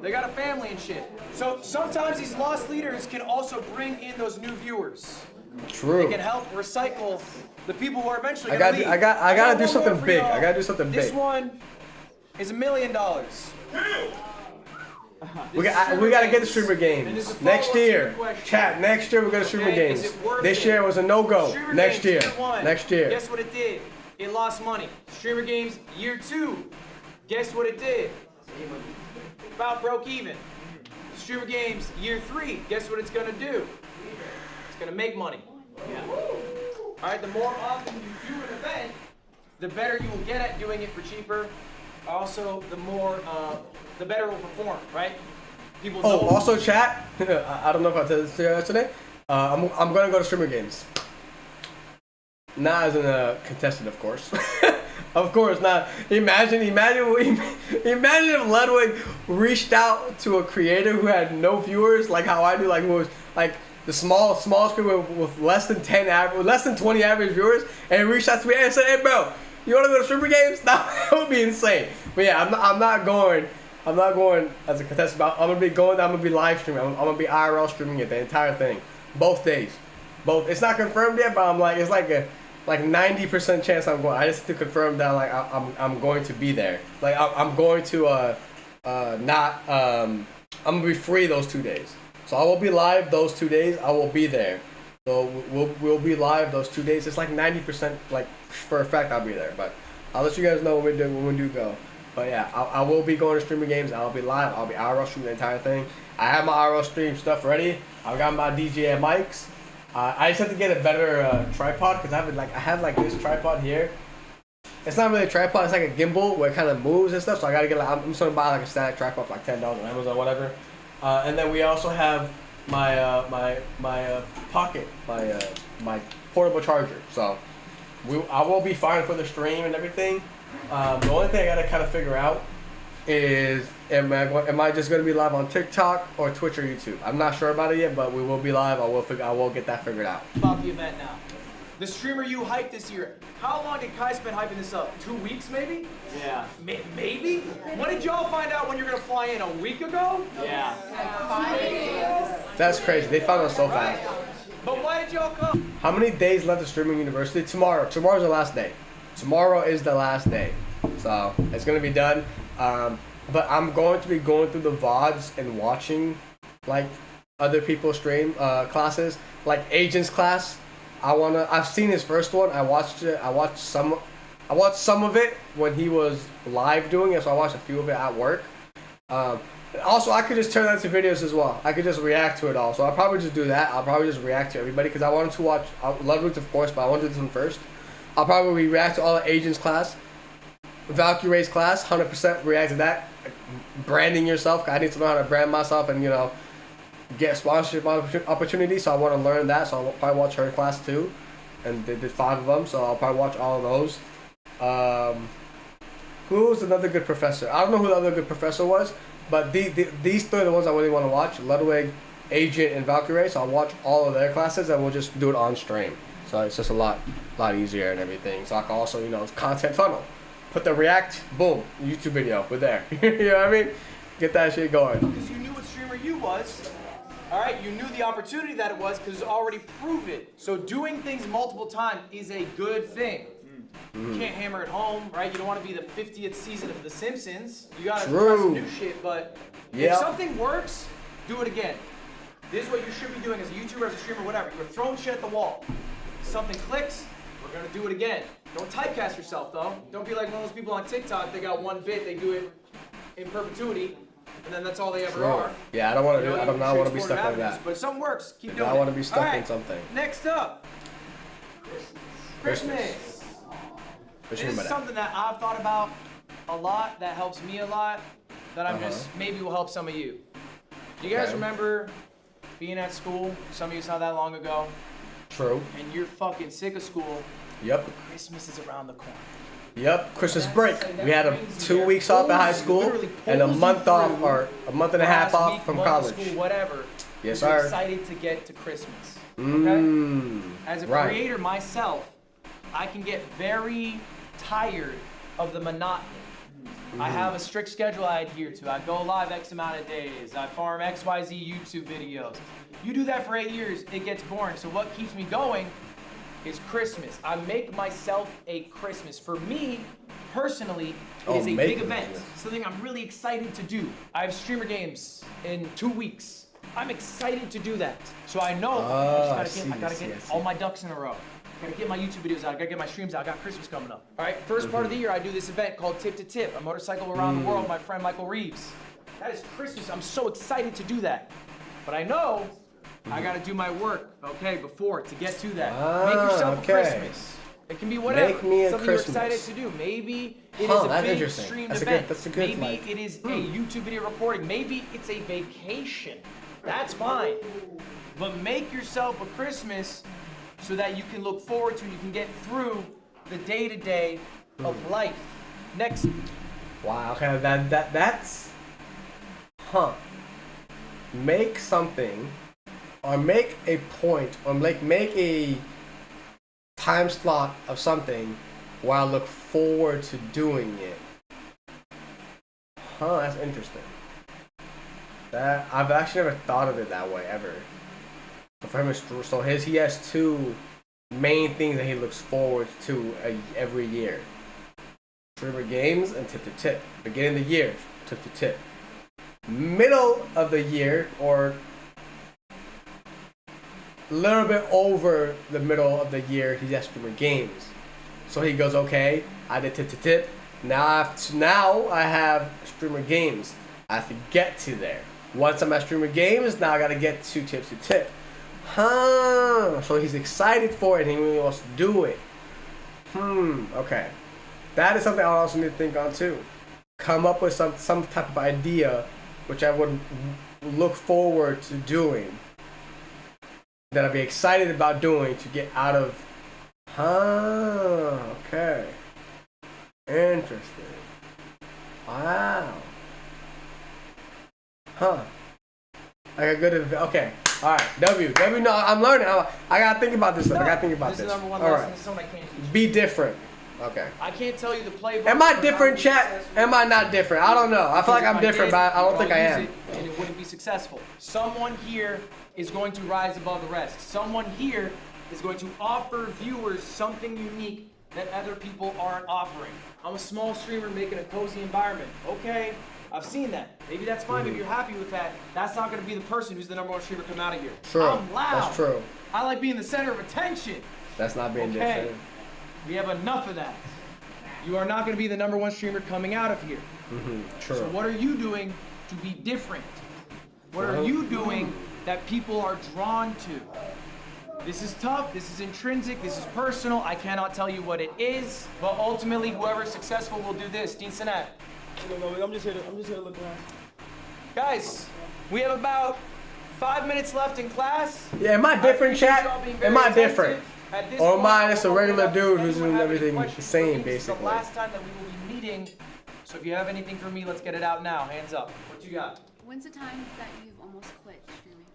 They got a family and shit. So sometimes these lost leaders can also bring in those new viewers. True. They can help recycle the people who are eventually going to leave. I gotta do something big. I gotta do something big. This one is $1 million. We gotta get the streamer games next year. Chat, next year we're gonna streamer games. This year was a no-go. Next year. Next year. Guess what it did? It lost money. Streamer games year 2. Guess what it did? About broke even. Streamer games year 3. Guess what it's gonna do? It's gonna make money. Alright, the more often you do an event, the better you will get at doing it for cheaper. Also, the better it will perform, right? People know. Oh, also chat. I don't know if I said this yesterday. I'm gonna go to streamer games. Not as a contestant, of course. Of course not. Imagine if Ludwig reached out to a creator who had no viewers, like how I do, like who was like the small screen with less than 20 average viewers, and he reached out to me and said, "Hey, bro, you want to go to streamer games?" That would be insane. But yeah, I'm not going as a contestant. I'm gonna be live streaming. I'm gonna be IRL streaming it the entire thing, both days. Both. It's not confirmed yet, but it's like a 90% chance I'm going. I just have to confirm that I'm going to be there. Like I'm going to I'm gonna be free those 2 days. So I will be live those 2 days. I will be there. So we'll be live those 2 days. It's like 90%, like for a fact I'll be there. But I'll let you guys know when we do go. But yeah, I will be going to streaming games. I'll be live. I'll be IRL streaming the entire thing. I have my IRL stream stuff ready. I've got my DJI mics. I just have to get a better tripod because I have this tripod here. It's not really a tripod. It's like a gimbal where it kind of moves and stuff. So I gotta get. I'm just gonna buy like a static tripod for like $10 on Amazon or whatever. And then we also have my pocket, my portable charger. So I will be fine for the stream and everything. The only thing I gotta kind of figure out is am I just gonna be live on TikTok or Twitch or YouTube? I'm not sure about it yet, but we will be live. I will get that figured out. About the event now. The streamer you hyped this year. How long did Kai spend hyping this up? 2 weeks maybe? Yeah. Maybe? When did y'all find out when you're gonna fly in? A week ago? Yeah. That's crazy. They found us so fast. But why did y'all come? How many days left of streaming university? Tomorrow. Tomorrow's the last day. Tomorrow is the last day. So it's gonna be done. But I'm going to be going through the VODs and watching like other people's stream classes, like Agent's class. I've seen his first one. I watched it. I watched some of it when he was live doing it, so I watched a few of it at work. Also, I could just turn that to videos as well. I could just react to it all. So I'll probably just do that. I'll probably just react to everybody because I wanted to watch Ludwigs, of course, but I want to do this one first. I'll probably react to all the Agents class. Valkyrie's class, 100% react to that. Branding yourself. I need to know how to brand myself and, get sponsorship opportunities. So I want to learn that. So I'll probably watch her class too. And they did 5 of them. So I'll probably watch all of those. Who's another good professor? I don't know who the other good professor was. But these 3 are the ones I really want to watch. Ludwig, Agent and Valkyrie, so I'll watch all of their classes and we'll just do it on stream. So it's just a lot easier and everything. So I can also, you know, it's content funnel. Put the React, boom, YouTube video, we're there. You know what I mean? Get that shit going. Because you knew what streamer you was. All right, you knew the opportunity that it was because it's already proven. So doing things multiple times is a good thing. You can't hammer it home, right? You don't want to be the 50th season of The Simpsons. You gotta try some new shit, but if something works, do it again. This is what you should be doing as a YouTuber, as a streamer, whatever. You're throwing shit at the wall. Something clicks, we're gonna do it again. Don't typecast yourself though. Don't be like one of those people on TikTok, they got one bit, they do it in perpetuity, and then that's all they ever are. Yeah, I don't want to do. I do not want to be stuck like that. But if something works, keep doing it. I want to be stuck in something. Next up, Christmas. This is something that I've thought about a lot, that helps me a lot, that I'm just, maybe will help some of you. Do you guys remember being at school? Some of you saw that long ago. True. And you're fucking sick of school. Yep. Christmas is around the corner. Yep, Christmas break. We had 2 weeks off at high school and a month off, or a month and a half off from college. School, whatever. Yes, You're sir. excited to get to Christmas. Okay? As a creator myself, I can get very tired of the monotony. I have a strict schedule I adhere to. I go live X amount of days. I farm XYZ YouTube videos. You do that for 8 years, it gets boring. So what keeps me going is Christmas. I make myself a Christmas. For me, personally, it is a big event. Something I'm really excited to do. I have streamer games in 2 weeks. I'm excited to do that. So I know I gotta get all my ducks in a row. I gotta get my YouTube videos out, I gotta get my streams out, I got Christmas coming up. All right, first part of the year, I do this event called Tip to Tip, a motorcycle around the world with my friend Michael Reeves. That is Christmas, I'm so excited to do that. But I know I gotta do my work, okay, before, to get to that. Make yourself a Christmas. It can be whatever, Make me a something Christmas. you're excited to do. Maybe it is a big streamed event. That's a good Maybe it is a YouTube video recording. Maybe it's a vacation. That's fine. But make yourself a Christmas so that you can look forward to, you can get through the day-to-day of life. Next. Wow, okay, that's make something, or make a point, or make a time slot of something where I look forward to doing it. That's interesting. That I've actually never thought of it that way ever. For him, he has two main things that he looks forward to every year: streamer games and Tip to Tip. Beginning of the year, Tip to Tip. Middle of the year, or a little bit over the middle of the year, he has streamer games. So he goes, okay, I did Tip to Tip. Now I have streamer games. I have to get to there. Once I'm at streamer games, now I gotta get to Tip to Tip. So he's excited for it and he really wants to do it. Okay. That is something I also need to think on too. Come up with some type of idea which I would look forward to doing, that I'd be excited about doing to get out of. Okay. Interesting. Wow. I got good. Okay. All right. W. No, I'm learning. I gotta think about this stuff. I gotta think about this. This is number one All lesson. right. This is something I can't teach. Be different. Okay. I can't tell you the playbook. Am I different, chat? Am I not different? I don't know. I feel like I'm different, but I don't think I am. And it wouldn't be successful. Someone here is going to rise above the rest. Someone here is going to offer viewers something unique that other people aren't offering. I'm a small streamer making a cozy environment. Okay, I've seen that. Maybe that's fine. Maybe you're happy with that. That's not going to be the person who's the #1 streamer come out of here. True. I'm loud. That's true. I like being the center of attention. That's not being different. We have enough of that. You are not going to be the #1 streamer coming out of here. True. So what are you doing to be different? What are you doing that people are drawn to? This is tough, this is intrinsic, this is personal. I cannot tell you what it is, but ultimately whoever is successful will do this. Dean Sinat. I'm just here to look around. Guys, we have about 5 minutes left in class. Yeah, am I different, chat? Am I different? Or am I just a regular dude who's doing everything the same, basically? This is the last time that we will be meeting, so if you have anything for me, let's get it out now. Hands up. What you got? When's the time that you've almost quit streaming?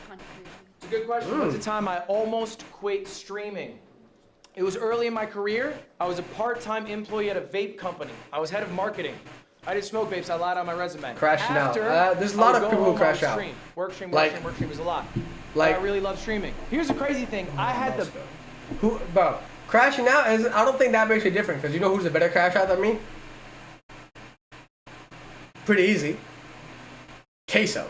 content creation? It's a good question. What's the time I almost quit streaming? It was early in my career. I was a part-time employee at a vape company. I was head of marketing. I didn't smoke vapes. I lied on my resume. Crashing out. There's a I lot would of go people who home, crash I would out. stream. Work stream was a lot. Like, I really love streaming. Here's the crazy thing. I had the... Bro, crashing out is, I don't think that makes you different, because you know who's a better crash out than me? Pretty easy. Queso.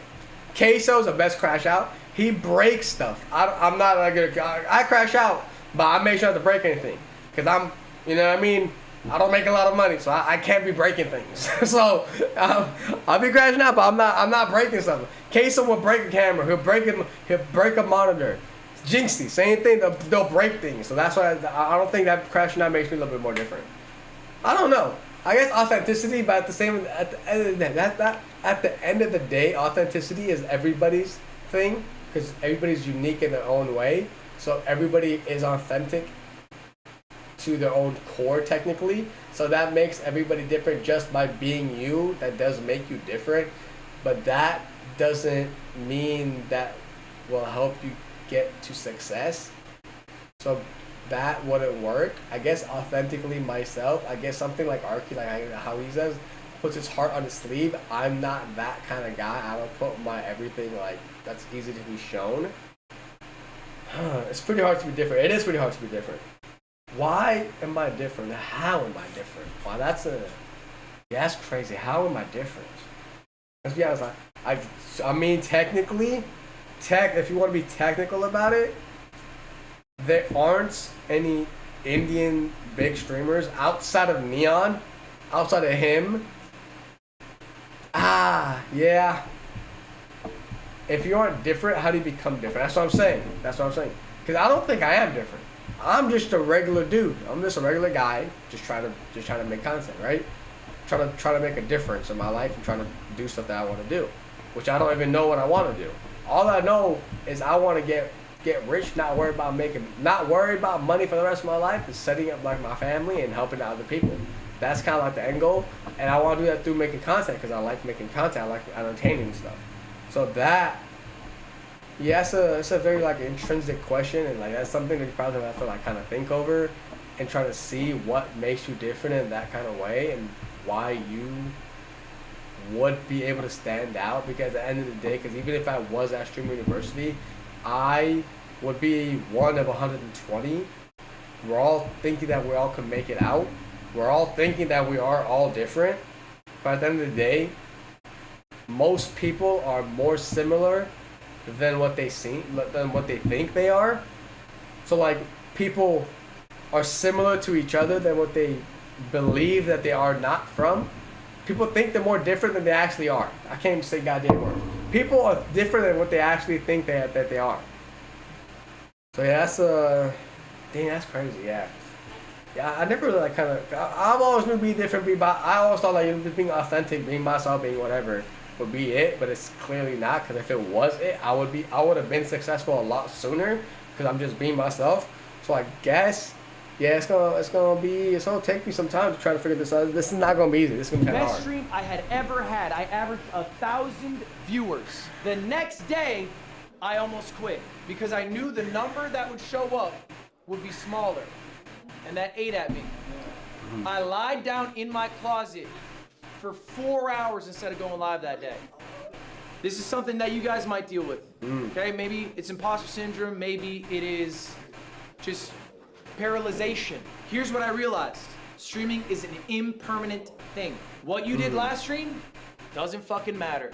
Queso's the best crash out. He breaks stuff. I'm not like I crash out, but I make sure not to break anything. Because I'm, you know what I mean? I don't make a lot of money, so I can't be breaking things. So I'll be crashing out, but I'm not breaking something. Queso will break a camera. He'll break a monitor. Jinxie, same thing. They'll break things. So that's why I don't think that crashing out makes me a little bit more different. I don't know. I guess authenticity, but at the end of the day, at the end of the day, authenticity is everybody's thing, because everybody's unique in their own way. So everybody is authentic to their own core, technically. So that makes everybody different just by being you. That does make you different, but that doesn't mean that will help you get to success. So that wouldn't work. I guess authentically myself, I guess something like Arky, like how he says, puts his heart on his sleeve. I'm not that kind of guy. I don't put my everything like that's easy to be shown. It's pretty hard to be different. It is pretty hard to be different. Why am I different? How am I different? Wow, that's crazy. How am I different? Let's be honest. I mean, technically, if you want to be technical about it, there aren't any Indian big streamers outside of Neon, outside of him. Yeah. If you aren't different, how do you become different? That's what I'm saying. Because I don't think I am different. I'm just a regular dude. I'm just a regular guy, just trying to make content, right? Trying to make a difference in my life and trying to do stuff that I want to do, which I don't even know what I want to do. All I know is I want to get rich, not worried about money for the rest of my life, is setting up like my family and helping out other people. That's kind of like the end goal, and I want to do that through making content, because I like making content. I like entertaining stuff. So that, yeah, it's a very like intrinsic question, and like that's something that you probably have to like kind of think over and try to see what makes you different in that kind of way and why you would be able to stand out. Because at the end of the day, because even if I was at Streamer University, I would be one of 120. We're all thinking that we all can make it out. We're all thinking that we are all different. But at the end of the day, most people are more similar than what they think they are. So like people are similar to each other than what they believe that they are not from. People think they're more different than they actually are. I can't even say goddamn words. People are different than what they actually think that they are. So yeah, that's crazy. Yeah, I never really like kind of. I've always knew be different. I always thought like just being authentic, being myself, being whatever would be it. But it's clearly not. Because if it was it, I would have been successful a lot sooner. Because I'm just being myself. So I guess. Yeah, it's gonna take me some time to try to figure this out. This is not gonna be easy. This is gonna be kind of hard. Best stream I had ever had. I averaged 1,000 viewers. The next day, I almost quit because I knew the number that would show up would be smaller, and that ate at me. I lied down in my closet for 4 hours instead of going live that day. This is something that you guys might deal with. Okay, maybe it's imposter syndrome. Maybe it is just paralyzation. Here's what I realized. Streaming is an impermanent thing. What you did last stream doesn't fucking matter.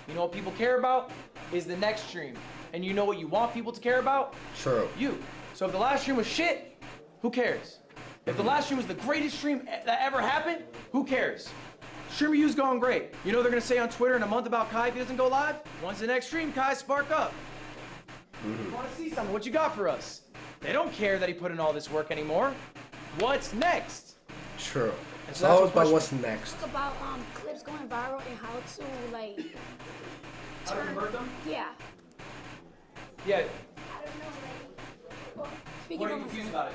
You know what people care about is the next stream. And you know what you want people to care about? True. You. So if the last stream was shit, who cares? If the last stream was the greatest stream that ever happened, who cares? Stream review's going great. You know they're gonna say on Twitter in a month about Kai if he doesn't go live? When's the next stream, Kai? Spark up. You wanna see something? What you got for us? They don't care that he put in all this work anymore. What's next? True. It's always about what's next. Talk about clips going viral and how to like How to convert them? Yeah. Yeah. I don't know, like speaking What are you of confused about it?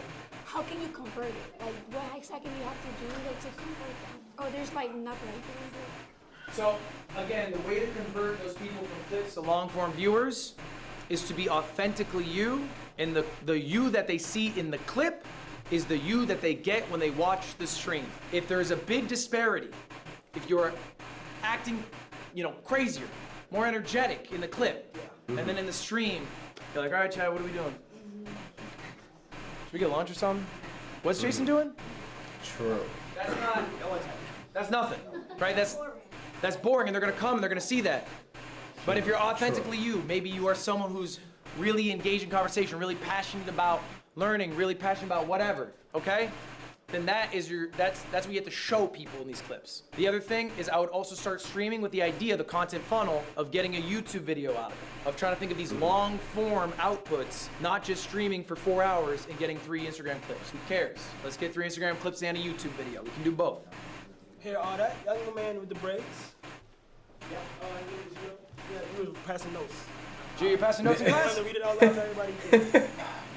how can you convert it? Like what exactly do you have to do like to convert them? Oh, there's like nothing you can do. So again, the way to convert those people from clips to long form viewers is to be authentically you, and the you that they see in the clip is the you that they get when they watch the stream. If there's a big disparity, if you're acting, crazier, more energetic in the clip, and then in the stream, you're like, all right, Chad, what are we doing? Should we get lunch or something? What's Jason doing? True. That's nothing, right? That's boring, and they're gonna come and they're gonna see that. But if you're authentically you, maybe you are someone who's really engaged in conversation, really passionate about learning, really passionate about whatever, okay? Then that's what you have to show people in these clips. The other thing is I would also start streaming with the idea, the content funnel, of getting a YouTube video out of it, of trying to think of these long form outputs, not just streaming for 4 hours and getting 3 Instagram clips. Who cares? Let's get 3 Instagram clips and a YouTube video. We can do both. Here, all that young man with the braids. Yeah, you was passing notes. Gee, you're passing notes in class? I'm trying to read it out loud so everybody can.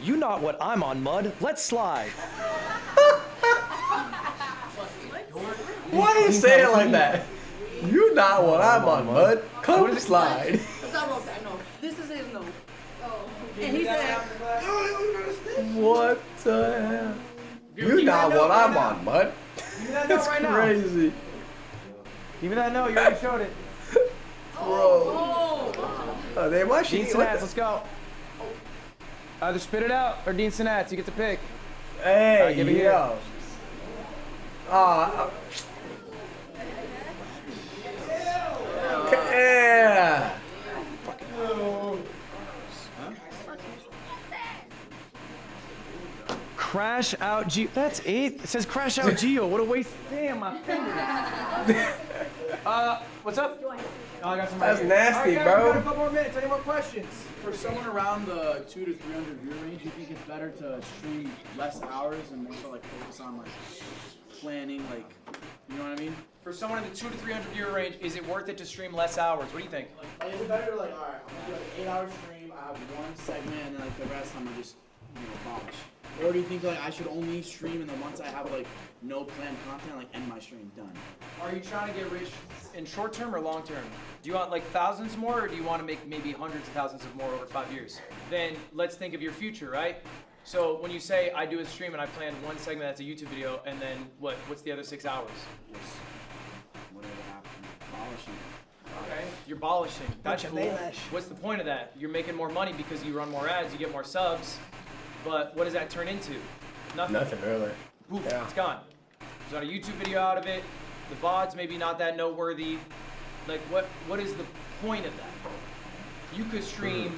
You not what I'm on, Mud. Let's slide. Why do you say it like that? You not what I'm on, Mud. Come slide. I wrote that note. This is his note. Oh. And he said, What the hell? You not what I'm on, Mud. Give me that note That's right now. crazy. Give me that note. You already showed it. Bro. Oh, they watch Dean you. Sinats, let's go. Either spit it out or Dean Sinats. You get to pick. Hey, All right, give it here. yo. Yeah. Crash out Geo. That's it. It says crash out Geo. What a waste. Damn, my finger. What's up? Oh, I got some. That's right nasty, here. All right, guys, bro. we got a couple more minutes. Any more questions? for someone around the 200 to 300 viewer range, you think it's better to stream less hours and more so like focus on like planning, like, you know what I mean? For someone in the 200 to 300 viewer range, is it worth it to stream less hours? What do you think? Like, is it better to like, all right, I'm gonna do like an 8-hour stream, I have one segment, and then like the rest I'm gonna just, polish? Or do you think like I should only stream, and then once I have like no planned content, like end my stream, done? Are you trying to get rich in short term or long term? Do you want like thousands more, or do you want to make maybe hundreds of thousands of more over 5 years? Then let's think of your future, right? So when you say I do a stream and I plan one segment that's a YouTube video, and then what's the other 6 hours? Just whatever happens, polishing. Okay, you're polishing. That's Bunch of cool. Baylash. What's the point of that? You're making more money because you run more ads, you get more subs. But what does that turn into? Nothing. Nothing really. Poof, Yeah. it's gone. There's not a YouTube video out of it. The VOD's maybe not that noteworthy. Like, what is the point of that? You could stream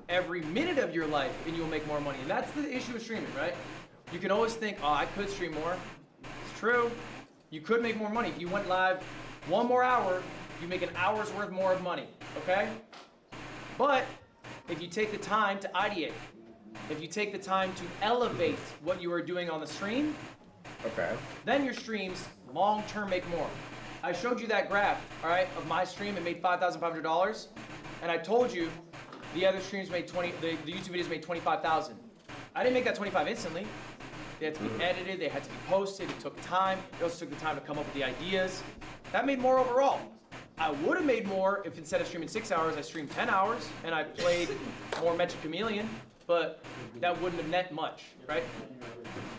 every minute of your life and you'll make more money. And that's the issue with streaming, right? You can always think, oh, I could stream more. It's true. You could make more money. If you went live 1 more hour, you make an hour's worth more of money, okay? But if you take the time to ideate, if you take the time to elevate what you are doing on the stream, Okay. then your streams long-term make more. I showed you that graph, all right, of my stream. It made $5,500, and I told you the other streams made the YouTube videos made 25,000. I didn't make that 25 instantly. They had to be edited. They had to be posted. It took time. It also took the time to come up with the ideas. That made more overall. I would have made more if instead of streaming 6 hours, I streamed 10 hours and I played more Magic Chameleon, but that wouldn't have net much, right?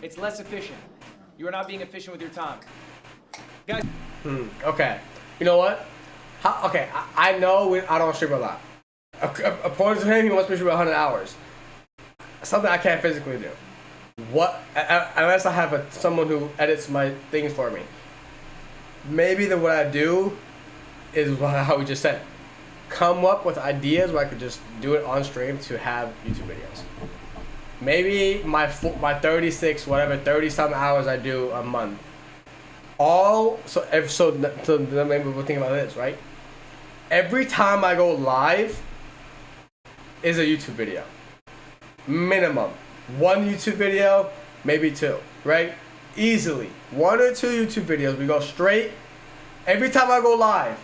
It's less efficient. You are not being efficient with your time. Guys. Okay. You know what? Okay, I know I don't stream a lot. According to him, he wants me to stream 100 hours. Something I can't physically do. Unless I have someone who edits my things for me. Maybe what I do is how we just said. Come up with ideas where I could just do it on stream to have YouTube videos. Maybe my 36, whatever, 30-some hours I do a month. So maybe we'll think about this, right? Every time I go live is a YouTube video. Minimum. 1 YouTube video, maybe 2, right? Easily. 1 or 2 YouTube videos. We go straight. Every time I go live,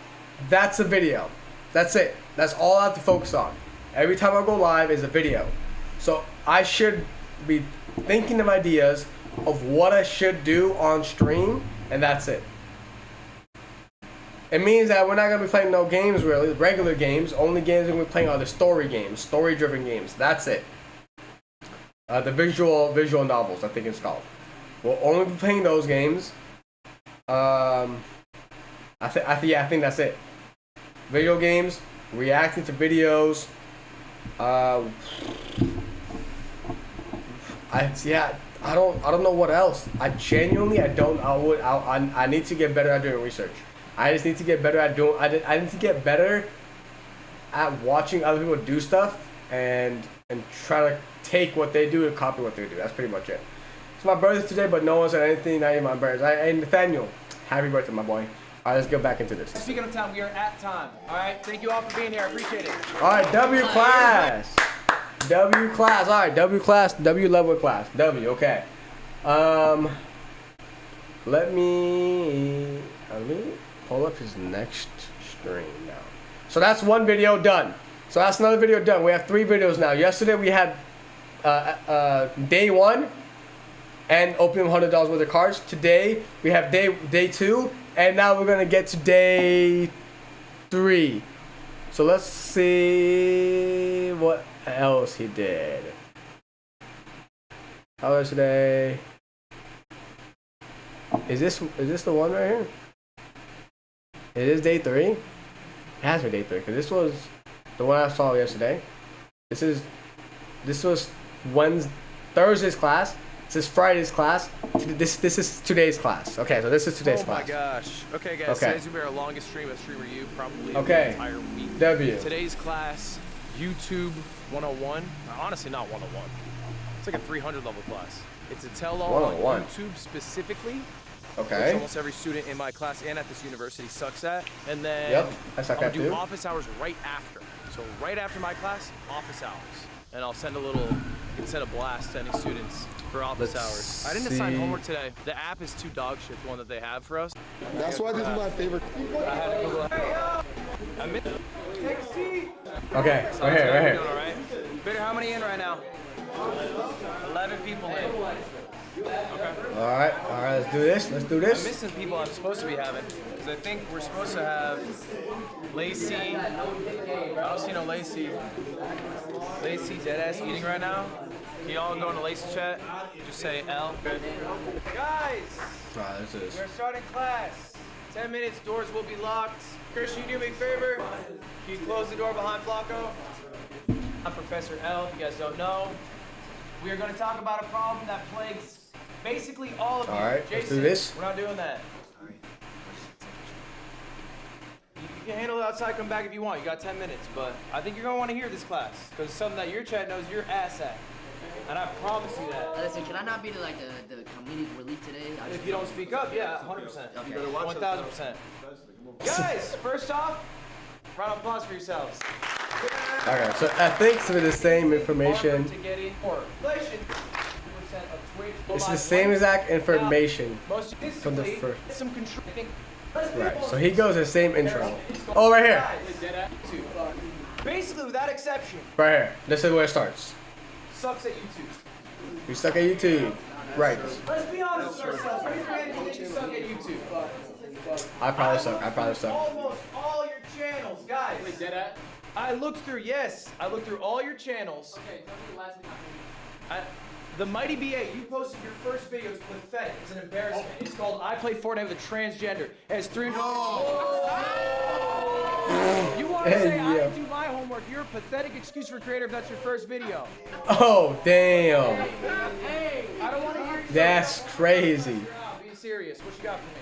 that's a video. That's it. That's all I have to focus on. Every time I go live is a video. So I should be thinking of ideas of what I should do on stream, and that's it. it means that we're not gonna be playing no games really, regular games. Only games we're gonna be playing are the story games, story-driven games. That's it. The visual novels, I think it's called. We'll only be playing those games. I think that's it. Video games, reacting to videos. I don't know what else. I need to get better at doing research. I just need to get better at doing. I need to get better at watching other people do stuff and try to take what they do and copy what they do. That's pretty much it. It's my birthday today, but no one said anything. Not even my birthday. Hey Nathaniel, happy birthday, my boy. All right, let's get back into this. Speaking of time, we are at time. All right, thank you all for being here. I appreciate it. All right, W class. W class. All right, W class. W level class. W. Okay. Let me pull up his next stream now. So that's one video done. So that's another video done. We have 3 videos now. Yesterday we had day 1 and opening $100 worth of cards. Today we have day 2. And now we're gonna get to day 3. So let's see what else he did. How was today? Is this the one right here? It is day 3. It has to be day 3 because this was the one I saw yesterday. This was Thursday's class. This is Friday's class. This is today's class. Okay, so this is today's class. Oh my gosh. Okay, guys. Okay. Today's gonna be our longest stream of Streamer U, probably Okay. the entire week. W. Today's class, YouTube 101. Honestly, not 101. It's like a 300 level class. It's a tell-all on 101. YouTube specifically. Okay. Which almost every student in my class and at this university sucks at. And then Yep, I suck I'm at gonna do too. office hours right after. So right after my class, office hours. And I'll send you can send a blast to any students for office hours. I didn't assign see. homework today. The app is too dog shit, the one that they have for us. That's why this is my favorite. I had to Google. Take a seat. Okay, So right here, right doing here. all right? Bitter, how many in right now? 11 people in. Okay. All right, let's do this. Let's do I'm this. missing people I'm supposed to be having. Because I think we're supposed to have Lacey. I don't see no Lacey. Lacey deadass eating right now. Can y'all go into Lacey chat? Just say L. Okay. Guys! Alright, this is. We're starting class. 10 minutes, doors will be locked. Christian, you do me a favor? Can you close the door behind Flacco? I'm Professor L, if you guys don't know. We are going to talk about a problem that plagues basically all of you. Alright, let's Jason, do this. we're not doing that. You can handle it outside, come back if you want. You got 10 minutes, but I think you're going to want to hear this class because it's something that your chat knows your ass at. And I promise you that. Listen, can I not be the comedic relief today? If you don't speak up, yeah, 100%. Okay. 1,000%. Guys, first off, round of applause for yourselves. Okay, so I think some of the same information. To get in or inflation, 2% of Twitch. It's the same exact information Most from the first. some control. I think. Right, so he goes the same intro. Oh, right here. Basically, without exception, Right here. This is where it starts. sucks at YouTube. You suck at YouTube. Right. Let's be honest with ourselves. Raise your hand if you think you suck at YouTube. I probably suck. I probably suck. Almost all your channels, guys. I looked through all your channels. Okay, tell me the last thing The Mighty BA, you posted your first video. It's pathetic. It's an embarrassment. It's called I Play Fortnite with a Transgender. It has 300. You want to say I didn't do my homework? You're a pathetic excuse for creator if that's your first video. Oh, damn. Hey, I don't want to hear you. That's crazy. Be serious. What you got for me?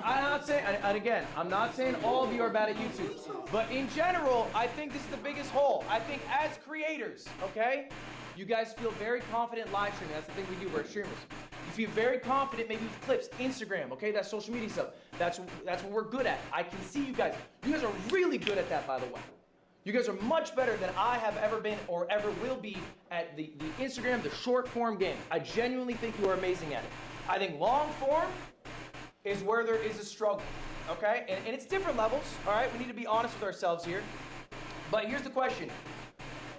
I'm not saying, and again, I'm not saying all of you are bad at YouTube, but in general, I think this is the biggest hole. I think as creators, okay, you guys feel very confident live streaming. That's the thing we do. We're streamers. You feel very confident maybe with clips, Instagram, okay, that's social media stuff. That's what we're good at. I can see you guys. You guys are really good at that, by the way. You guys are much better than I have ever been or ever will be at the Instagram, the short form game. I genuinely think you are amazing at it. I think long form is where there is a struggle, okay? And it's different levels, all right? We need to be honest with ourselves here. But here's the question.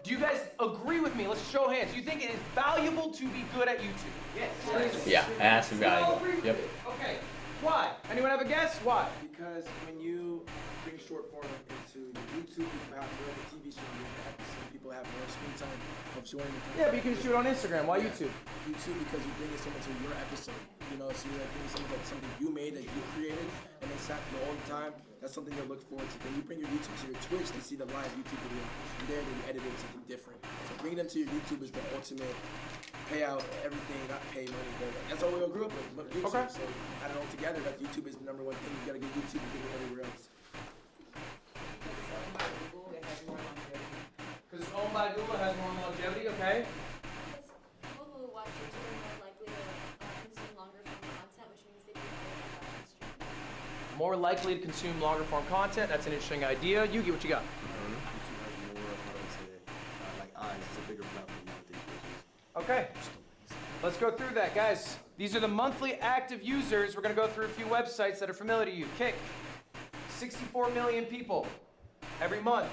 Do you guys agree with me? Let's show hands. Do you think it is valuable to be good at YouTube? Yes. Yeah, it has to be valuable. Yep. Okay. Why? Anyone have a guess? Why? Because when you bring short form into YouTube, people have more of a TV show, people have more screen time of showing the content. Yeah, but you can shoot on Instagram. Why YouTube? YouTube because you bring someone to your episode. You know, so you're like bringing something that's something you made that you created, and they sat through all the time. That's something they look forward to. When you bring your YouTube to your Twitch, they see the live YouTube video. And there they edited something different. So bringing them to your YouTube is the ultimate payout, everything, not pay money, but that's all we all grew up with. But YouTube, Okay. so add it all together. That YouTube is the number one thing. You gotta get YouTube and get it everywhere else. Because it's owned by Google, it has more longevity, okay? People who watch YouTube are more likely to consume longer form content, which means they can More likely to consume longer form content. That's an interesting idea. You get what you got. Okay. Let's go through that, guys. These are the monthly active users. We're going to go through a few websites that are familiar to you. Kick. 64 million people every month.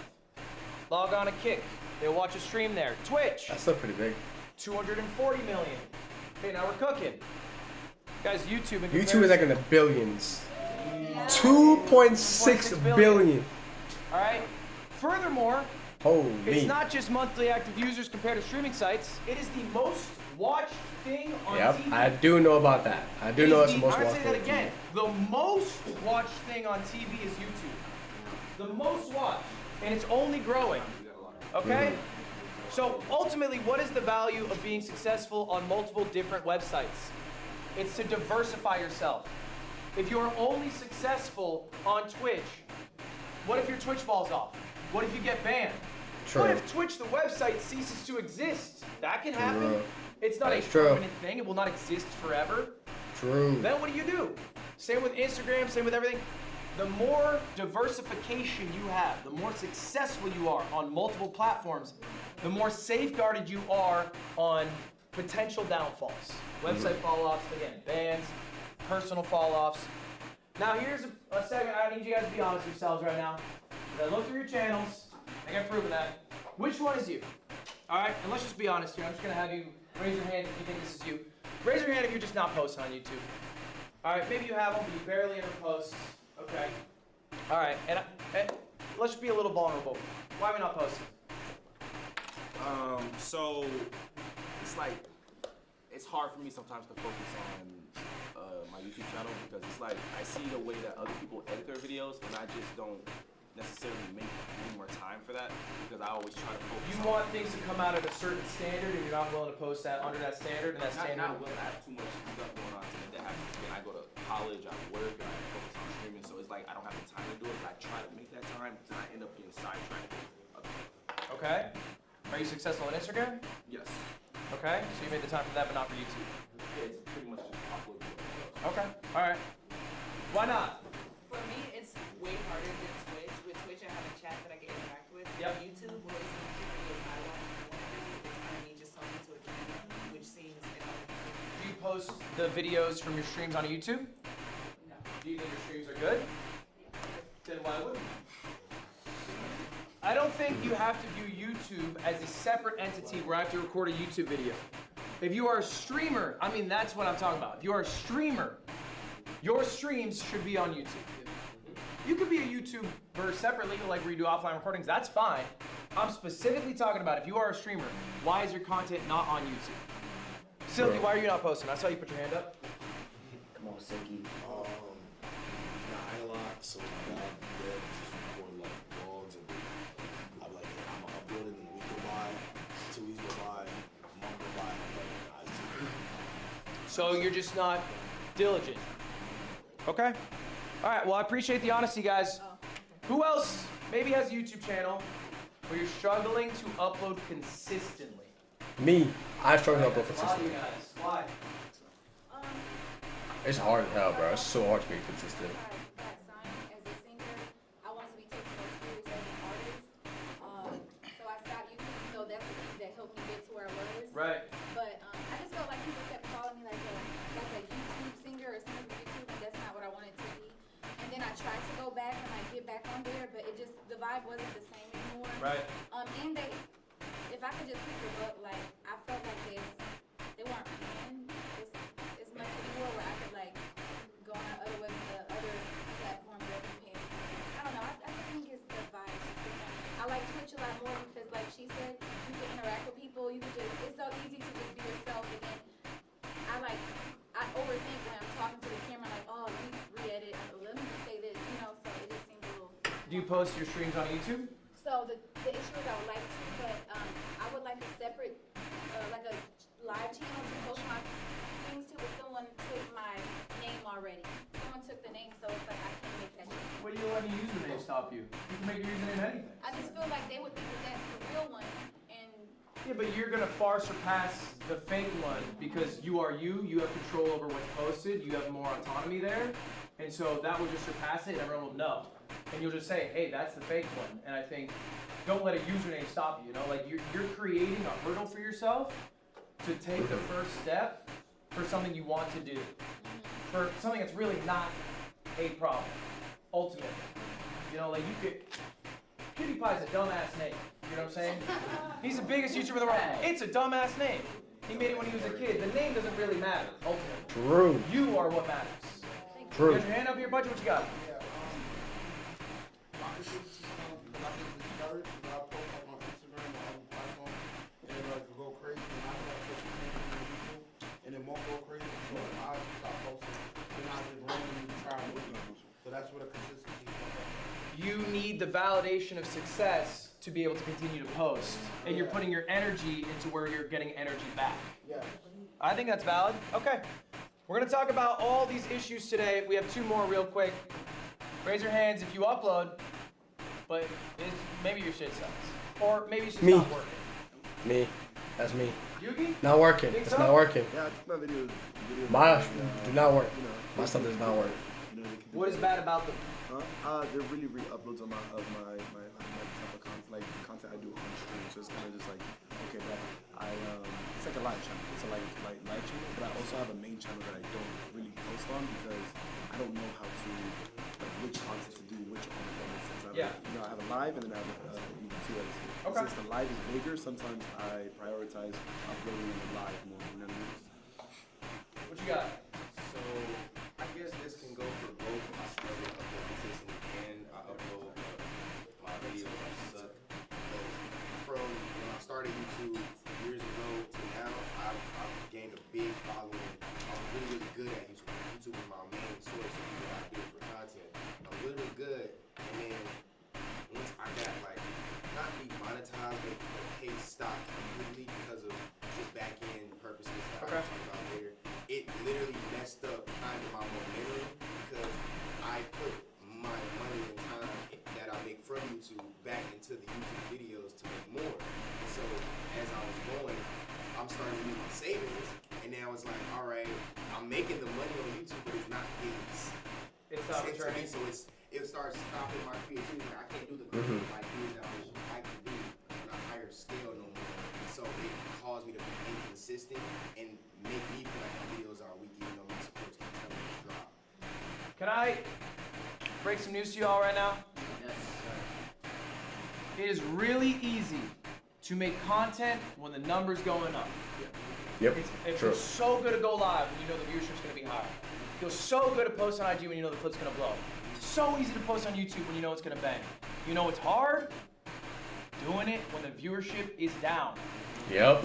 Log on to Kick. They'll watch a stream there. Twitch. That's still pretty big. 240 million. Okay, now we're cooking. Guys, YouTube in YouTube is like in the billions. 2.6 billion. All right. Furthermore, holy. It's not just monthly active users compared to streaming sites. It is the most watched thing on Yep, TV. I do know about that. I do know it's the most I'm watched gonna say thing. that again. The most watched thing on TV is YouTube. The most watched, and it's only growing. Okay. So ultimately, what is the value of being successful on multiple different websites? It's to diversify yourself. If you're only successful on Twitch, what if your Twitch falls off? What if you get banned? True. What if Twitch, the website, ceases to exist? That can happen. True. It's not That's a true. permanent thing. It will not exist forever. True. Then what do? Same with Instagram, same with everything. The more diversification you have, the more successful you are on multiple platforms, the more safeguarded you are on potential downfalls. Website fall-offs, again, bans, personal fall-offs. Now here's a second, I need you guys to be honest with yourselves right now. As I look through your channels, I got proven that. Which one is you? All right, and let's just be honest here. I'm just gonna have you raise your hand if you think this is you. Raise your hand if you're just not posting on YouTube. All right, maybe you have them, but you barely ever post. Okay. All right, and let's be a little vulnerable. Why are we not posting? So it's like it's hard for me sometimes to focus on my YouTube channel because it's like I see the way that other people edit their videos and I just don't necessarily make any more time for that because I always try to focus. You want things to come out at a certain standard, and you're not willing to post that under that standard, and that standard. Not willing. I have too much stuff going on today that I go to college, I work, and I focus on streaming. So it's like I don't have the time to do it. But I try to make that time, and I end up getting sidetracked. Okay. Are you successful on Instagram? Yes. Okay. So you made the time for that, but not for YouTube. Yeah, it's pretty much just upload videos. Okay. All right. Why not? For me, it's way harder than Twitch. With Twitch, I have a chat that I can interact with. Yep. YouTube, well, it's YouTube videos I watch. It's kind of me just talking to a camera, which seems Do you post the videos from your streams on YouTube? No. Do you think your streams are good? Then why wouldn't you? I don't think you have to view YouTube as a separate entity where I have to record a YouTube video. If you are a streamer, I mean, that's what I'm talking about. If you are a streamer, your streams should be on YouTube. You could be a YouTuber separately, like where you do offline recordings, that's fine. I'm specifically talking about if you are a streamer, why is your content not on YouTube? Silky, why are you not posting? I saw you put your hand up. Come on, Silky. Nah, I ain't a lot, so my dad did just record like vlogs and I'm like, hey, I'm gonna upload it and a week go by, 2 weeks go by, a month go by, I'm like, So you're just not diligent. Okay. All right, well, I appreciate the honesty, guys. Who else maybe has a YouTube channel where you're struggling to upload consistently? Me, I struggle to upload A lot of consistently. you guys. Why? It's hard as hell, bro. It's so hard to be consistent. I wanted to be taken more seriously as an artist. So I stopped YouTube, so that's the thing that helped me get to where I was. Right. But I just felt like people kept calling me like a YouTube singer or something from YouTube, and that's not what I wanted to be. And then I tried to go back and like get back on there, but it just, the vibe wasn't the same anymore. Right. And if I could just pick them up, like I felt like they weren't paying as much anymore, where I could like go on other Do you post your streams on YouTube? So the issue is I would like to, but I would like a separate, like a live channel to post my things to, but someone took my name already. Someone took the name, so it's like I can't make that change. What do you let your username stop you? You can make your username anything. I just feel like they would think that that's the real one, and Yeah, but you're gonna far surpass the fake one because you are you. You have control over what's posted. You have more autonomy there, and so that will just surpass it. And everyone will know, and you'll just say, "Hey, that's the fake one." And I think don't let a username stop you. You know, like you're creating a hurdle for yourself to take the first step for something you want to do, for something that's really not a problem. Ultimately, you know, like you could. PewDiePie's a dumbass name. You know what I'm saying? He's the biggest YouTuber in the world. It's a dumbass name. He made it when he was a kid. The name doesn't really matter, ultimately. True. You are what matters. True. You got your hand up here, budget. What you got? And it won't go crazy, so I stop posting, and I just randomly try to move them. So that's what a consistency is. You need the validation of success to be able to continue to post. And you're putting your energy into where you're getting energy back. Yeah. I think that's valid. Okay. We're going to talk about all these issues today. We have two more real quick. Raise your hands if you upload, but maybe your shit sucks. Or maybe it's just Me. not working. Me. That's me. Yugi? Not working. Think It's so? not working. Yeah, I think my videos. My do not work. My stuff does not work. What is bad about them? They're really uploads of my type of content, like the content I do on stream. So it's kind of just like, okay, but it's like a live channel. It's a live channel, but I also have a main channel that I don't really post on because I don't know how to, like, which content to do, which on the sense. Yeah. I have a live and then I have you can see that Okay. since the live is bigger, sometimes I prioritize uploading the live more. You know what I mean? What you got? So I guess this can go for both. I struggle to upload consistently and I upload my videos suck. So from when I started YouTube years ago to now, I've gained a big following. I'm really good at YouTube. YouTube is my main source of what I do for content. I'm really good, and then once I got like not demonetized, but the page stopped completely because of just back end purposes that I'll talk about later. It literally messed up kind of my momentum because I put my money and time that I make from YouTube back into the YouTube videos to make more. And so as I was going, I'm starting to use my savings, and now it's like, all right, I'm making the money on YouTube, but it's not getting It's not sent to me, returning. so it starts stopping my creativity. I can't do the creative ideas that I would like to do on a higher scale no more. So it caused me to be inconsistent and make me feel like my videos are weak even though my supports keep telling me to drop. Can I break some news to you all right now? Yes, sir. It is really easy to make content when the number's going up. Yep. It True. feels so good to go live when you know the viewership's going to be higher. It feels so good to post on IG when you know the clip's going to blow. So easy to post on YouTube when you know it's going to bang. You know it's hard? Doing it when the viewership is down. Yep.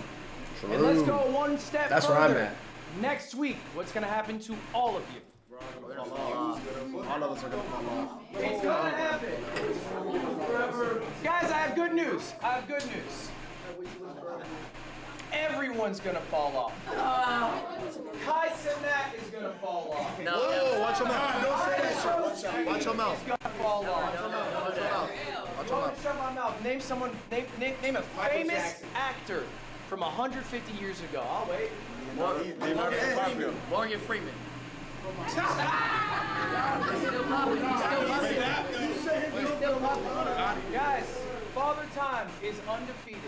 True. And let's go one step That's further. where I'm at. Next week, what's going to happen to all of you? All of us are gonna fall off. It's gonna happen. Guys, I have good news. Everyone's gonna fall off. Kai Cenat is gonna fall off. No. Whoa, watch your mouth. Don't say that shit. Watch your mouth. He's gonna fall off. Watch your mouth. Don't shut my mouth. Name someone. Name a famous actor from 150 years ago. I'll wait. Morgan Freeman. Guys, Father Time is undefeated.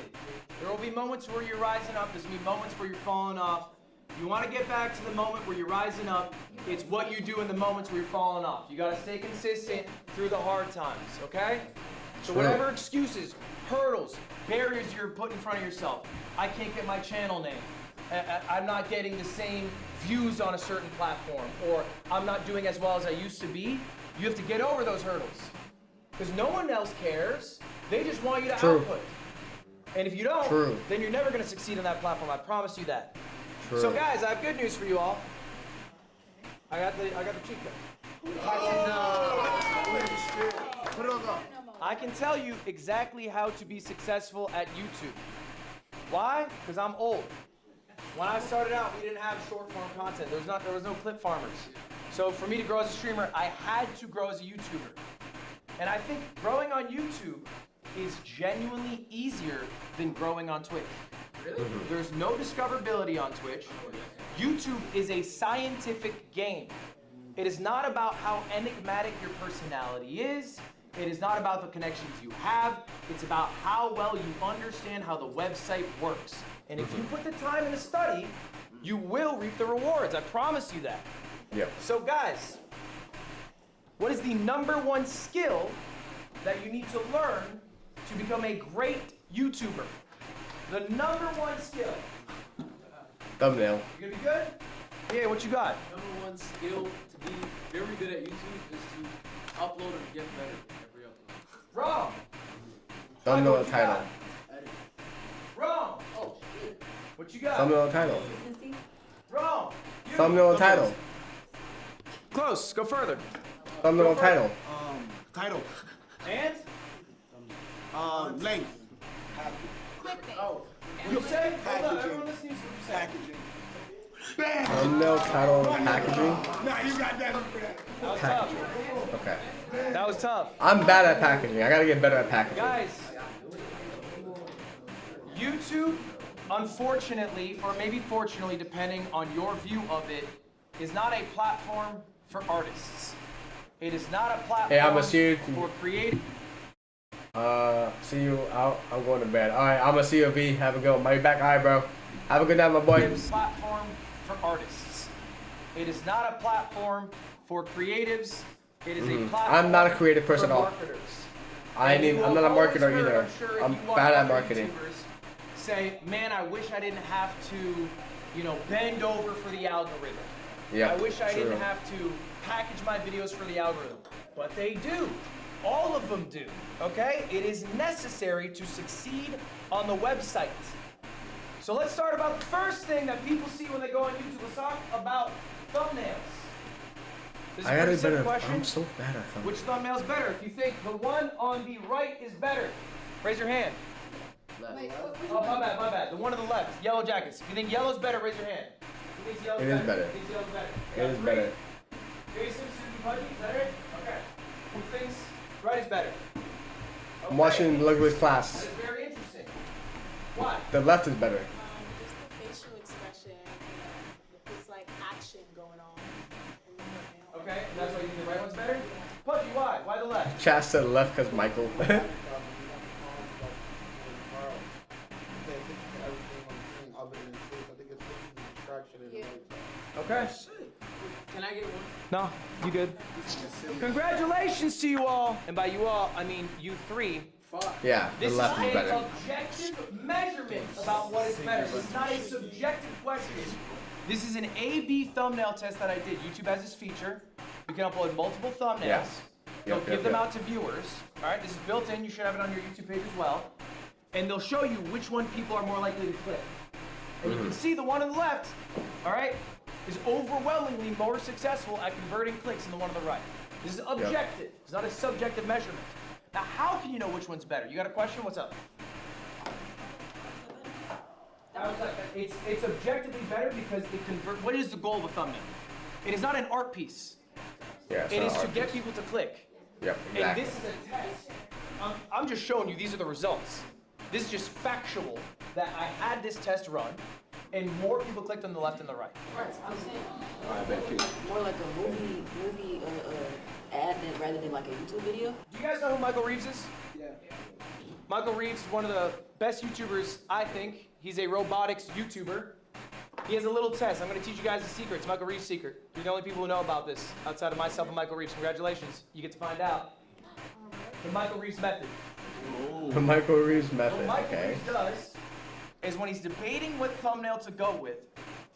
There will be moments where you're rising up. There's going to be moments where you're falling off. You want to get back to the moment where you're rising up. It's what you do in the moments where you're falling off. You got to stay consistent through the hard times, okay? So whatever excuses, hurdles, barriers you're putting in front of yourself. I can't get my channel name. I'm not getting the same views on a certain platform, or I'm not doing as well as I used to be. You have to get over those hurdles. Because no one else cares. They just want you to output. And if you don't, then you're never going to succeed on that platform. I promise you that. So guys, I have good news for you all. I got the cheat code. I can tell you exactly how to be successful at YouTube. Why? Because I'm old. When I started out, we didn't have short form content. There was no clip farmers. So for me to grow as a streamer, I had to grow as a YouTuber. And I think growing on YouTube is genuinely easier than growing on Twitch. Really? There's no discoverability on Twitch. YouTube is a scientific game. It is not about how enigmatic your personality is. It is not about the connections you have. It's about how well you understand how the website works. And if you put the time in the study, you will reap the rewards. I promise you that. Yep. So guys, what is the #1 skill that you need to learn to become a great YouTuber? The #1 skill. Thumbnail. You gonna be good? Yeah, what you got? #1 skill to be very good at YouTube is to upload and get better every upload. Wrong. Thumbnail What and you title. got? Wrong. Oh shit. What you got? Thumbnail and title. Wrong. Thumbnail and title. Close. Go further. Thumbnail and title. Title. And? Length. Oh. What you say? Hold on. Everyone listening to what you say. Packaging. Thumbnail, title, and packaging. Nah, you got that for that. That was tough. Okay. That was tough. I'm bad at packaging. I gotta get better at packaging. Guys, YouTube, unfortunately, or maybe fortunately, depending on your view of it, is not a platform for artists. It is not a platform Hey, I'ma see you. for creative. See you out. I'm going to bed. All right, I'ma see you, V. Have a good one. Might be back. All right, bro. Have a good night, my boy. Platform for artists. It is not a platform for creatives. It is a platform. I'm not a creative person for at all. marketers. I'm not a marketer either. I'm sure if I'm you watch bad at other marketing. YouTubers say, man, I wish I didn't have to, bend over for the algorithm. Yeah, I wish I true. didn't have to package my videos for the algorithm. But they do. All of them do. Okay? It is necessary to succeed on the website. So let's start about the first thing that people see when they go on YouTube. Let's talk about thumbnails. This is I a gotta pretty be better. simple question. I'm so bad at thumbnails. Which thumbnail's better? If you think the one on the right is better, raise your hand. Oh, my bad. The one on the left, Yellow Jackets. If you think yellow's better, raise your hand. Who thinks yellow's It is better. Who thinks yellow's better? It is better. Jason, Susie, Pudgy, is that it? Okay. Who thinks right is better? I'm watching Ludwigs class. That is very interesting. Why? The left is better. Just the facial expression, it's like action going on. Okay, and that's why you think the right one's better? Pudgy, why? Why the left? Chaz said left because Michael. Okay. Can I get one? No, you good. Congratulations to you all. And by you all, I mean you three. Yeah, the This left is is an better. objective measurement about what is better. It's not a subjective question. This is an A/B thumbnail test that I did. YouTube has this feature. You can upload multiple thumbnails. Yeah. They'll Yep, give yep, them yep. out to viewers. All right, this is built in. You should have it on your YouTube page as well. And they'll show you which one people are more likely to click. And you can see the one on the left, all right, is overwhelmingly more successful at converting clicks than the one on the right. This is objective. It's not a subjective measurement. Now, how can you know which one's better? You got a question? What's up? It's objectively better because it converts. What is the goal of a thumbnail? It is not an art piece. Yeah, it's It not is to art get piece. people to click. Yep, exactly. And this is a test. I'm just showing you these are the results. This is just factual that I had this test run, and more people clicked on the left than the right. I'm saying more like a movie ad rather than like a YouTube video. Do you guys know who Michael Reeves is? Yeah. Michael Reeves is one of the best YouTubers, I think. He's a robotics YouTuber. He has a little test. I'm going to teach you guys a secret. It's Michael Reeves' secret. You're the only people who know about this outside of myself and Michael Reeves. Congratulations. You get to find out. The Michael Reeves method. The Michael Reeves What method. Michael Okay. Reeves does is when he's debating what thumbnail to go with,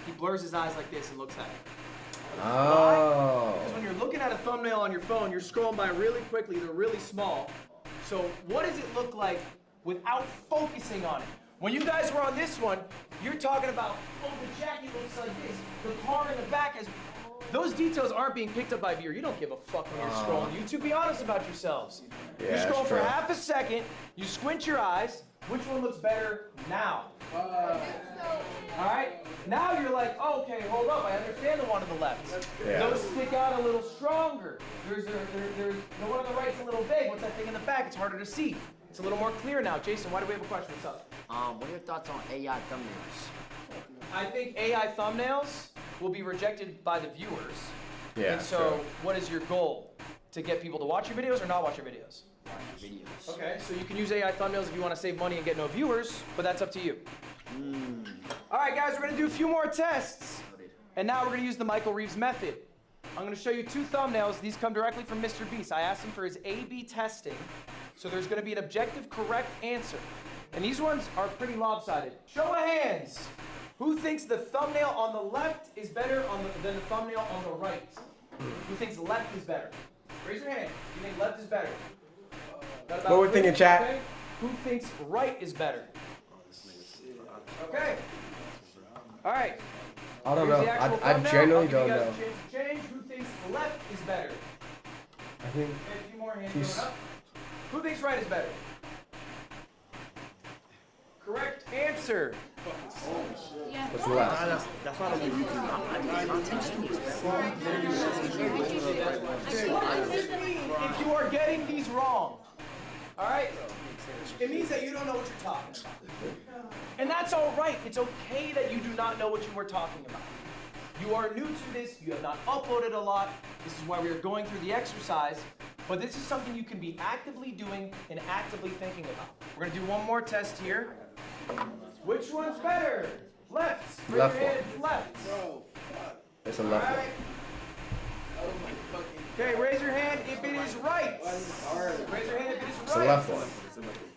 he blurs his eyes like this and looks at it. Oh. Because when you're looking at a thumbnail on your phone, you're scrolling by really quickly. They're really small. So what does it look like without focusing on it? When you guys were on this one, you're talking about, oh, the jacket looks like this. The car in the back has, Those details aren't being picked up by viewer. You don't give a fuck when you're scrolling YouTube. Be honest about yourselves. Yeah, you scroll that's for true. half a second, you squint your eyes. Which one looks better now? Alright? Now you're like, oh, okay, hold up, I understand the one on the left. Yeah. Those stick out a little stronger. There's the one on the right's a little vague. What's that thing in the back? It's harder to see. It's a little more clear now. Jason, why do we have a question? What's up? What are your thoughts on AI thumbnails? I think AI thumbnails will be rejected by the viewers. Yeah, And so, true. what is your goal? To get people to watch your videos or not watch your videos? Videos. Okay, so you can use AI thumbnails if you want to save money and get no viewers, but that's up to you. All right, guys, we're going to do a few more tests. And now we're going to use the Michael Reeves method. I'm going to show you 2 thumbnails. These come directly from Mr. Beast. I asked him for his A/B testing. So there's going to be an objective correct answer. And these ones are pretty lopsided. Show of hands. Who thinks the thumbnail on the left is better than the thumbnail on the right? Who thinks left is better? Raise your hand. You think left is better? Got about What we 3, thinking, chat? okay? Who thinks right is better? Okay. All right. I don't Here's know. the actual I thumbnail. genuinely I'll give don't you guys know. a chance to change. Who thinks left is better? I think A few more hands he's- going up. Who thinks right is better? Correct answer. What's left? That's not on If you are getting these wrong, all right, it means that you don't know what you're talking about. And that's all right. It's okay that you do not know what you were talking about. You are new to this. You have not uploaded a lot. This is why we are going through the exercise. But this is something you can be actively doing and actively thinking about. We're going to do one more test here. Which one's better? Left. Raise Left your one. hand if it's left. It's a left one. Okay, raise your hand if it is right. Raise your hand if it is right. It's a left one.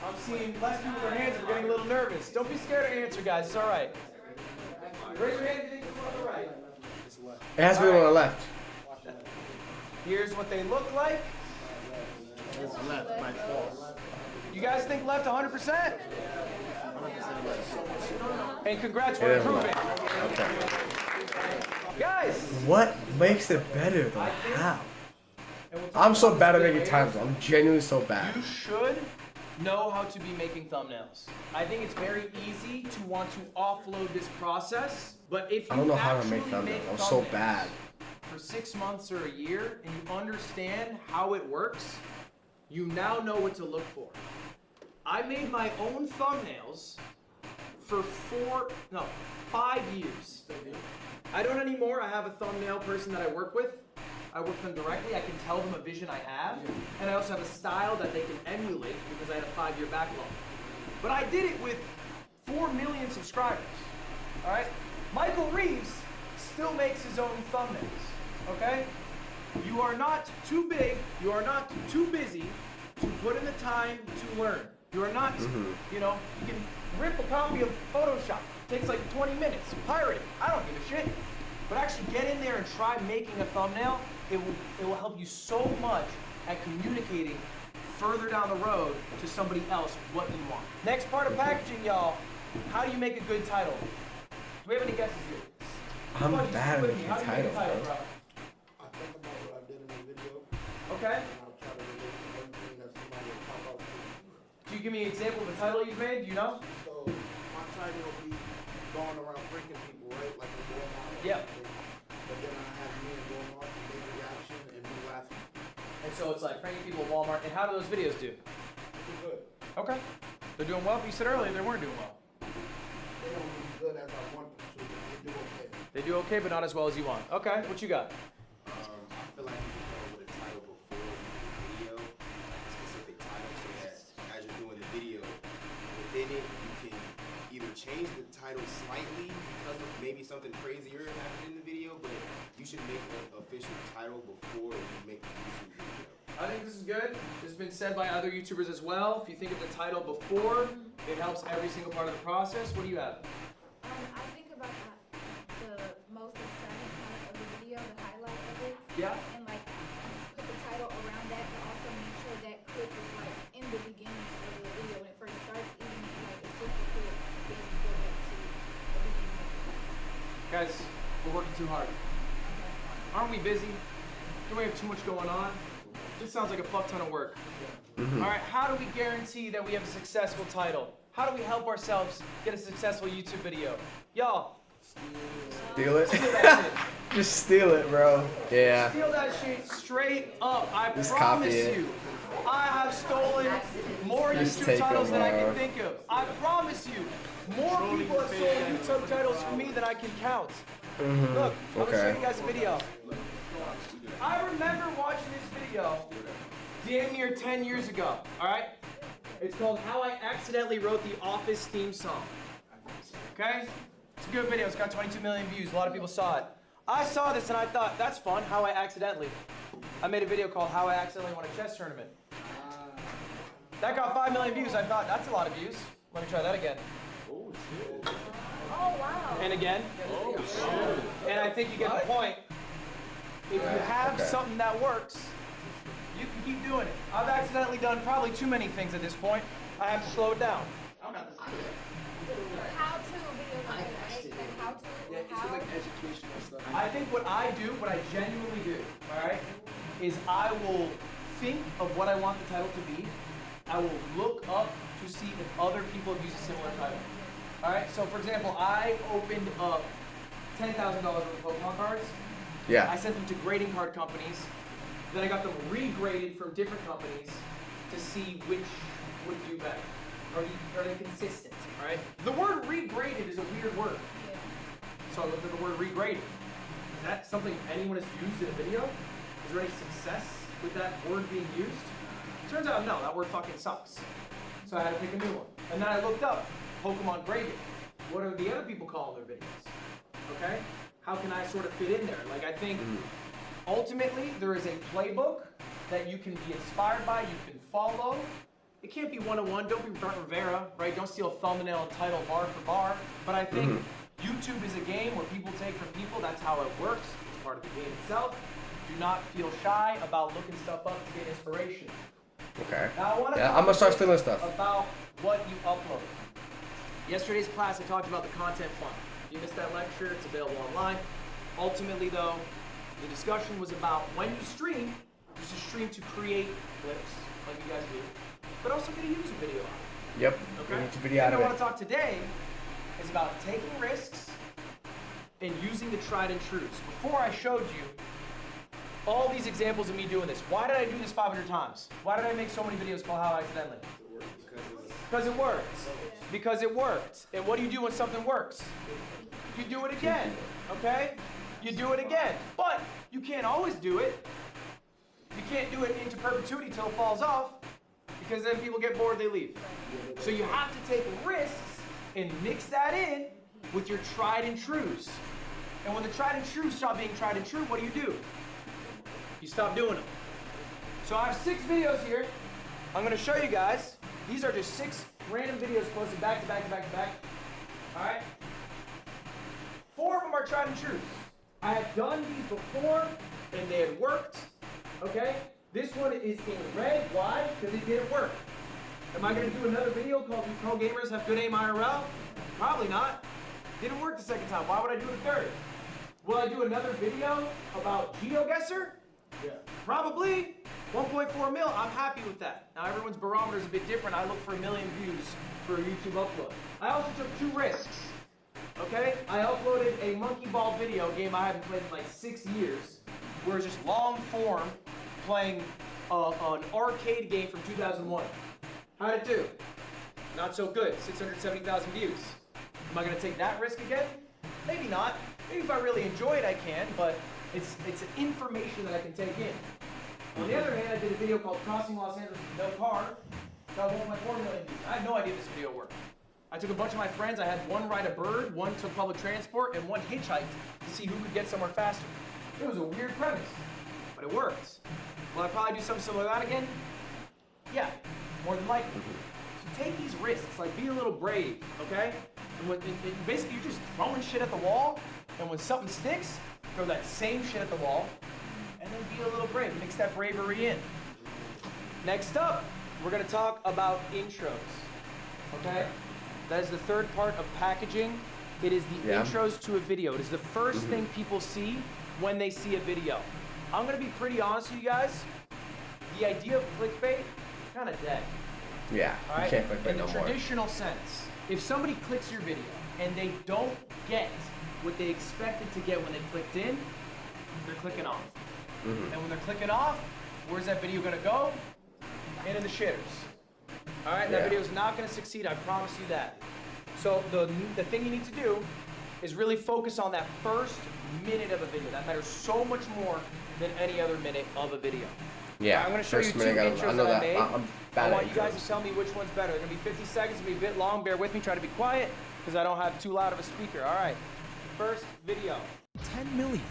I'm seeing less people with their hands are getting a little nervous. Don't be scared to answer, guys. It's all right. Raise your hand if you think it's one on the right. It has to be on the left. Here's what they look like. It's left by far. You guys think left 100%? And congrats, It we're is improving. left. Okay. Guys! What makes it better though? How? I'm so bad at making titles. I'm genuinely so bad. You should know how to be making thumbnails. I think it's very easy to want to offload this process, but if you I don't know how to actually make thumbnails. make I'm so thumbnails bad. for 6 months or a year and you understand how it works, you now know what to look for. I made my own thumbnails for 5 years. I don't anymore. I have a thumbnail person that I work with. I work with them directly. I can tell them a vision I have. And I also have a style that they can emulate because I had a 5-year backlog. But I did it with 4 million subscribers. All right? Michael Reeves still makes his own thumbnails. Okay? You are not too big. You are not too busy to put in the time to learn. You are not, you know, you can rip a copy of Photoshop. It takes like 20 minutes. Pirate it. I don't give a shit. But actually get in there and try making a thumbnail. It will help you so much at communicating further down the road to somebody else what you want. Next part of packaging, y'all. How do you make a good title? Do we have any guesses here? I'm Come on, just bad at stick with making me. How do you make a titles, title, bro. I think about what I did in the video. Okay. And I'll try to relate to everything that somebody will pop up with. Can you give me an example of a title you've made? Do you know? So my title will be going around breaking people, right? Like a Walmart. Yeah. But then I have me in Walmart and they reaction and me laughing. And so it's like pranking people at Walmart. And how do those videos do? Pretty good. Okay. They're doing well, but you said earlier they weren't doing well. They don't do as good as I want them to, but they do okay. They do okay, but not as well as you want. Okay, what you got? I feel like you can go with a title before the video, like a specific title, so that as you're doing the video, within it, you can either change the title slightly because of maybe something crazier happened in the video, but you should make an official title before you make the YouTube video. I think this is good. This has been said by other YouTubers as well. If you think of the title before, it helps every single part of the process. What do you have? I think about the most exciting part of the video, the highlight of it. Yeah. And like put the title around that, but also make sure that clip is like in the beginning of the video when it first starts, even if like it's just a clip, then you go back to the beginning. Guys, we're working too hard. Aren't we busy? Do we have too much going on? This sounds like a fuck ton of work. All right, how do we guarantee that we have a successful title? How do we help ourselves get a successful YouTube video? Y'all. Steal it. Steal that shit. Just steal it, bro. Yeah. Steal that shit straight up. I Just promise copy it. you. I have stolen more Just YouTube take titles them, than I bro. can think of. I promise you. More people have stolen YouTube titles from me than I can count. Look, I'm gonna show you guys a video. I remember watching this video damn near 10 years ago, alright? It's called How I Accidentally Wrote the Office Theme Song. Okay? It's a good video, it's got 22 million views, a lot of people saw it. I saw this and I thought, that's fun, how I accidentally. I made a video called How I Accidentally Won a Chess Tournament. That got 5 million views, I thought, that's a lot of views. Let me try that again. Oh, wow. And again. Oh, shit. And I think you get the point. If you have something that works, you can keep doing it. I've accidentally done probably too many things at this point. I have to slow it down. How to videos, like how to. Yeah, it's like educational stuff. I think what I do, what I genuinely do, alright, is I will think of what I want the title to be. I will look up to see if other people have used a similar title. Alright, so for example, I opened up $10,000 worth of Pokemon cards. Yeah. I sent them to grading card companies. Then I got them regraded from different companies to see which would do better. Are they consistent? Alright? The word regraded is a weird word. So I looked at the word regraded. Is that something anyone has used in a video? Is there any success with that word being used? Turns out no, that word fucking sucks. So I had to pick a new one. And then I looked up Pokemon graded. What are the other people calling their videos? Okay? How can I sort of fit in there? Like, I think ultimately there is a playbook that you can be inspired by, you can follow. It can't be one-on-one. Don't be Brent Rivera, right? Don't steal a thumbnail and title bar for bar. But I think YouTube is a game where people take from people. That's how it works. It's part of the game itself. Do not feel shy about looking stuff up to get inspiration. Okay. Now I want to Yeah, I'm gonna start stealing stuff. about what you upload. Yesterday's class, I talked about the content funnel. If you missed that lecture, it's available online. Ultimately, though, the discussion was about when you stream, you should stream to create clips, like you guys do, but also get a YouTube video out of it. Yep. Okay? YouTube video out And of I want it. to talk today is about taking risks and using the tried and trues. Before I showed you all these examples of me doing this. Why did I do this 500 times? Why did I make so many videos called How I Accidentally? Because it worked. Because it worked. And what do you do when something works? You do it again, okay? You do it again. But you can't always do it. You can't do it into perpetuity till it falls off, because then people get bored, they leave. So you have to take risks and mix that in with your tried and trues. And when the tried and trues stop being tried and true, what do? You stop doing them. So I have 6 videos here. I'm going to show you guys. These are just 6 random videos posted back to back to back to back. All right? 4 of them are tried and true. I have done these before, and they had worked. Okay? This one is in red. Why? Because it didn't work. Am I going to do another video called Do Pro Gamers Have Good Aim IRL? Probably not. Didn't work the second time. Why would I do it a third? Will I do another video about GeoGuessr? Yeah. Probably. 1.4 mil, I'm happy with that. Now everyone's barometer is a bit different. I look for 1 million views for a YouTube upload. I also took 2 risks. Okay? I uploaded a monkey ball video game I haven't played in like 6 years, where it's just long form playing an arcade game from 2001. How'd it do? Not so good. 670,000 views. Am I going to take that risk again? Maybe not. Maybe if I really enjoy it, I can, but it's information that I can take in. On the other hand, I did a video called Crossing Los Angeles with no car. Got 1.4 million views. I had no idea this video worked. I took a bunch of my friends. I had one ride a bird, one took public transport, and one hitchhiked to see who could get somewhere faster. It was a weird premise, but it worked. Will I probably do something similar to that again? Yeah, more than likely. So take these risks, like be a little brave, okay? And basically you're just throwing shit at the wall, and when something sticks, throw that same shit at the wall, and then be a little brave. Mix that bravery in. Next up, we're gonna talk about intros, okay? That is the third part of packaging. It is the intros to a video. It is the first thing people see when they see a video. I'm gonna be pretty honest with you guys. The idea of clickbait is kind of dead. Yeah, All right? you can't clickbait In the no more. traditional sense, if somebody clicks your video and they don't get what they expected to get when they clicked in, they're clicking off. Mhm. And when they're clicking off, where's that video gonna go? Into the shitters. All right, that Yeah. video is not gonna succeed, I promise you that. So the thing you need to do is really focus on that first minute of a video. That matters so much more than any other minute of a video. Yeah, I'm gonna show you first two minute, I intros know that I that. made. I'm bad I at want you guys intros. to tell me which one's better. They're gonna be 50 seconds, it's gonna be a bit long. Bear with me, try to be quiet, because I don't have too loud of a speaker. All right, first video. 10 million.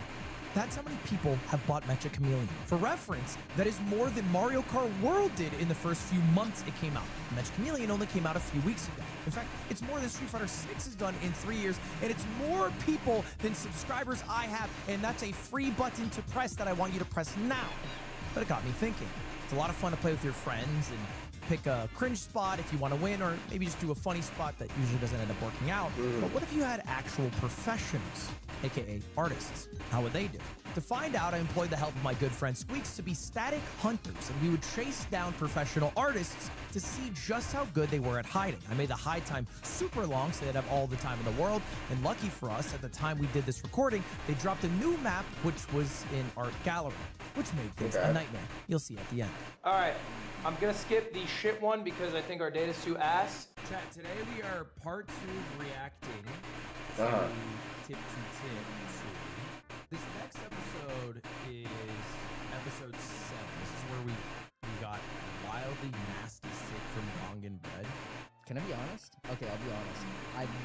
That's how many people have bought Mecha Chameleon. For reference, that is more than Mario Kart World did in the first few months it came out. Mecha Chameleon only came out a few weeks ago. In fact, it's more than Street Fighter 6 has done in 3 years, and it's more people than subscribers I have, and that's a free button to press that I want you to press now. But it got me thinking. It's a lot of fun to play with your friends and pick a cringe spot if you want to win, or maybe just do a funny spot that usually doesn't end up working out. But what if you had actual professionals, aka artists? How would they do? To find out, I employed the help of my good friend Squeaks to be static hunters, and we would chase down professional artists to see just how good they were at hiding. I made the hide time super long so they'd have all the time in the world, and lucky for us, at the time we did this recording, they dropped a new map, which was in Art Gallery, which made things a nightmare. You'll see at the end. All right, I'm gonna skip the shit one because I think our data's too ass. Chat, today we are part 2 reacting to Tip to Tip 2. This next episode is episode 7. This is where we got wildly nasty sick from Gongan bread. Can I be honest? Okay, I'll be honest.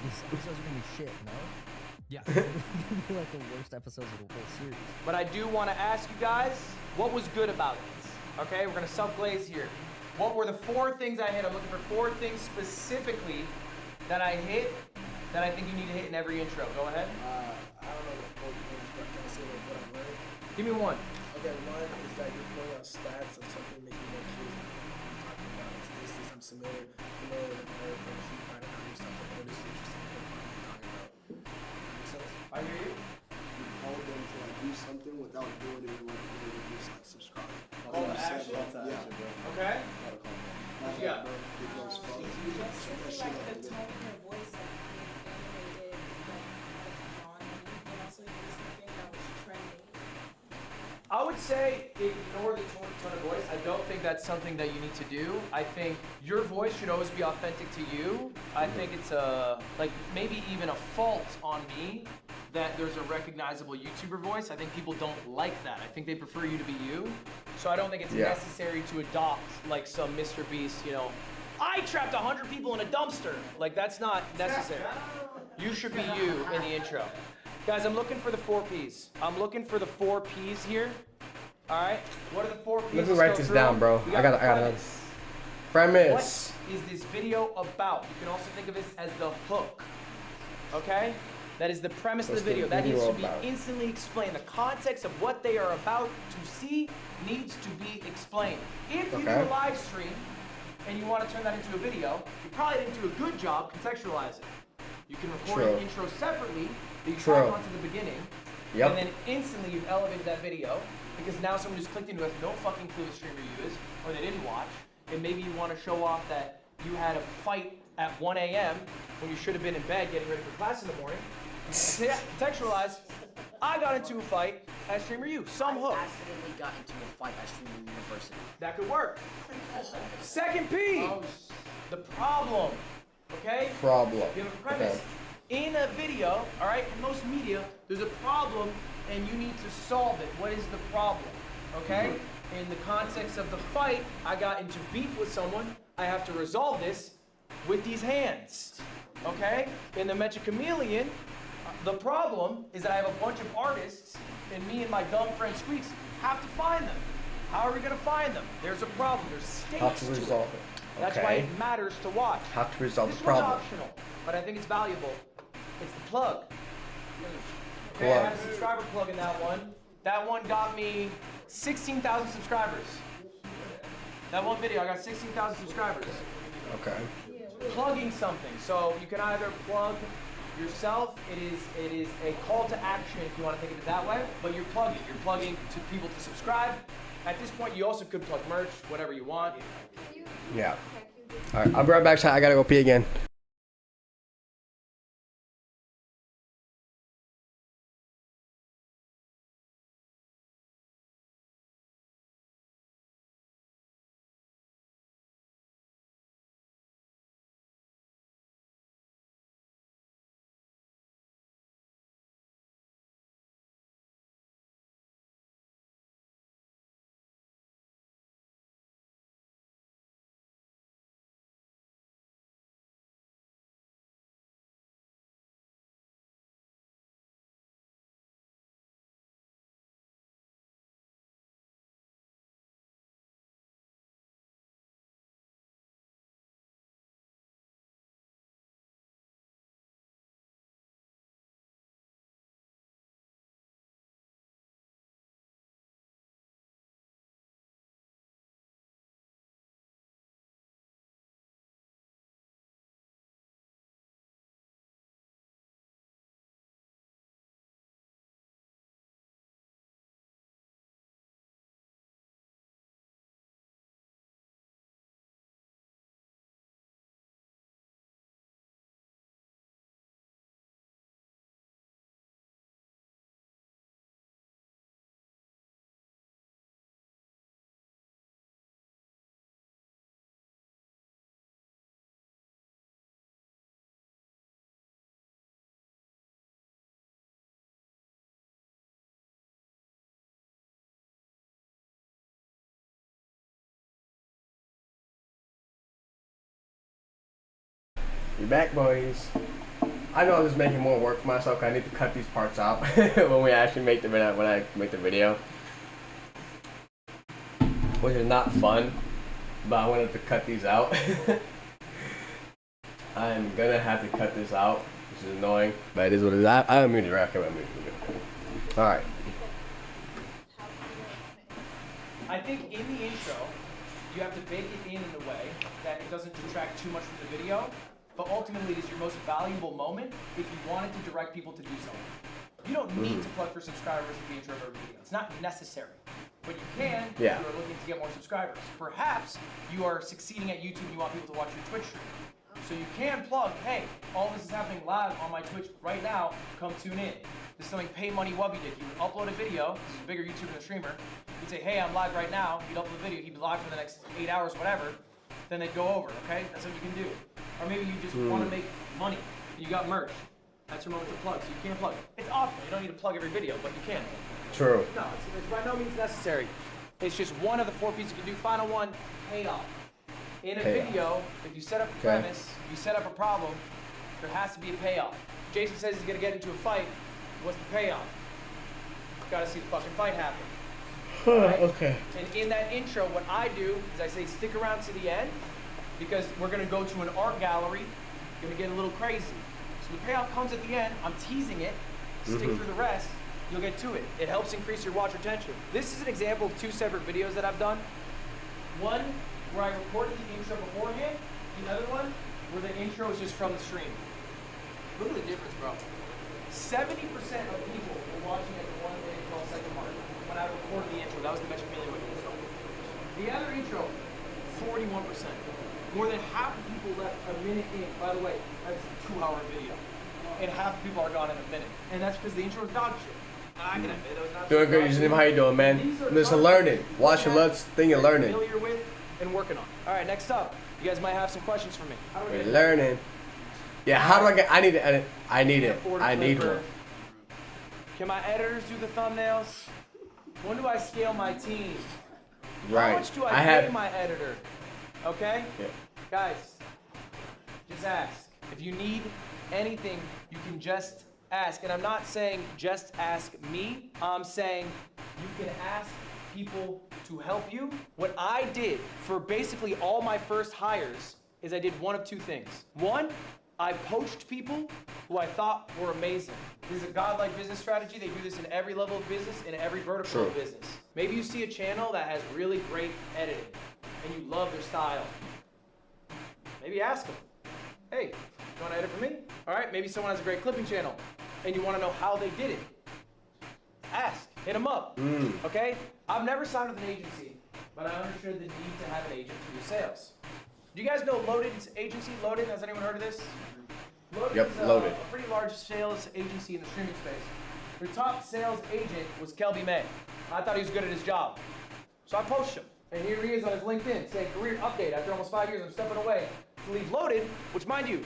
These episodes are gonna be shit, no? Yeah. They're gonna be like the worst episodes of the whole series. But I do want to ask you guys, what was good about it? Okay, we're gonna self-glaze here. What were the 4 things I hit? I'm looking for 4 things specifically that I hit that I think you need to hit in every intro. Go ahead. I don't know the whole things, but can I say what I learned? Give me one. Okay, one is that you're pulling out stats of something making more curious. I'm talking about it. This I'm familiar with American Street Fighter and stuff like that. This is interesting. What I'm talking about. Make sense? I hear you. You hold them to like do something without doing it like just like subscribe. Call to action? Yeah. Okay. What you got? Just like the tone of your voice that animated, and also something that was trending. I would say ignore the tone of voice. I don't think that's something that you need to do. I think your voice should always be authentic to you. I think it's like maybe even a fault on me that there's a recognizable YouTuber voice. I think people don't like that. I think they prefer you to be you. So I don't think it's necessary to adopt like some Mr. Beast, you know, I trapped 100 people in a dumpster. Like that's not necessary. You should be you in the intro. Guys, I'm looking for the 4 Ps. I'm looking for the 4 Ps here. All right. What are the 4 Ps? Let me write this down, bro. I gotta premise. What is this video about? You can also think of this as the hook. Okay? That is the premise of the video. That needs to be instantly explained. The context of what they are about to see needs to be explained. If you do a live stream and you want to turn that into a video, you probably didn't do a good job contextualizing. You can record an intro separately that you tag onto the beginning, and then instantly you've elevated that video because now someone who's clicked into it has no fucking clue what streamer you is, or they didn't watch, and maybe you want to show off that you had a fight at 1 a.m. when you should have been in bed getting ready for class in the morning. Contextualize, I got into a fight at Streamer U. Some hook. I accidentally got into a fight at Streamer University. That could work. Second P, the problem. Okay? Problem. You have a premise in a video, all right? In most media, there's a problem and you need to solve it. What is the problem? Okay? In the context of the fight, I got into beef with someone. I have to resolve this with these hands. Okay? In the Mecha Chameleon, the problem is that I have a bunch of artists and me and my dumb friend Squeaks have to find them. How are we gonna find them? There's a problem. There's stakes. How to resolve it. That's why it matters to watch. How to resolve This the problem. one's optional, but I think it's valuable. It's the plug. Okay, I had a subscriber plug in that one. That one got me 16,000 subscribers. That one video, I got 16,000 subscribers. Okay. Plugging something. So you can either plug yourself. It is a call to action if you want to think of it that way. But you're plugging. You're plugging to people to subscribe. At this point, you also could plug merch, whatever you want. Yeah. All right, I'll be right back. I gotta go pee again. We back, boys. I know I'm just making more work for myself. I need to cut these parts out when we actually make the video. When I make the video, which is not fun, but I wanted to cut these out. I'm gonna have to cut this out, which is annoying, but it is what it is. I don't mean to recommend me. All right. I think in the intro, you have to bake it in a way that it doesn't detract too much from the video, but ultimately it is your most valuable moment if you wanted to direct people to do something. You don't need to plug for subscribers at the intro of every video. It's not necessary. But you can if you are looking to get more subscribers. Perhaps you are succeeding at YouTube and you want people to watch your Twitch stream. So you can plug, hey, all this is happening live on my Twitch right now, come tune in. This is something Pay Money Wubby did. He would upload a video, this is a bigger YouTuber than a streamer. He'd say, hey, I'm live right now. He'd upload the video, he'd be live for the next 8 hours, whatever. Then they'd go over, okay? That's what you can do. Or maybe you just want to make money. You got merch. That's your moment to plug, so you can plug. It's optional, you don't need to plug every video, but you can. True. No, it's by no means necessary. It's just one of the 4 pieces you can do. Final one, payoff. In a video, if you set up a premise, you set up a problem, there has to be a payoff. Jason says he's gonna get into a fight. What's the payoff? Gotta see the fucking fight happen. Right? Okay. And in that intro, what I do is I say stick around to the end because we're gonna go to an art gallery. Gonna get a little crazy. So the payoff comes at the end. I'm teasing it. Stick through the rest. You'll get to it. It helps increase your watch retention. This is an example of 2 separate videos that I've done. One where I recorded the intro beforehand. The other one where the intro is just from the stream. Look at the difference, bro. 70% of people were watching at the 1 minute 12-second mark when I recorded the intro. That was the Metro Million intro. The other intro, 41%. More than half the people left a minute in. By the way, that's a 2-hour video. And half the people are gone in a minute. And that's because the intro is dog shit. I can admit it was not Doing good, Eugene. How you doing, man? Listen, learning. Watch your love thing and learning. Familiar with and working on. All right, next up, you guys might have some questions for me. We're learning. Yeah, how do I get? I need to edit. I need it. I need one. Can my editors do the thumbnails? When do I scale my team? Right. How much do I pay my editor? Okay? Yeah. Guys, just ask. If you need anything, you can just ask. And I'm not saying just ask me. I'm saying you can ask people to help you. What I did for basically all my first hires is I did one of 2 things. One, I poached people who I thought were amazing. This is a godlike business strategy. They do this in every level of business, in every vertical of business. Maybe you see a channel that has really great editing and you love their style. Maybe ask them, hey, you want to edit for me? All right, maybe someone has a great clipping channel and you want to know how they did it. Ask, hit them up, okay? I've never signed with an agency, but I understood the need to have an agent to do sales. Do you guys know Loaded's agency? Loaded, has anyone heard of this? Loaded Yep, is Loaded. a pretty large sales agency in the streaming space. Their top sales agent was Kelby May. I thought he was good at his job. So I poached him. And here he is on his LinkedIn saying, career update. After almost 5 years, I'm stepping away to leave Loaded, which mind you,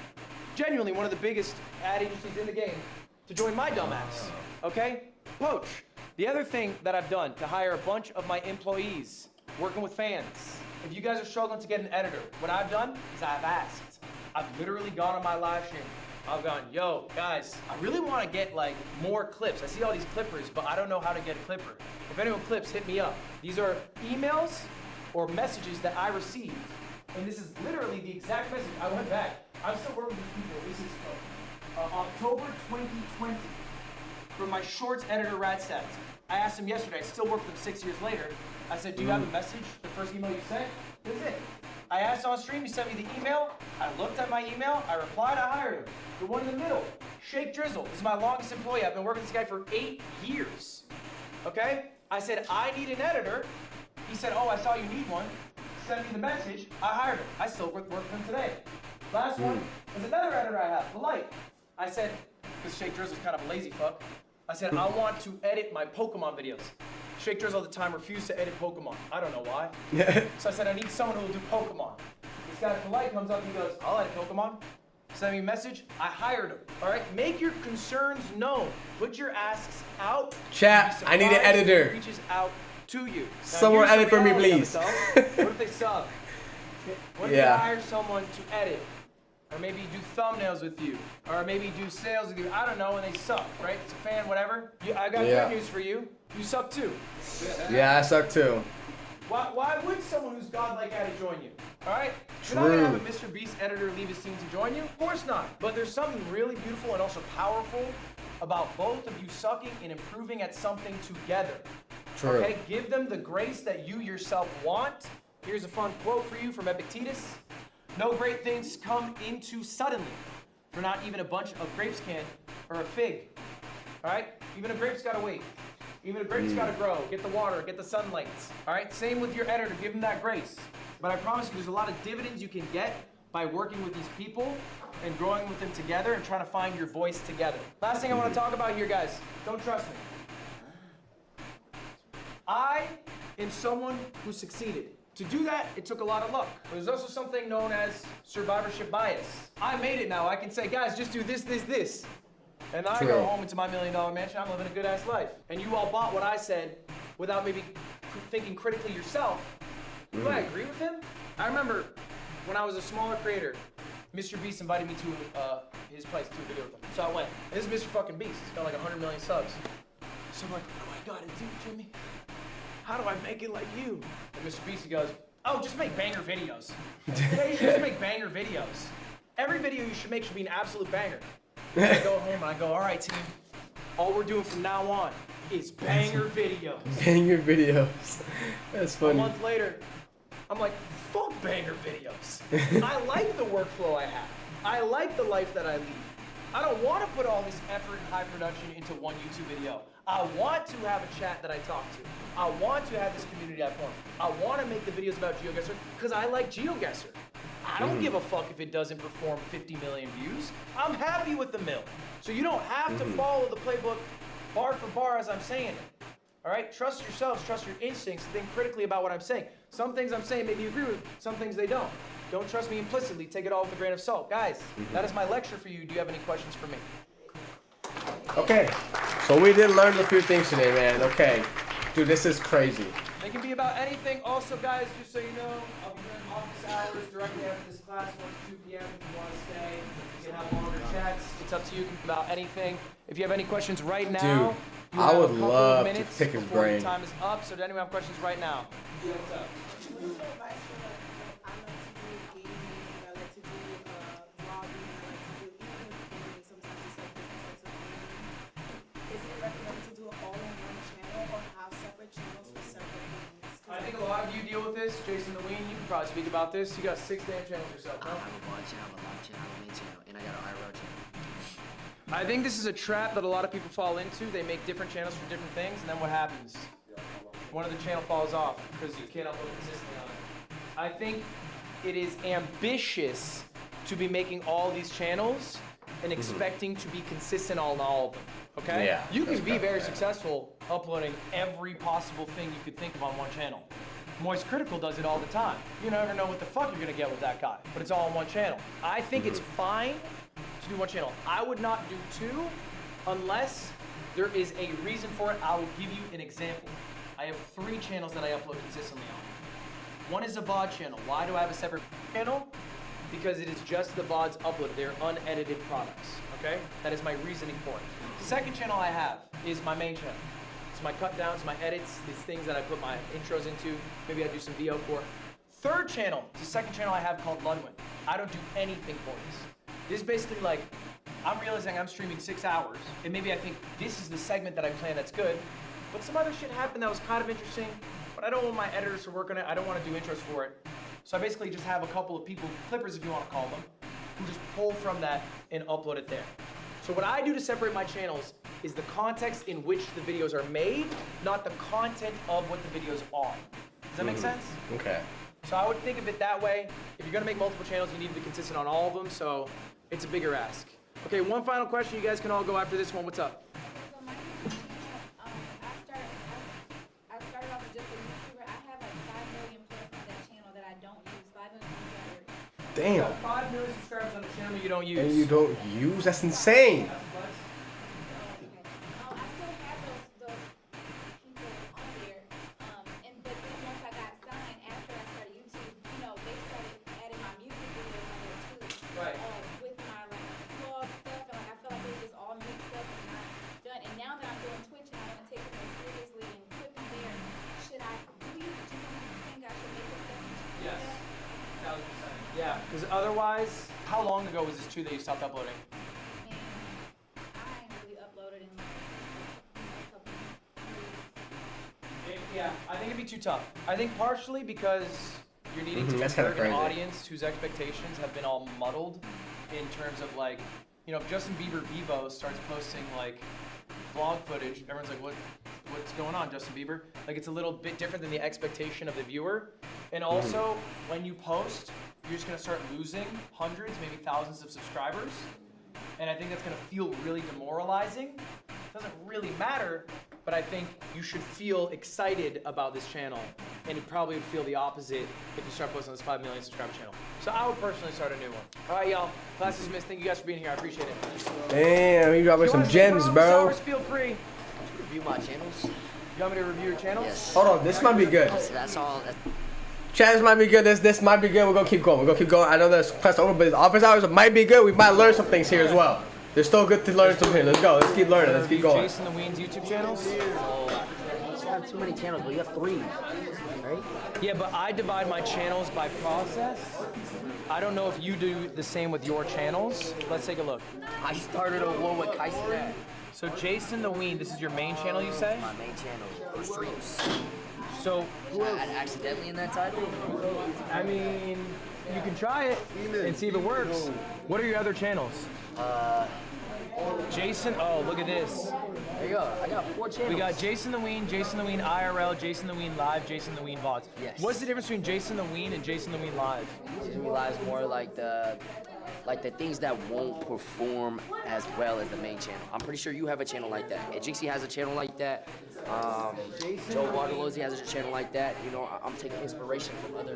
genuinely one of the biggest ad agencies in the game, to join my dumbass, okay? Poach. The other thing that I've done to hire a bunch of my employees, working with fans. If you guys are struggling to get an editor, what I've done is I've asked. I've literally gone on my live stream. I've gone, yo, guys, I really want to get like more clips. I see all these clippers, but I don't know how to get a clipper. If anyone clips, hit me up. These are emails or messages that I received. And this is literally the exact message. I went back. I'm still working with people. This is October 2020 from my shorts editor, Radstats. I asked him yesterday. I still work with him 6 years later. I said, do you have a message? The first email you sent? This is it. I asked on stream, he sent me the email. I looked at my email. I replied, I hired him. The one in the middle, Shake Drizzle. This is my longest employee. I've been working with this guy for 8 years. Okay? I said, I need an editor. He said, oh, I saw you need one. Sent me the message. I hired him. I still work with him today. Last one is another editor I have, The Light. I said, because Shake Drizzle's kind of a lazy fuck. I said, I want to edit my Pokemon videos. Shake Drizzle all the time refused to edit Pokemon. I don't know why. So I said, I need someone who will do Pokemon. This guy The Light comes up and he goes, I'll edit Pokemon. Send me a message. I hired him. All right? Make your concerns known. Put your asks out. Chat, I need an editor. He reaches out to you. Now, Someone here's the edit for me, reality of it, please. though. What if they sub? What if Yeah. you hire someone to edit? Or maybe do thumbnails with you. Or maybe do sales with you. I don't know, and they suck, right? It's a fan, whatever. I got Yeah. good news for you. You suck too. Yeah, I suck too. Why would someone who's godlike at it join you? All right? True. You're not gonna have a Mr. Beast editor leave his team to join you? Of course not. But there's something really beautiful and also powerful about both of you sucking and improving at something together. True. Okay? Give them the grace that you yourself want. Here's a fun quote for you from Epictetus. No great things come into suddenly, for not even a bunch of grapes can, or a fig. All right? Even a grape's gotta wait. Even a grape's gotta grow. Get the water, get the sunlight. All right? Same with your editor. Give them that grace. But I promise you, there's a lot of dividends you can get by working with these people and growing with them together and trying to find your voice together. Last thing I want to talk about here, guys. Don't trust me. I am someone who succeeded. To do that, it took a lot of luck. There's also something known as survivorship bias. I made it now. I can say, guys, just do this, this, this. And then I go home into my $1 million mansion. I'm living a good-ass life. And you all bought what I said without maybe thinking critically yourself. Do I agree with him? I remember when I was a smaller creator, Mr. Beast invited me to his place to do a video with him. So I went. This is Mr. fucking Beast. He's got like 100 million subs. So I'm like, what do I gotta do, Jimmy? How do I make it like you? And Mr. Beast goes, oh, just make banger videos. Yeah, you should just make banger videos. Every video you should make should be an absolute banger. And I go home and I go, all right, team. All we're doing from now on is banger videos. Banger videos. That's funny. A month later, I'm like, fuck banger videos. I like the workflow I have. I like the life that I lead. I don't want to put all this effort and high production into one YouTube video. I want to have a chat that I talk to. I want to have this community I form. I want to make the videos about GeoGuessr because I like GeoGuessr. I don't give a fuck if it doesn't perform 50 million views. I'm happy with the mill. So you don't have to follow the playbook bar for bar as I'm saying it. All right? Trust yourselves, trust your instincts, think critically about what I'm saying. Some things I'm saying maybe you agree with, some things they don't. Don't trust me implicitly, take it all with a grain of salt. Guys, that is my lecture for you. Do you have any questions for me? Okay, so we did learn a few things today, man. Okay, dude, this is crazy. They can be about anything. Also, guys, just so you know, I'll be doing office hours directly after this class, 1 to 2 p.m. if you want to stay. You can have longer chats. It's up to you. It can be about anything. If you have any questions right now, Dude, I would love to pick his before brain. your time is up. So, does anyone have questions right now? Yeah, what's up? I think a lot of you deal with this. Jason Lewin, you can probably speak about this. You got 6 damn channels yourself, I huh? have a vlog channel, a live channel, a main channel, and I got an IRL channel. I think this is a trap that a lot of people fall into. They make different channels for different things, and then what happens? One of the channel falls off because you can't upload consistently on it. I think it is ambitious to be making all these channels and expecting to be consistent on all of them. Okay? Yeah, You can that's be correct, very yeah. successful uploading every possible thing you could think of on one channel. Moist Critical does it all the time. You never know what the fuck you're gonna get with that guy, but it's all on one channel. I think it's fine to do one channel. I would not do two unless there is a reason for it. I will give you an example. I have 3 channels that I upload consistently on. One is a VOD channel. Why do I have a separate channel? Because it is just the VODs uploaded. They're unedited products, okay? That is my reasoning for it. Second channel I have is my main channel. It's my cut downs, my edits, these things that I put my intros into. Maybe I do some VO for. Third channel, it's the second channel I have called Ludwigs. I don't do anything for this. This is basically like, I'm realizing I'm streaming 6 hours, and maybe I think this is the segment that I plan that's good, but some other shit happened that was kind of interesting, but I don't want my editors to work on it. I don't want to do intros for it. So I basically just have a couple of people, clippers if you want to call them, who just pull from that and upload it there. So what I do to separate my channels is the context in which the videos are made, not the content of what the videos are. Does that make sense? Okay. So I would think of it that way. If you're gonna make multiple channels, you need to be consistent on all of them, so it's a bigger ask. Okay, one final question. You guys can all go after this one. What's up? I started off as just a YouTuber. I have like 5 million plus on that channel that I don't use. 5 million subscribers. Damn. You got 5 million subscribers on the channel you don't use. And you don't use? That's insane. Yeah, because otherwise, how long ago was this too that you stopped uploading? Yeah, I think it'd be too tough. I think partially because you're needing to that's kinda serve an crazy. audience whose expectations have been all muddled in terms of like, you know, if Justin Bieber Vivo starts posting like vlog footage, everyone's like, what's going on, Justin Bieber? Like it's a little bit different than the expectation of the viewer. And also, when you post, you're just gonna start losing hundreds, maybe thousands of subscribers. And I think that's gonna feel really demoralizing. It doesn't really matter, but I think you should feel excited about this channel. And you probably would feel the opposite if you start posting on this 5 million subscriber channel. So I would personally start a new one. All right, y'all. Class dismissed. Thank you guys for being here. I appreciate it. Damn, you dropping some gems, bro. Feel free. Review my channels. You want me to review your channels? Yes. Hold on, this might be good. That's all. Chat, this might be good. This might be good. We're gonna keep going. We're gonna keep going. I know that's class over, but office hours might be good. We might learn some things here as well. There's still good to learn some here. Let's go. Let's keep learning. Let's keep going. Jason the Ween's YouTube channels? You have too many channels, but you have 3, right? Yeah, but I divide my channels by process. I don't know if you do the same with your channels. Let's take a look. I started a war with Kaisen. So Jason the Ween, this is your main channel, you say? My main channel for streams. So who else? Accidentally in that title? I mean, you can try it and see if it works. What are your other channels? Jason, oh, look at this. There you go. I got 4 channels. We got Jason the Ween IRL, Jason the Ween Live, Jason the Ween VODs. Yes. What's the difference between Jason the Ween and Jason the Ween Live? Jason the Ween Live is more like the things that won't perform as well as the main channel. I'm pretty sure you have a channel like that. Jinxie has a channel like that. Joe Waterlozzi has a channel like that. You know, I'm taking inspiration from other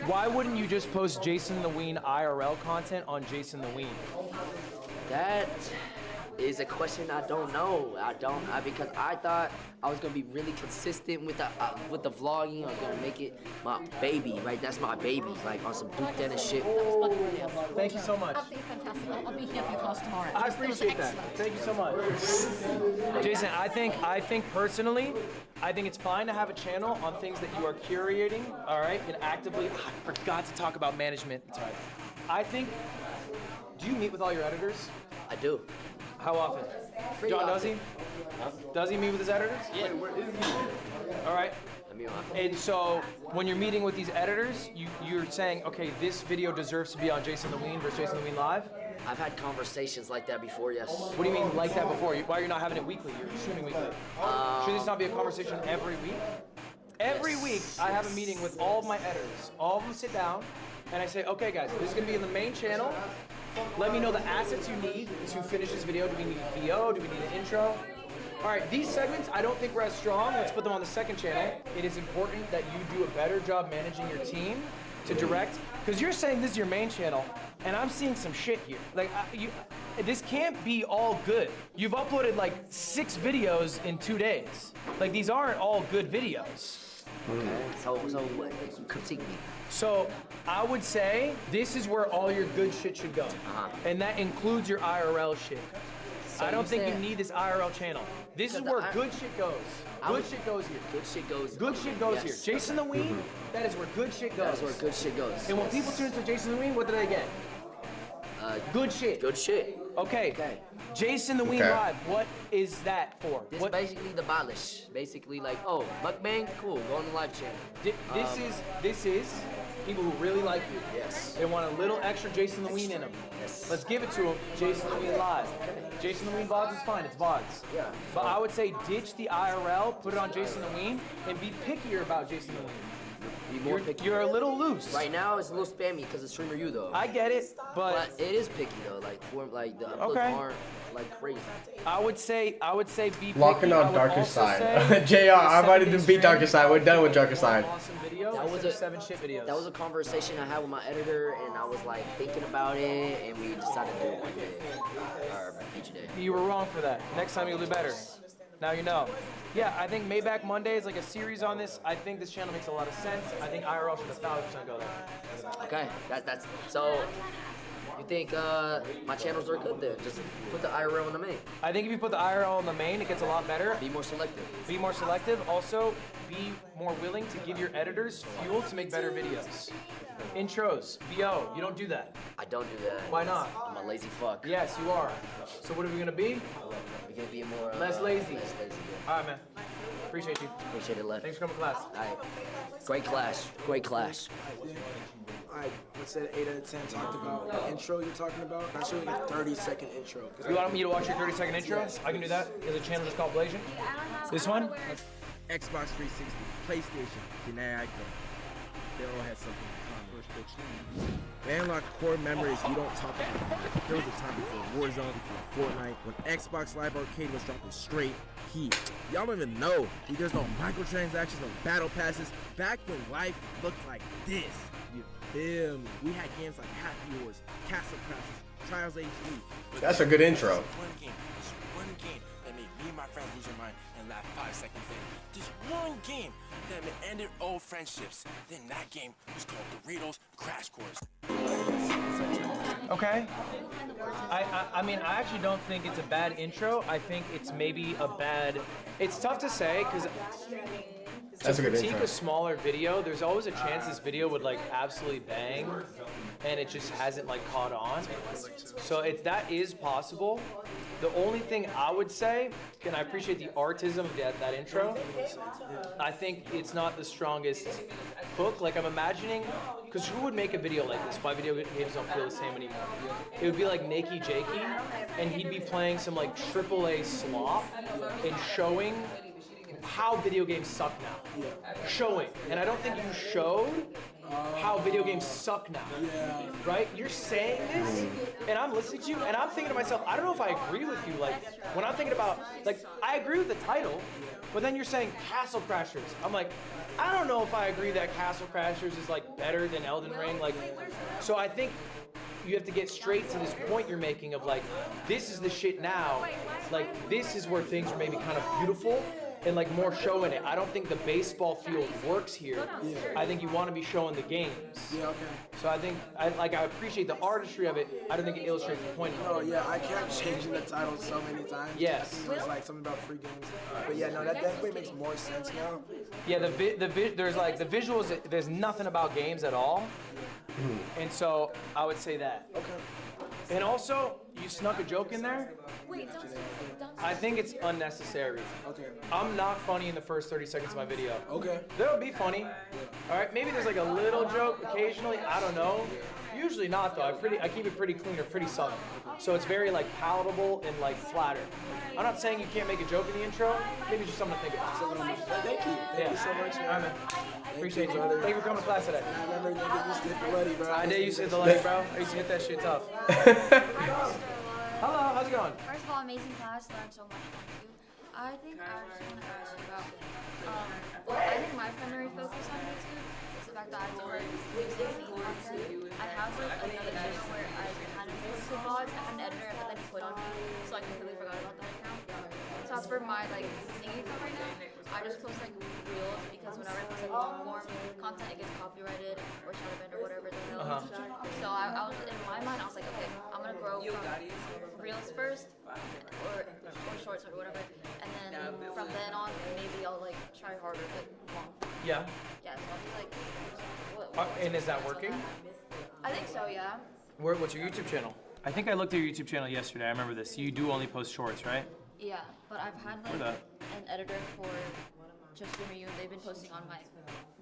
Why wouldn't you just post Jason the Ween IRL content on Jason the Ween? That is a question I don't know. Because I thought I was gonna be really consistent with the vlogging. I was gonna make it my baby, right? That's my baby, like on some Duke Dennis shit. Thank you so much. Fantastic. I'll be here for your class tomorrow. I appreciate that. Thank you so much. Jason, I think personally, I think it's fine to have a channel on things that you are curating, all right, and actively. I forgot to talk about management. It's all right. I think. Do you meet with all your editors? I do. How often? Pretty John, often. does he? Does he meet with his editors? Yeah. All right. Let me on. And so when you're meeting with these editors, you're saying, okay, this video deserves to be on Jason the Ween versus Jason the Ween Live? I've had conversations like that before, yes. What do you mean like that before? Why are you not having it weekly? You're shooting weekly. Should this not be a conversation every week? Every week, I have a meeting with all of my editors. All of them sit down, and I say, okay guys, this is gonna be in the main channel. Let me know the assets you need to finish this video. Do we need a VO? Do we need an intro? All right, these segments, I don't think we're as strong. Let's put them on the second channel. It is important that you do a better job managing your team to direct, because you're saying this is your main channel, and I'm seeing some shit here. Like, this can't be all good. You've uploaded like 6 videos in 2 days. Like, these aren't all good videos. Okay, so what? Critique me. So I would say this is where all your good shit should go. And that includes your IRL shit. So I don't you think you said- need this IRL channel. This is where good shit goes. Good shit goes here. Good shit goes. Good shit goes Yes. here. Jason the Ween, that is where good shit goes. That's where good shit goes. And when people tune into Jason the Ween, what do they get? Good shit. Good shit. Okay. Jason the Ween Okay. Live, what is that for? This is basically the abolish. Basically, like, oh, mukbang, cool, go on the live channel. This is people who really like you. Yes. They want a little extra Jason the Ween in them. Yes. Let's give it to them. Jason the Ween Live. Jason the Ween VODs is fine. It's VODs. Yeah. But I would say ditch the IRL, put it on Jason the Ween, and be pickier about Jason the Ween. Be more picky. You're a little loose. Right now, it's a little spammy because it's streamer you though. I get it, but it is picky though. Like, the uploads Okay. aren't like crazy. I would say be picky. Locking I on would Darker also Side. say JR, I've already Sunday beat Darker Side. We're done with Darker Side. Awesome video. That was instead a of 7 shit videos. That was a conversation I had with my editor, and I was like thinking about it, and we decided to do it one day, or each day. You were wrong for that. Next time you'll do better. Now you know. Yeah, I think Maybach Monday is like a series on this. I think this channel makes a lot of sense. I think IRL should 1,000% go there. Okay, that's so. You think my channels are good there? Just put the IRL in the main. I think if you put the IRL in the main, it gets a lot better. Be more selective. Be more selective. Also, be more willing to give your editors fuel to make better videos. Intros, VO, you don't do that. I don't do that. Why not? I'm a lazy fuck. Yes, you are. So what are we gonna be? We're gonna be more Less lazy. Less lazy. Yeah. All right, man. Appreciate you. Appreciate it, Lev. Thanks for coming to class. All right. Great class. Great class. Alright, let's say 8 out of 10 talked about the intro you're talking about. I show you a 30-second intro. You want me to watch your 30-second intro? Yes. I can do that. There's a channel just called Blasian. This one? Xbox 360, PlayStation, the icon. They all had something in common. They unlock core memories we don't talk about. There was a time before Warzone, before Fortnite, when Xbox Live Arcade was dropping straight heat. Y'all don't even know. There's no microtransactions, no battle passes. Back when life looked like this. You feel me? We had games like Happy Wars, Castle Crashers, Trials HD. That's a good intro. One game that made me and my friends lose our mind and laugh 5 seconds in. Just one game that ended old friendships. Then that game was called Doritos Crash Course. Okay. I mean, I actually don't think it's a bad intro. I think it's maybe a bad. It's tough to say because That's a good critique intro. a smaller video, there's always a chance this video would like absolutely bang, and it just hasn't like caught on. So that is possible. The only thing I would say, and I appreciate the artism of that intro, I think it's not the strongest hook. Like I'm imagining, because who would make a video like this? Why video games don't feel the same anymore? It would be like Nakey Jakey, and he'd be playing some like AAA slop and showing how video games suck now. Showing. And I don't think you showed how video games suck now. Right? You're saying this, and I'm listening to you, and I'm thinking to myself, I don't know if I agree with you. Like, when I'm thinking about, like, I agree with the title, but then you're saying Castle Crashers. I'm like, I don't know if I agree that Castle Crashers is, like, better than Elden Ring. Like, so I think you have to get straight to this point you're making of, like, this is the shit now. Like, this is where things are maybe kind of beautiful and like more show in it. I don't think the baseball field works here. I think you want to be showing the games. Yeah, okay. So I think I appreciate the artistry of it. I don't think it illustrates the point. No, yeah, I kept changing the title so many times. Yes. It was like something about free games. But yeah, no, that definitely makes more sense now. Yeah, there's like the visuals. There's nothing about games at all, and so I would say that. Okay. And also, you snuck a joke in there. Wait, I think it's unnecessary. Okay. I'm not funny in the first 30 seconds of my video. Okay. That'll be funny. All right, maybe there's like a little joke occasionally. I don't know. Usually not though. I keep it pretty clean or pretty subtle. So it's very like palatable and like flatter. I'm not saying you can't make a joke in the intro. Maybe just something to think about. Thank you. Thank you so much, man. All right, man. Appreciate you. Thank you for coming to class today. I remember niggas used to hit the Luddy, bro. I did used to hit the Luddy, bro. I used to hit that shit tough. Hello, how's it going? First of all, amazing class. Learned so much from you. I think I just want to ask you about. Well, I think my primary focus on YouTube is the fact that I do like music and content. I have like another channel where I kind of post the vlogs. I have an editor that I put on me, so I completely forgot about that account. So as for my like singing account right now, I just post like reels because whenever I post like long form content, it gets copyrighted or shadow banned or whatever the hell. So I was in my mind, I was like, okay, I'm gonna grow from reels first or shorts or whatever, and then from then on maybe I'll like try harder but long form. Yeah. Yeah. So I was like, And is that working? I think so. Yeah. What's your YouTube channel? I think I looked at your YouTube channel yesterday. I remember this. You do only post shorts, right? Yeah, but I've had like an editor for just Streamer U. They've been posting on my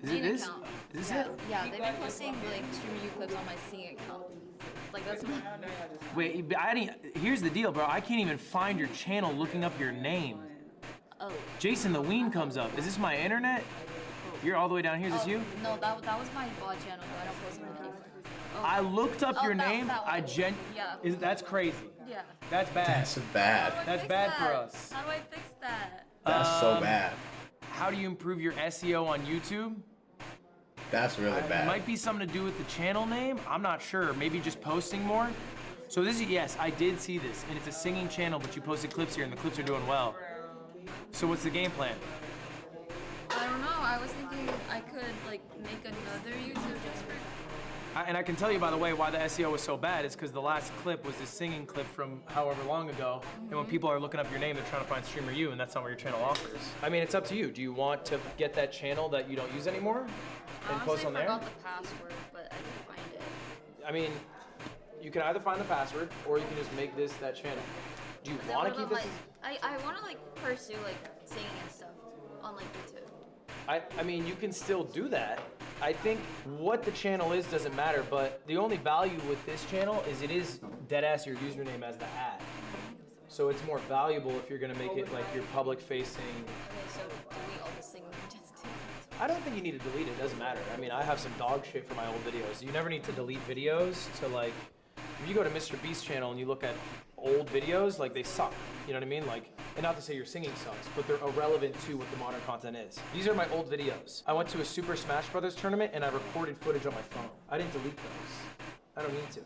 main account. Is yeah, it? Yeah, they've been posting like Streamer U clips on my singing account. Like that's my. Wait, here's the deal, bro. I can't even find your channel looking up your name. Oh. Jason the Ween comes up. Is this my internet? You're all the way down here. Is this you? No, that was my VOD channel. No, I don't post on it anymore. Oh. I looked up your name. Yeah. That's crazy. Yeah. That's bad. That's bad. That's bad for us. How do I fix that? That's so bad. How do you improve your SEO on YouTube? That's really It bad. might be something to do with the channel name. I'm not sure. Maybe just posting more. So this is, yes, I did see this, and it's a singing channel, but you posted clips here, and the clips are doing well. So what's the game plan? I don't know. I was thinking I could like make another YouTube just for. And I can tell you, by the way, why the SEO was so bad is because the last clip was this singing clip from however long ago. And when people are looking up your name, they're trying to find Streamer U, and that's not what your channel offers. I mean, it's up to you. Do you want to get that channel that you don't use anymore and post on there? I forgot the password, but I didn't find it. I mean, you can either find the password, or you can just make this that channel. Do you want to keep this? I want to like pursue like singing and stuff on like YouTube. I mean, you can still do that. I think what the channel is doesn't matter, but the only value with this channel is it is deadass your username as the ad. So it's more valuable if you're gonna make it like your public facing. Okay, so delete all the singing just I don't think you need to delete it, it doesn't matter. I mean, I have some dog shit for my old videos. You never need to delete videos to like, if you go to Mr. Beast's channel and you look at old videos, like they suck. You know what I mean? Like, and not to say your singing sucks, but they're irrelevant to what the modern content is. These are my old videos. I went to a Super Smash Brothers tournament and I recorded footage on my phone. I didn't delete those. I don't need to.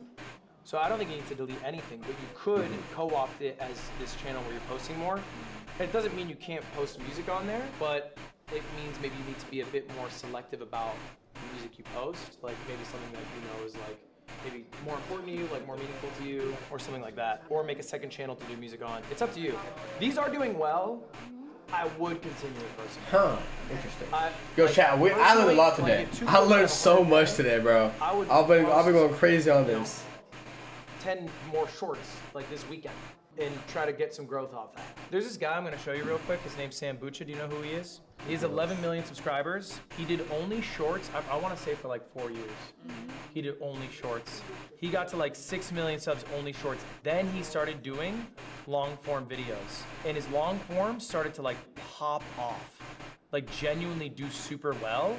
So I don't think you need to delete anything, but you could co-opt it as this channel where you're posting more. And it doesn't mean you can't post music on there, but it means maybe you need to be a bit more selective about the music you post. Like maybe something that you know is like maybe more important to you, like more meaningful to you, or something like that. Or make a second channel to do music on. It's up to you. These are doing well. I would continue it personally. Huh. Interesting. Yo, chat. I learned a lot today. I learned so much today, bro. I've been going crazy on this. 10 more shorts like this weekend and try to get some growth off that. There's this guy I'm gonna show you real quick. His name's Sam Bucha. Do you know who he is? He has 11 million subscribers. He did only shorts, I wanna say for like 4 years. He did only shorts. He got to like 6 million subs, only shorts. Then he started doing long form videos. And his long form started to like pop off. Like genuinely do super well.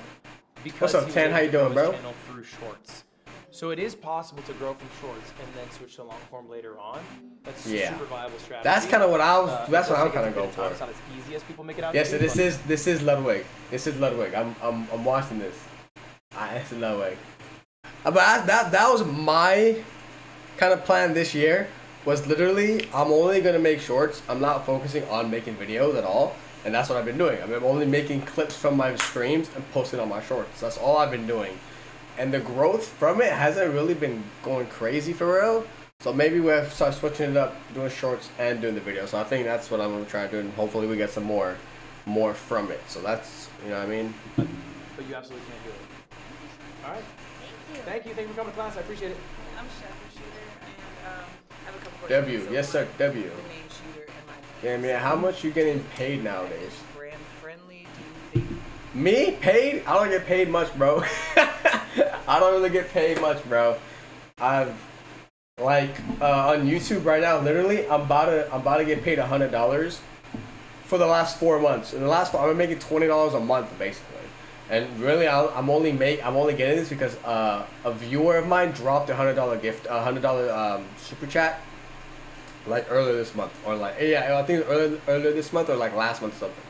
Because What's up, Tan? How you doing, bro? Channel through shorts. So it is possible to grow from shorts and then switch to long form later on. That's a super viable strategy. That's kind of what that's what I'm kind of going for. It's not as easy as people make it out. Yes, this is Ludwig. This is Ludwig. I'm watching this. This is Ludwig. But that was my kind of plan this year. Was literally I'm only gonna make shorts. I'm not focusing on making videos at all, and that's what I've been doing. I'm only making clips from my streams and posting on my shorts. That's all I've been doing. And the growth from it hasn't really been going crazy for real. So maybe we'll start switching it up, doing shorts and doing the video. So I think that's what I'm gonna try to do, and hopefully we get some more from it. So that's, you know what I mean. But you absolutely can't do it. All right. Thank you. Thank you for coming to class. I appreciate it. I'm Chef Shooter, and I have a couple W. Yes, sir. W. The name Shooter and my Yeah, man. How much you getting paid nowadays? brand friendly. Do you think? Me? Paid? I don't get paid much, bro. I don't really get paid much, bro. I've like on YouTube right now. Literally, I'm about to get paid $100 for the last 4 months. In the last 4, I'm making $20 a month basically. And really, I'm only getting this because a viewer of mine dropped $100 super chat like earlier this month, or like I think it was earlier this month or like last month or something.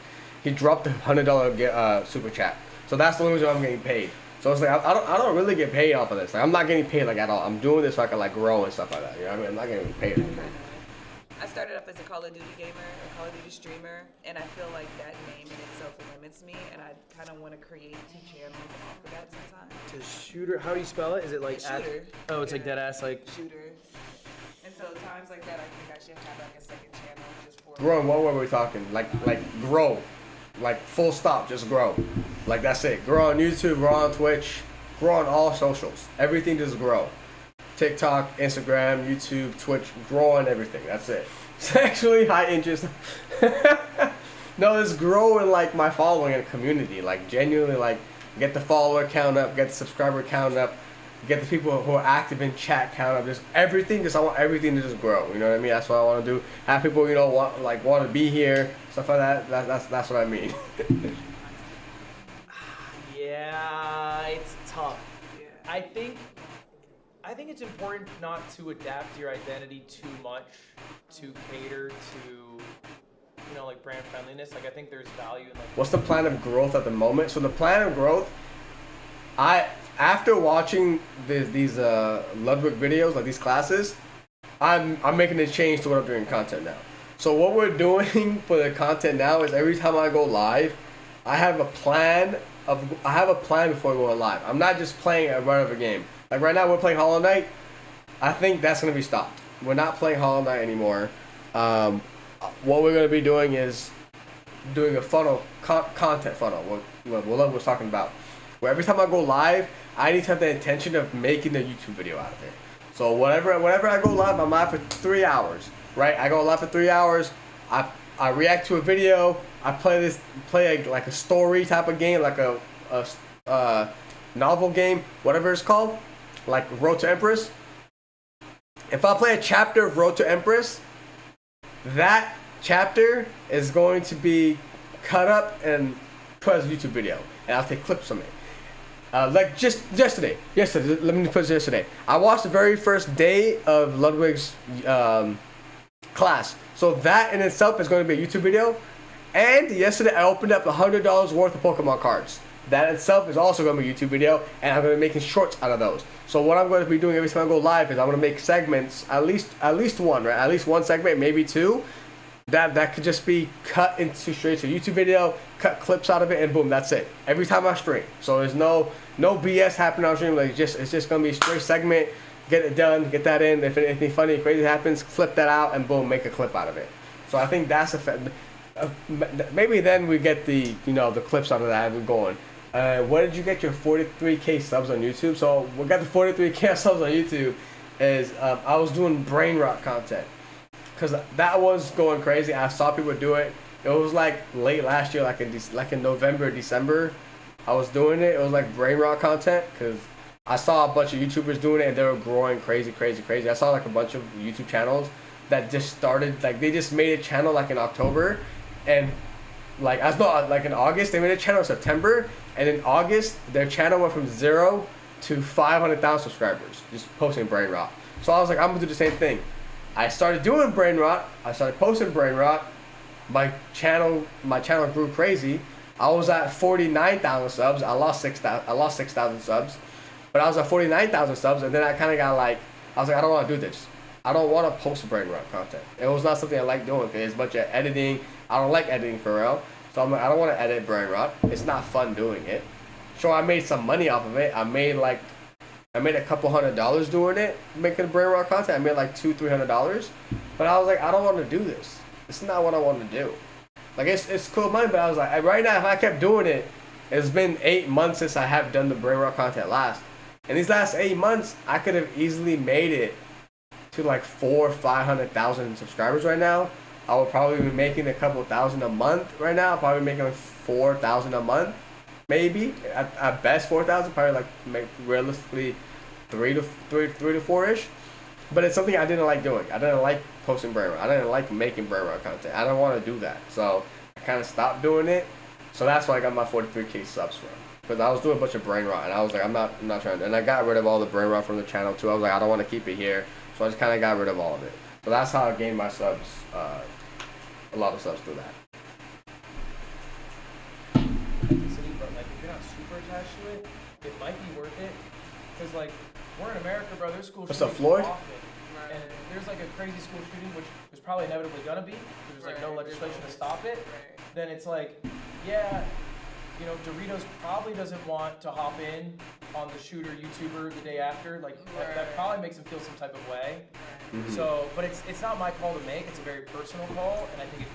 He dropped the $100 super chat, so that's the only reason I'm getting paid. So it's like I don't really get paid off of this. Like I'm not getting paid like at all. I'm doing this so I can like grow and stuff like that. You know what I mean? I'm not getting paid. I started off as a Call of Duty gamer, a Call of Duty streamer, and I feel like that name in itself limits me, and I kind of want to create 2 channels off of that sometimes. To shooter, how do you spell it? Is it like Shooter. Oh, it's like dead ass like. Shooter. And so times like that, I think I should have like a second channel just for. Growing, what were we talking? Like grow, like full stop, just grow. Like that's it. Grow on YouTube, grow on Twitch, grow on all socials. Everything just grow. TikTok, Instagram, YouTube, Twitch, grow on everything. That's it. It's actually high interest. No, it's growing like my following and community. Like genuinely, like get the follower count up, get the subscriber count up, get the people who are active in chat count up. Just everything. Just I want everything to just grow. You know what I mean? That's what I want to do. Have people, you know, want to be here, stuff like that. That's what I mean. Yeah, it's tough. I think it's important not to adapt your identity too much to cater to, you know, like brand friendliness. Like I think there's value in like. What's the plan of growth at the moment? So the plan of growth, after watching these Ludwig videos, like these classes, I'm making a change to what I'm doing in content now. So what we're doing for the content now is every time I go live, I have a plan before going live. I'm not just playing a run of a game. Like right now we're playing Hollow Knight. I think that's gonna be stopped. We're not playing Hollow Knight anymore. What we're gonna be doing is doing a funnel, content funnel. What Love was talking about. Where every time I go live, I need to have the intention of making a YouTube video out of it. So whenever I go live, I'm live for 3 hours. Right? I go live for 3 hours. I react to a video. I play like a story type of game, like a novel game, whatever it's called, like Road to Empress. If I play a chapter of Road to Empress, that chapter is going to be cut up and put as a YouTube video, and I'll take clips from it. Like just yesterday, let me put it yesterday. I watched the very first day of Ludwig's class. So that in itself is going to be a YouTube video. And yesterday I opened up $100 worth of Pokemon cards. That itself is also going to be a YouTube video, and I'm going to be making shorts out of those. So what I'm going to be doing every time I go live is I'm going to make segments, at least one, right? At least one segment, maybe 2. That could just be cut into straight to a YouTube video, cut clips out of it, and boom, that's it. Every time I stream. So there's no BS happening on stream. Like it's just going to be a straight segment. Get it done, get that in. If anything funny, crazy happens, flip that out, and boom, make a clip out of it. So I think that's maybe then we get the clips out of that and going. Where did you get your 43K subs on YouTube? So we got the 43K subs on YouTube is I was doing brain rot content because that was going crazy. I saw people do it. It was like late last year, like in November, December. I was doing it. It was like brain rot content because I saw a bunch of YouTubers doing it and they were growing crazy. I saw like a bunch of YouTube channels that just started, like they just made a channel like in October, and like in August they made a channel in September, and in August their channel went from 0 to 500,000 subscribers just posting brain rot. So I was like, I'm gonna do the same thing. I started doing brain rot. I started posting brain rot. My channel grew crazy. I was at 49,000 subs. I lost 6,000 subs. But I was at 49,000 subs, and then I kind of got like, I was like, I don't want to do this. I don't want to post brain rot content. It was not something I like doing because it's a bunch of editing. I don't like editing for real. So I'm like, I don't want to edit brain rot. It's not fun doing it. So I made some money off of it. I made a couple $100 doing it, making brain rot content. I made like $200-300. But I was like, I don't want to do this. It's not what I want to do. Like it's cool money, but I was like, right now if I kept doing it, it's been 8 months since I have done the brain rot content last. In these last 8 months, I could have easily made it to like 400,000 or 500,000 subscribers right now. I would probably be making a couple thousand a month right now. Probably making like 4,000 a month, maybe at best 4,000. Probably like realistically three to 4-ish. But it's something I didn't like doing. I didn't like posting brain rot. I didn't like making brain rot content. I don't want to do that. So I kind of stopped doing it. So that's why I got my 43K subs from. Because I was doing a bunch of brain rot, and I was like, I'm not trying to. And I got rid of all the brain rot from the channel too. I was like, I don't want to keep it here. So I just kind of got rid of all of it. So that's how I gained my subs. A lot of subs through that. City, bro, like if you're not super attached to it, it might be worth it. Cause like we're in America, bro. There's school What's up, shootings Floyd? often, and there's like a crazy school shooting, which there's probably inevitably gonna be. There's like no legislation to stop it. Then it's like, yeah, you know, Doritos probably doesn't want to hop in on the shooter YouTuber the day after. Like that probably makes him feel some type of way. Mhm. So, but it's not my call to make. It's a very personal call, and I think it.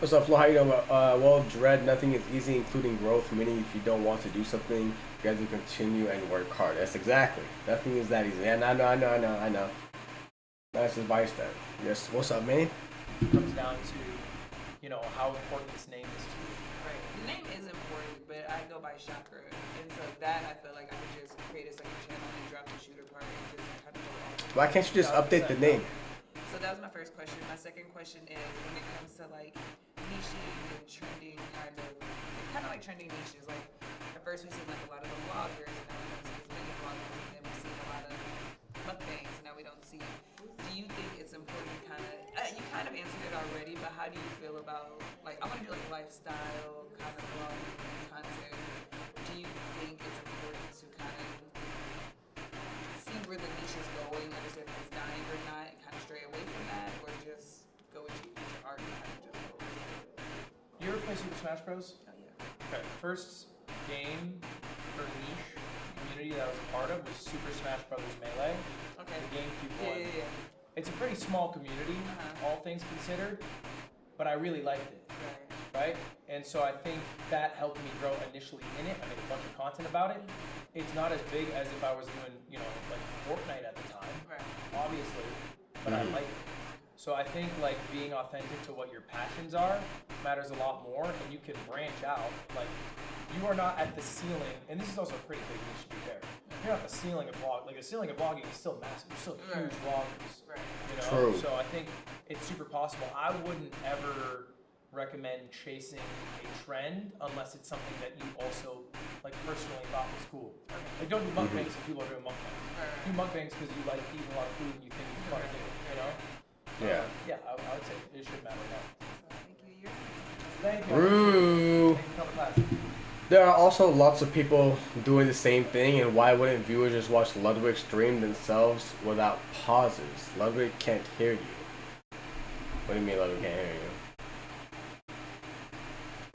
What's up, Flo? How you doing? Well, Dread, nothing is easy, including growth. Meaning, if you don't want to do something, you have to continue and work hard. That's exactly. Nothing is that easy. And I know. That's advice then. Yes. What's up, man? It comes down to, you know, how important this name is to you. Right. The name is important, but I go by Chakra, and so that I feel like I could just create a second channel and drop the shooter part and just kind of go off. Why can't you just update the name? So that was my first question. My second question is when it comes to like niching and trending kind of like trending niches. Like at first we seen like a lot of the vloggers, and now we don't see as many vloggers, and then we see a lot of mukbangs, and now we don't see. Do you think it's important to kind of, you kind of answered it already, but how do you feel about, like I want to do like lifestyle kind of vlog content. Do you think it's important to kind of see where the niche is going, understand if it's dying or not, and kind of stray away from that, or just go with your art and kind of just go with it? You ever play Super Smash Bros? Oh, yeah. Okay, first game or niche community that I was a part of was Super Smash Bros. Melee. Okay. The GameCube Yeah, one. yeah, yeah. It's a pretty small community, all things considered, but I really liked it. Right? And so I think that helped me grow initially in it. I made a bunch of content about it. It's not as big as if I was doing, you know, like Fortnite at the time, obviously, but I like it. So I think like being authentic to what your passions are matters a lot more, and you can branch out. Like you are not at the ceiling, and this is also a pretty big niche to be fair. You're not at the ceiling of vlog. Like the ceiling of vlogging is still massive. You're still huge vloggers. You know? True. So I think it's super possible. I wouldn't ever recommend chasing a trend unless it's something that you also like personally thought was cool. Like don't do mukbangs if people are doing mukbangs. Do mukbangs because you like eating a lot of food and you think it's fun to do, you know? Yeah. Yeah, I would say it should matter more. Thank you. Ooh. Thank you for the class. There are also lots of people doing the same thing, and why wouldn't viewers just watch Ludwig stream themselves without pauses? Ludwig can't hear you. What do you mean Ludwig can't hear you?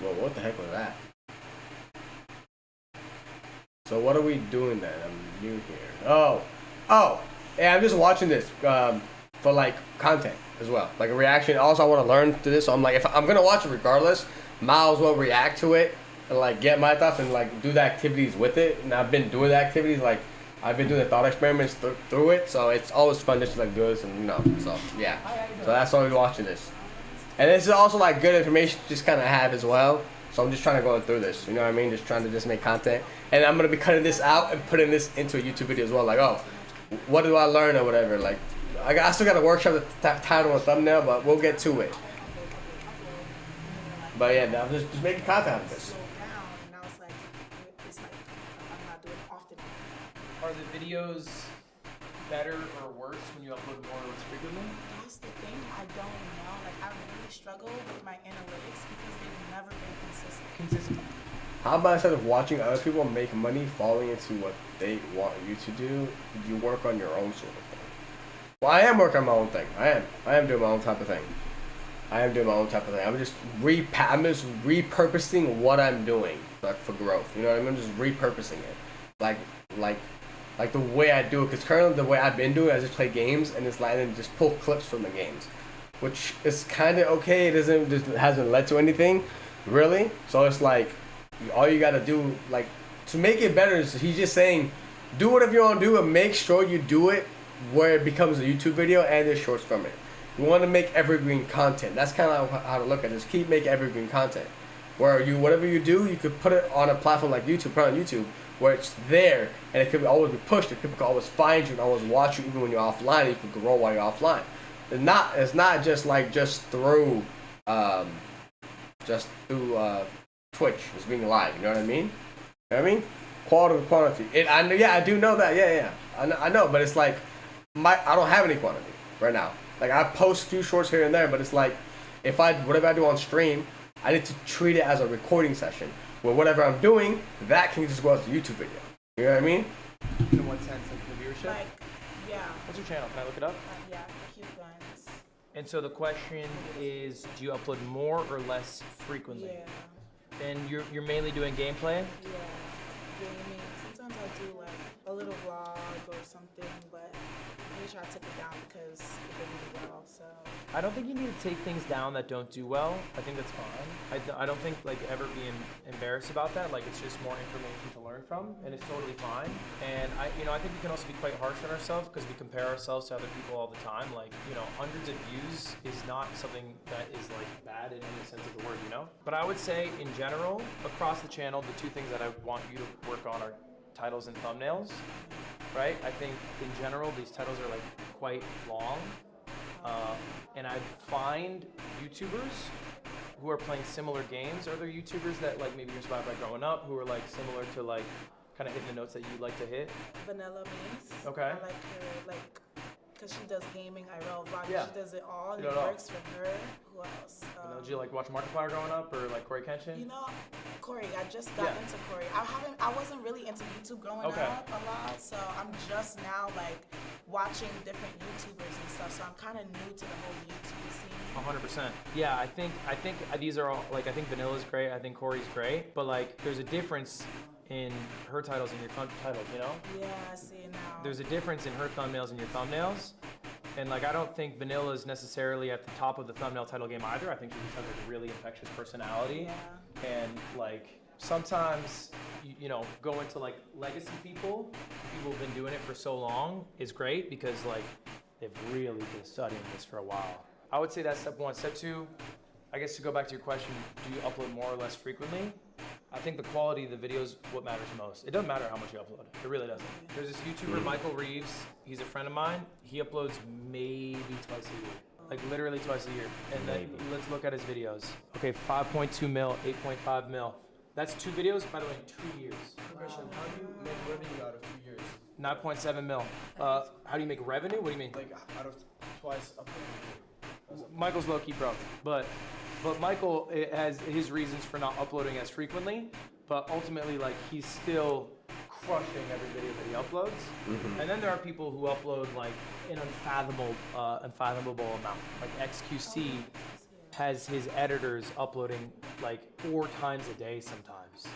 Well, what the heck was that? So what are we doing then? I'm new here. Oh, yeah, I'm just watching this for like content as well, like a reaction. Also, I want to learn to this, so I'm like, if I'm gonna watch it regardless, might as well react to it and like get my thoughts and like do the activities with it. And I've been doing the activities, like I've been doing the thought experiments through it, so it's always fun just to like do this and you know. So yeah, so that's why we're watching this. And this is also like good information to just kind of have as well. So I'm just trying to go through this, you know what I mean? Just trying to just make content. And I'm going to be cutting this out and putting this into a YouTube video as well. Like, oh, what do I learn or whatever? Like, I still got to workshop the title and thumbnail, but we'll get to it. But yeah, now I'm just making content out of this. Are the videos better or worse when you upload more or less frequently? That's the thing, I don't know. Like, I really struggle with my analytics because they've never been consistent. How about instead of watching other people make money, falling into what they want you to do, you work on your own sort of thing? Well, I am working on my own thing. I am doing my own type of thing. I'm just repurposing what I'm doing, like for growth. You know what I mean? I'm just repurposing it, like the way I do it. Because currently the way I've been doing it, I just play games and it's like and just pull clips from the games, which is kind of okay. It hasn't led to anything, really. So it's like all you gotta do, like to make it better, is he's just saying, do whatever you want to do and make sure you do it where it becomes a YouTube video and there's shorts from it. You want to make evergreen content. That's kind of how to look at it. Just keep making evergreen content. Where whatever you do, you could put it on a platform like YouTube, put it on YouTube, where it's there and it can always be pushed. And people can always find you and always watch you even when you're offline. And you can grow while you're offline. It's not just like through Twitch as being live. You know what I mean? You know what I mean? Quality, quantity. I do know that. Yeah. I know, but it's like I don't have any quantity right now. Like I post a few shorts here and there, but it's like whatever I do on stream, I need to treat it as a recording session. Where whatever I'm doing, that can just go as a YouTube video. You know what I mean? In what sense, like the viewership? Like, yeah. What's your channel? Can I look it up? Yeah, keep going. And so the question is, do you upload more or less frequently? Yeah. And you're mainly doing gameplay? Yeah, gaming. Sometimes I do like a little vlog or something, but I usually I took it down because it didn't do well. So I don't think you need to take things down that don't do well. I think that's fine. I don't think like ever being embarrassed about that. Like it's just more information to learn from, and it's totally fine. And I think we can also be quite harsh on ourselves because we compare ourselves to other people all the time. Like hundreds of views is not something that is like bad in any sense of the word, But I would say in general, across the channel, the two things that I want you to work on are titles and thumbnails, right? I think in general these titles are like quite long. And I find YouTubers who are playing similar games, or they're YouTubers that like maybe you're inspired by growing up, who are like similar to like kind of hitting the notes that you like to hit. Vanilla Means. Okay. I like her because she does gaming, IRL vlogging. Yeah. She does it all, and You it know. works for her. Who else? Did you like watch Markiplier growing up, or like Corey Kenshin? Corey. I just got into Corey. I wasn't really into YouTube growing up a lot, so I'm just now like watching different YouTubers and stuff. So I'm kind of new to the whole YouTube scene. 100%. Yeah, I think these are all like I think Vanilla's great. I think Corey's great, but like there's a difference in her titles and your titles, Yeah, I see it now. There's a difference in her thumbnails and your thumbnails. And like I don't think Vanilla is necessarily at the top of the thumbnail title game either. I think she just has like a really infectious personality. Yeah. And like sometimes going to like legacy people who've been doing it for so long is great because like they've really been studying this for a while. I would say that's step one. Step two, I guess to go back to your question, do you upload more or less frequently? I think the quality of the video is what matters most. It doesn't matter how much you upload. It really doesn't. There's this YouTuber, Michael Reeves. He's a friend of mine. He uploads maybe twice a year. Like literally twice a year. And then let's look at his videos. Okay, 5.2 mil, 8.5 mil. That's 2 videos, by the way, in 2 years. Question, how do you make revenue out of 2 years? 9.7 mil. How do you make revenue? What do you mean? Like out of twice uploading. Michael's low-key broke, but Michael has his reasons for not uploading as frequently, but ultimately, like, he's still crushing every video that he uploads. Mm-hmm. And then there are people who upload, like, an unfathomable amount. Like, XQC has his editors uploading, like, 4 times a day sometimes,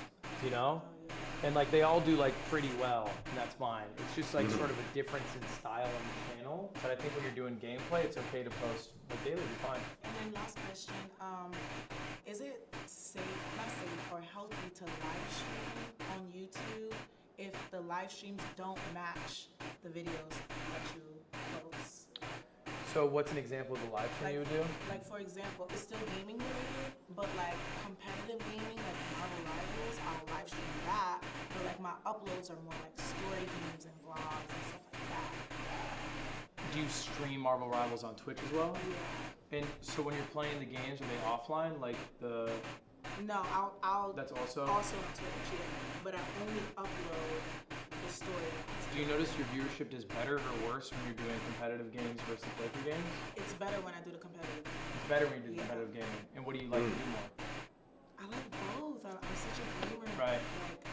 And, like, they all do, like, pretty well, and that's fine. It's just, like, sort of a difference in style on the channel. But I think when you're doing gameplay, it's okay to post, like, daily, you're fine. And then last question, is it not safe or healthy to live stream on YouTube if the live streams don't match the videos that you post? So what's an example of a live stream you would do? Like for example, it's still gaming related, but like competitive gaming, like Marvel Rivals, I'll live stream that. But like my uploads are more like story games and vlogs and stuff like that. Do you stream Marvel Rivals on Twitch as well? Yeah. And so when you're playing the games, are they offline? Like the... No, I'll That's also on Twitch, yeah. But I only upload the story. Do you notice your viewership does better or worse when you're doing competitive games versus playthrough games? It's better when I do the competitive. It's better when you do competitive gaming. And what do you like to do more? I like both. I'm such a gamer. Right.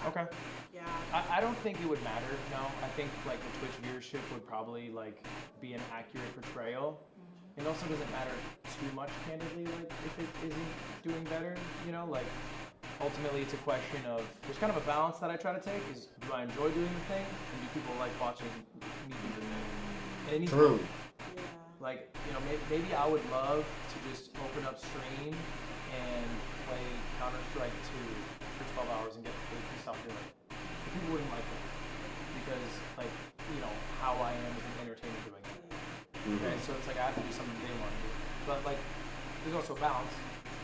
Okay. Yeah. I don't think it would matter, no. I think like the Twitch viewership would probably like be an accurate portrayal. It also doesn't matter too much, candidly, like if it isn't doing better, like ultimately it's a question of, there's kind of a balance that I try to take is, do I enjoy doing the thing, and do people like watching me do the thing? And it needs True. Like, maybe I would love to just open up stream and play Counter-Strike 2 for 12 hours and get paid and stop doing it. But people wouldn't like that because, like, how I am as an entertainer doing it. Okay, so it's like I have to do something they want to do. But like, there's also a balance.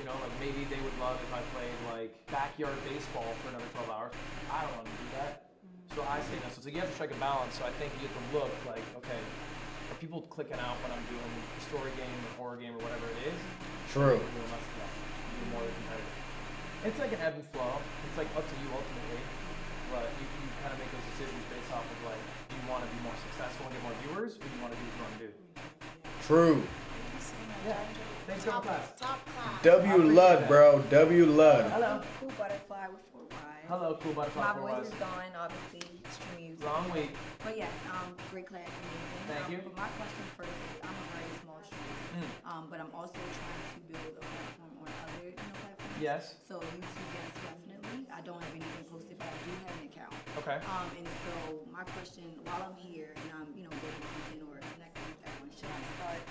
Like maybe they would love if I played like backyard baseball for another 12 hours. I don't want to do that. So I say no. So it's like you have to strike a balance. So I think you have to look like, okay, are people clicking out when I'm doing a story game or horror game or whatever it is? True. Or doing less of that. Do more competitive. It's like an ebb and flow. It's like up to you ultimately, but you kind of make those decisions based off of like, do you want to be more successful and get more viewers, or do you want to do what you want to do? True. Yeah. Thanks for coming class. W Lud, bro. W Lud. Hello. Cool butterfly with 4 Ys. Hello, cool butterfly. My 4 voice Ys. is gone, obviously. Extreme music. Long week. But yes, great class, amazing. Thank you. But my question first is, I'm a very small streamer, but I'm also trying to build a platform on other, platforms. Yes. So YouTube, yes, definitely. I don't have anything posted, but I do have an account. Okay. And so my question, while I'm here and I'm, building content or connecting with everyone, should I start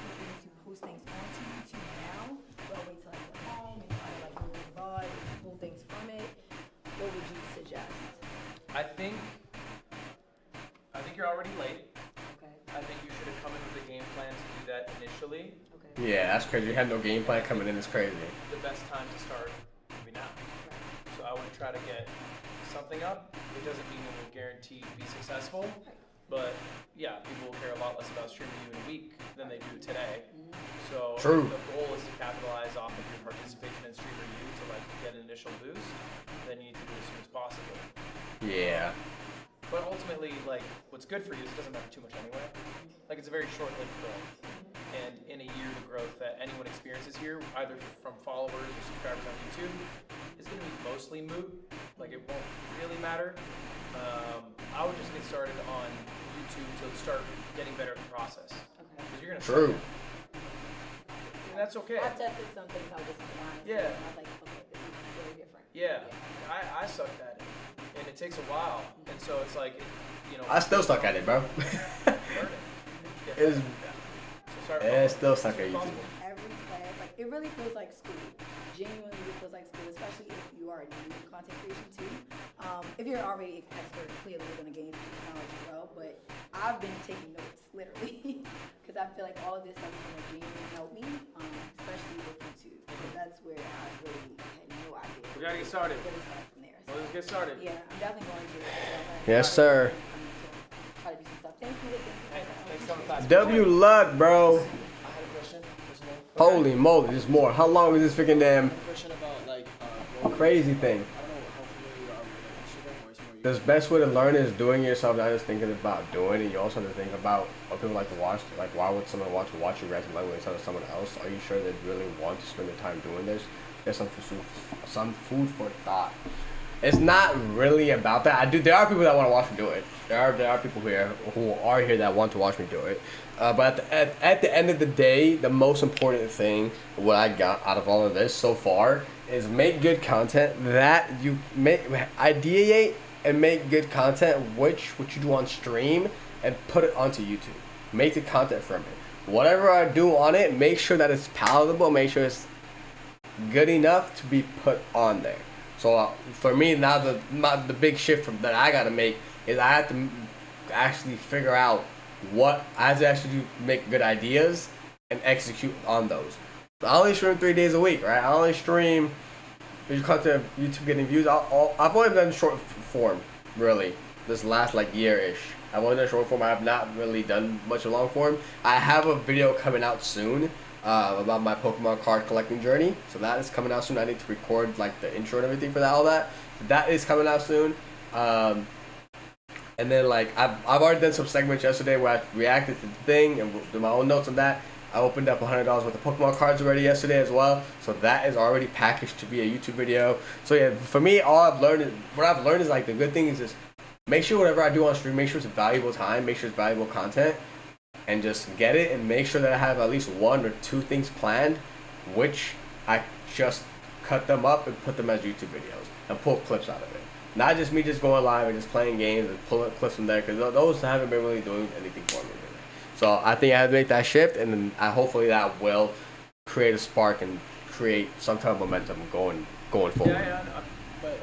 looking to post things onto YouTube now, or wait till I get home and try to do a vlog and pull things from it? What would you suggest? I think you're already late. Okay. I think you should have come in with a game plan to do that initially. Okay. Yeah, that's crazy. You had no game plan coming in. It's crazy. The best time to start would be now. So I would try to get something up. It doesn't mean it will guarantee to be successful, but yeah, people will care a lot less about streaming you in a week than they do today. So True. The goal is to capitalize off of your participation in Streamer U to like get an initial boost. Then you need to do it as soon as possible. Yeah. But ultimately, like, what's good for you is it doesn't matter too much anyway. Like, it's a very short-lived growth. And in a year, the growth that anyone experiences here, either from followers or subscribers on YouTube, is going to be mostly moot. Like, it won't really matter. I would just get started on YouTube to start getting better at the process. Okay. Because you're going to True. And that's okay. I've tested some things I was just honest. Yeah. And I was like, okay, this is really different. Yeah. I sucked at it. And it takes a while. And so it's like, I still suck at it, bro. It's still suck at YouTube. Every class, like, it really feels like school. Genuinely, it feels like school, especially if you are new to content creation too. If you're already an expert, clearly you're going to gain some knowledge as well. But I've been taking notes, literally, because I feel like all of this stuff is going to genuinely help me, especially with YouTube. Because that's where I really had no idea. We got to get started. Really start from there. Well, let's get started. Yeah, I'm definitely going to do it. Yes, sir. Try to do some stuff. Thank you. Thanks for coming class. W Lud, bro. I had a question. Holy moly, there's more. How long is this freaking damn Question about crazy thing? The best way to learn is doing it yourself, not just thinking about doing it. You also have to think about what people like to watch. Like, why would someone want to watch you react to language instead of someone else? Are you sure they really want to spend their time doing this? There's some food for thought. It's not really about that. There are people that want to watch me do it. There are people here who are here that want to watch me do it. But at the end of the day, the most important thing, what I got out of all of this so far, is make good content that you ideate and make good content what you do on stream and put it onto YouTube. Make the content from it. Whatever I do on it, make sure that it's palatable. Make sure it's good enough to be put on there. So for me now, the big shift that I gotta make is I have to actually figure out what I have to actually do, make good ideas and execute on those. So I only stream 3 days a week, right? I only stream content, YouTube getting views. I've only done short form, really, this last year-ish. I've only done short form. I have not really done much of long form. I have a video coming out soon about my Pokemon card collecting journey. So that is coming out soon. I need to record the intro and everything for all that. That is coming out soon. And then I've already done some segments yesterday where I reacted to the thing and did my own notes on that. I opened up $100 worth of Pokemon cards already yesterday as well. So that is already packaged to be a YouTube video. So yeah, for me, what I've learned is the good thing is just make sure whatever I do on stream, make sure it's valuable time, make sure it's valuable content, and just get it and make sure that I have at least 1 or 2 things planned, which I just cut them up and put them as YouTube videos and pull clips out of it. Not just me just going live and just playing games and pulling clips from there, because those haven't been really doing anything for me. So I think I have to make that shift, and then hopefully that will create a spark and create some kind of momentum going forward. Yeah, but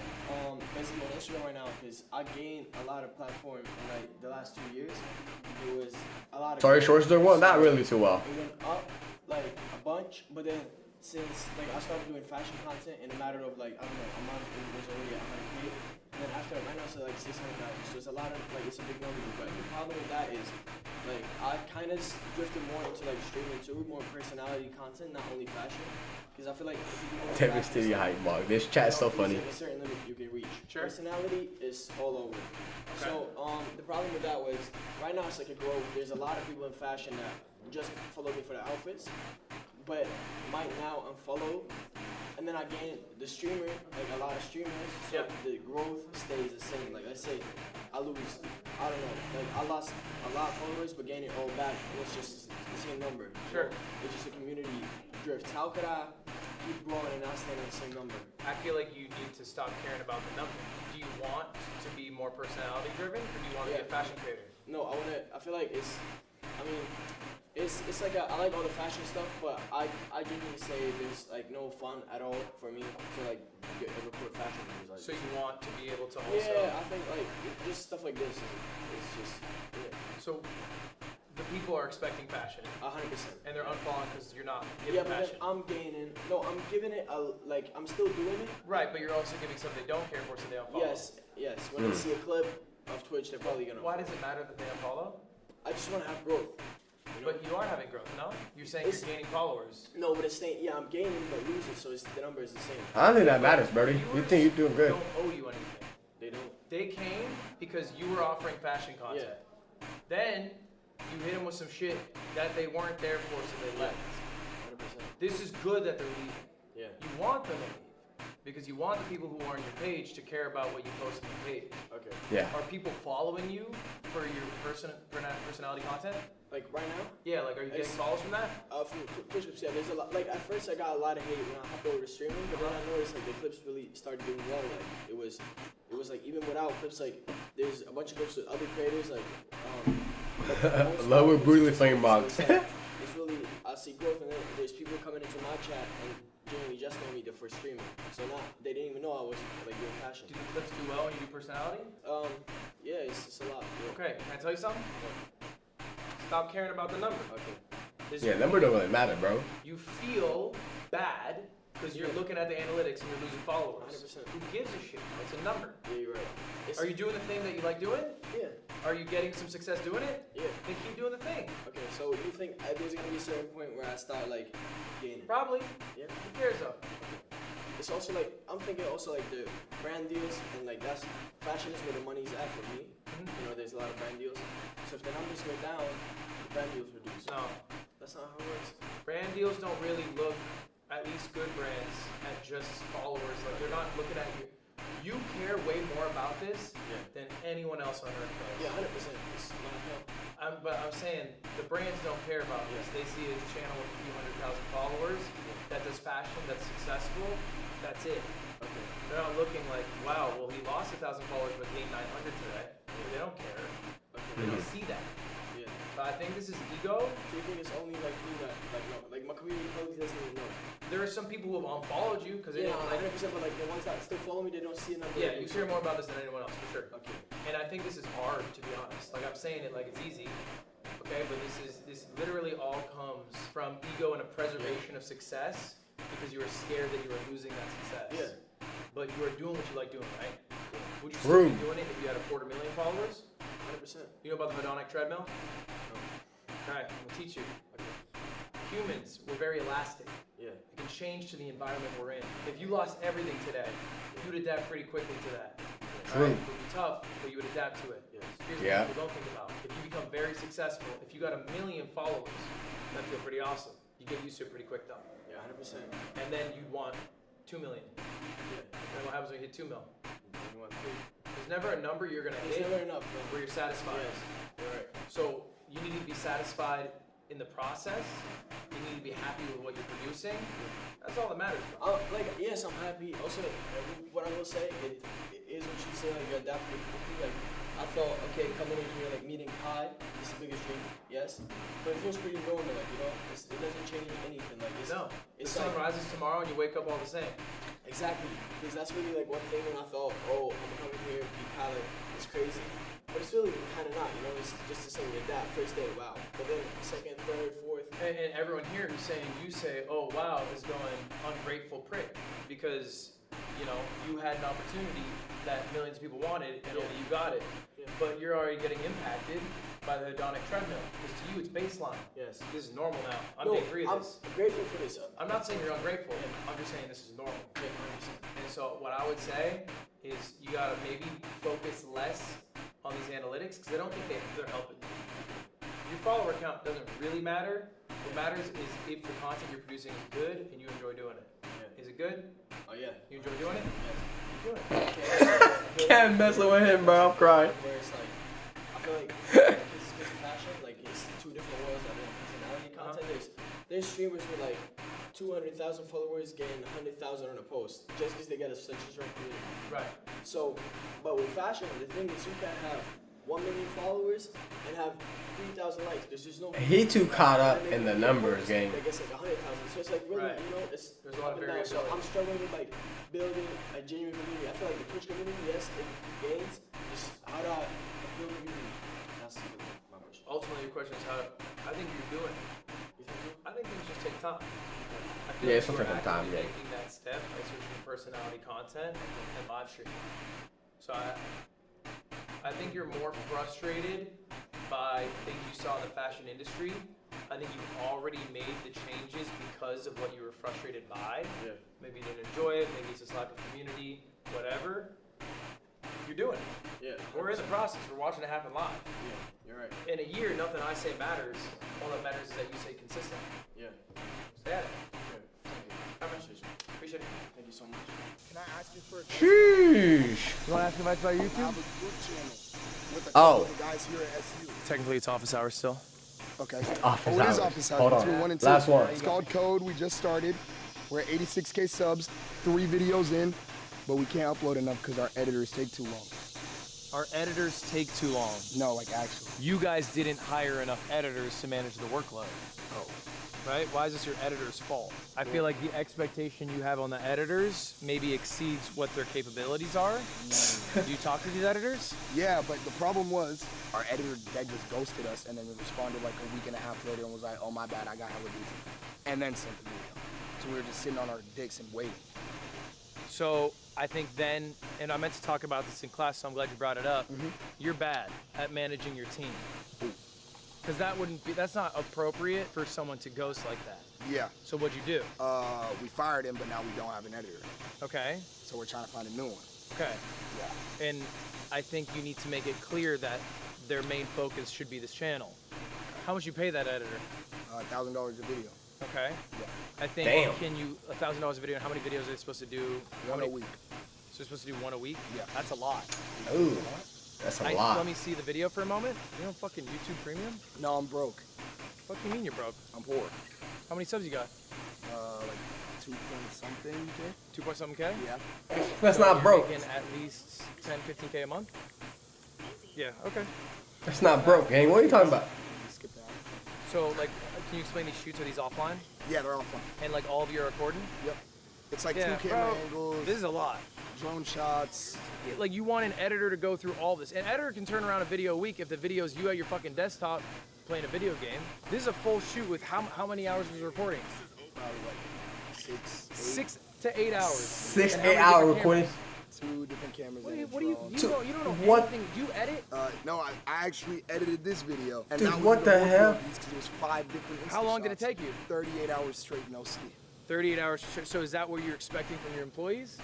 basically on Instagram right now, because I gained a lot of platform in the last 2 years. It was a lot of. Sorry, shorts doing well? Not really too well. It went up a bunch, but then since like I started doing fashion content in a matter of like, I don't know, a month, it was already at 100K. And then after right now it's like 600,000. So it's a lot of like, it's a big number. But the problem with that is like I kind of drifted more into like streaming too, more personality content, not only fashion. Because I feel like if you do more Every fashion city stuff, hype bug. This chat's so there's, funny. like, a certain limit you can reach. Sure. Personality is all over. Okay. So the problem with that was right now it's like a growth. There's a lot of people in fashion that just follow me for the outfits, but might now unfollow. And then I gain the streamer, like a lot of streamers, so the growth stays the same. Like let's say I lose, I don't know, like I lost a lot of followers, but gain it all back. And it's just the same number. Sure. It's just a community drift. How could I keep growing and not staying at the same number? I feel like you need to stop caring about the number. Do you want to be more personality driven, or do you want to be a fashion creator? No, I feel like it's, I mean, it's like I like all the fashion stuff, but I genuinely say there's like no fun at all for me to like record fashion videos. Like, So you want to be able to also... yeah, I think like just stuff like this, it's just, yeah. So the people are expecting fashion. 100%. And they're unfollowing because you're not giving Yeah, but fashion. then I'm gaining, no, I'm giving it a, like, I'm still doing it. Right, but you're also giving something they don't care for, so they unfollow. Yes, when they see a clip of Twitch, they're probably gonna. Why does it matter that they unfollow? I just want to have growth. You know? But you are having growth, no? You're saying you're gaining followers. No, but it's staying. Yeah, I'm gaining, but losing, so it's, the number is the same. I don't think that matters, Birdie. You think you're doing good. Don't owe you anything. They don't. They came because you were offering fashion content. Then you hit them with some shit that they weren't there for, so they left. 100%. This is good that they're leaving. Yeah. You want them to leave because you want the people who are on your page to care about what you post on your page. Okay. Yeah. Are people following you for your personality content? Like right now? Yeah, like are you getting follows from that? From Twitch clips, yeah. There's a lot. Like at first, I got a lot of hate when I hopped over to streaming, but then I noticed like the clips really started doing well. Like it was like even without clips, like there's a bunch of clips with other creators, like Love with brutally flame box. So it's really I see growth, and then there's people coming into my chat and genuinely just know me for streaming. So now they didn't even know I was like doing fashion. Do the clips do well when you do personality? Yeah, it's a lot. Yeah. Okay, can I tell you something? Stop caring about the number. Okay. Yeah, number don't really matter, bro. You feel bad because you're looking at the analytics and you're losing followers. 100%. Who gives a shit? It's a number. Yeah, you're right. Are you doing the thing that you like doing? Yeah. Are you getting some success doing it? Yeah. Then keep doing the thing. Okay, so you think there's gonna be a certain point where I start like gaining? Probably. Yeah. Who cares though? It's also like I'm thinking also like the brand deals and like that's fashion is where the money's at for me. You know, there's a lot of brand deals. So if the numbers go down, the brand deals reduce. No. That's not how it works. Brand deals don't really look, at least good brands, at just followers. Like they're not looking at you. You care way more about this than anyone else on earth does. Yeah, 100%. It's not hell. But I'm saying the brands don't care about this. They see a channel with a few 100,000 followers that does fashion, that's successful. That's it. Okay. They're not looking like, wow, well he lost 1,000 followers but gained 900 today. They don't care. Okay. They don't see that. Yeah. But I think this is ego. Do you think it's only like me that like no, like my community probably doesn't even know? There are some people who have unfollowed you because they Yeah, don't like. 100%. But like the ones that still follow me, they don't see a number. Yeah, you care more about this than anyone else for sure. Okay. And I think this is hard to be honest. Like I'm saying it like it's easy. Okay, but this literally all comes from ego and a preservation of success because you are scared that you are losing that success. Yeah. But you are doing what you like doing, right? Would you True. still be doing it if you had 250,000 followers? 100%. You know about the hedonic treadmill? Okay, I'm gonna teach you. Humans, we're very elastic. Yeah. It can change to the environment we're in. If you lost everything today, you'd adapt pretty quickly to that. True. Right? It would be tough, but you would adapt to it. Yes. Here's what people don't think about. If you become very successful, if you got 1 million followers, that'd feel pretty awesome. You get used to it pretty quick though. Yeah, 100%. And then you'd want 2 million. Yeah. And what happens when you hit 2 mil? You want 3. There's never a number you're gonna It's hit never enough, bro. where you're satisfied. Yes. You're right. So you need to be satisfied in the process. You need to be happy with what you're producing. That's all that matters, bro. Like, yes, I'm happy. Also, what I will say, it is what you say, like, you adapt pretty quickly. Like, I thought, okay, coming in here, like, meeting Kai, this is the biggest dream, yes. But it feels pretty normal, like, you know, it doesn't change anything. Like, it's, No. The it's sun like, rises tomorrow and you wake up all the same. exactly. Because that's really, like, one thing when I thought, oh, I'm coming here, be Kai, like, it's crazy. But it's really kind of not, you know, it's just the same, you adapt, first day, wow. But then, second, third, fourth, and everyone here who's saying, you say, oh wow, is going ungrateful prick, because you know you had an opportunity that millions of people wanted and only you got it. But you're already getting impacted by the hedonic treadmill. Because to you, it's baseline. Yes. This is normal now. I'm day 3 of this. I'm grateful for this. I'm not saying you're ungrateful. I'm just saying this is normal. And so what I would say is you gotta maybe focus less on these analytics, because I don't think they're helping you. Your follower count doesn't really matter. What matters is if the content you're producing is good and you enjoy doing it. Yeah. Is it good? Oh yeah. You enjoy doing it? Yes. Do it. Can't messing with him, bro. I'm crying. Where it's like, I feel like it's fashion, like it's two different worlds. I mean, personality content. There's streamers with like 200,000 followers getting 100,000 on a post just because they got such a strong community. Right. So, but with fashion, the thing is you can have 1 million followers and have 3,000 likes. There's just no. He too caught up in the numbers game. I guess like 100,000. So it's like really, you know, there's a lot of variation. So I'm struggling with like building a genuine community. I feel like the Twitch community, yes, it gains. Just how do I build a community? That's my question. Ultimately, your question is how. I think you're doing it. You think so? I think things just take time. Yeah, it's gonna take time. Yeah. Making that step by switching to personality content and live streaming. So I think you're more frustrated by things you saw in the fashion industry. I think you've already made the changes because of what you were frustrated by. Yeah. Maybe you didn't enjoy it, maybe it's just lack of community, whatever. You're doing it. Yeah. We're in the process. We're watching it happen live. Yeah, you're right. In a year, nothing I say matters. All that matters is that you stay consistent. Yeah. Stay at it. Appreciate it. Thank you so much. Can I ask you for a Sheesh. You want to ask him about YouTube? I have a group channel with a Oh. couple of guys here at SU. Technically, it's office hours still. Okay. Office It is hours. office hours. Hold between on. 1 and 2. Last one. It's called Code. We just started. We're at 86K subs, 3 videos in, but we can't upload enough because our editors take too long. Our editors take too long. No, like actually. You guys didn't hire enough editors to manage the workload. Oh. Right? Why is this your editor's fault? I feel like the expectation you have on the editors maybe exceeds what their capabilities are. Do you talk to these editors? Yeah, but the problem was our editor that just ghosted us and then responded like a week and a half later and was like, oh my bad, I got hella busy. And then sent the video. So we were just sitting on our dicks and waiting. So I think then, and I meant to talk about this in class, so I'm glad you brought it up. You're bad at managing your team. Because that's not appropriate for someone to ghost like that. Yeah. So what'd you do? We fired him, but now we don't have an editor. Okay. So we're trying to find a new one. Okay. Yeah. And I think you need to make it clear that their main focus should be this channel. How much you pay that editor? $1,000 a video. Okay. Yeah. I think, Damn. can you, $1,000 a video, and how many videos are they supposed to do? One a week. So they're supposed to do one a week? Yeah. That's a lot. Ooh, that's a lot. Let me see the video for a moment. You don't fucking YouTube Premium? No, I'm broke. What do you mean you're broke? I'm poor. How many subs you got? Like 2 point something K. 2 point something K? Yeah. That's So not you're broke. making at least 10, 15K a month? Yeah, okay. That's not broke, gang. What are you talking about? Skip that. So, like, can you explain these shoots? Are these offline? Yeah, they're all fun. And, like, all of you are recording? Yep. It's like Yeah, 2 camera bro, angles. This is a lot. Drone shots. Like, you want an editor to go through all this. An editor can turn around a video a week if the video is you at your fucking desktop playing a video game. This is a full shoot with how many hours was recording? Probably like 6, 8. 6 to 8 hours. 6, And how 8 many hour different recording. cameras? 2 different cameras. What do and you, a what do you, drone. you don't know What? anything. Do you edit? No, I actually edited this video. And Dude, that was what the hell? Because it was 5 different How long did it Insta take you? 38 hours straight, no sleep. 38 hours. So is that what you're expecting from your employees?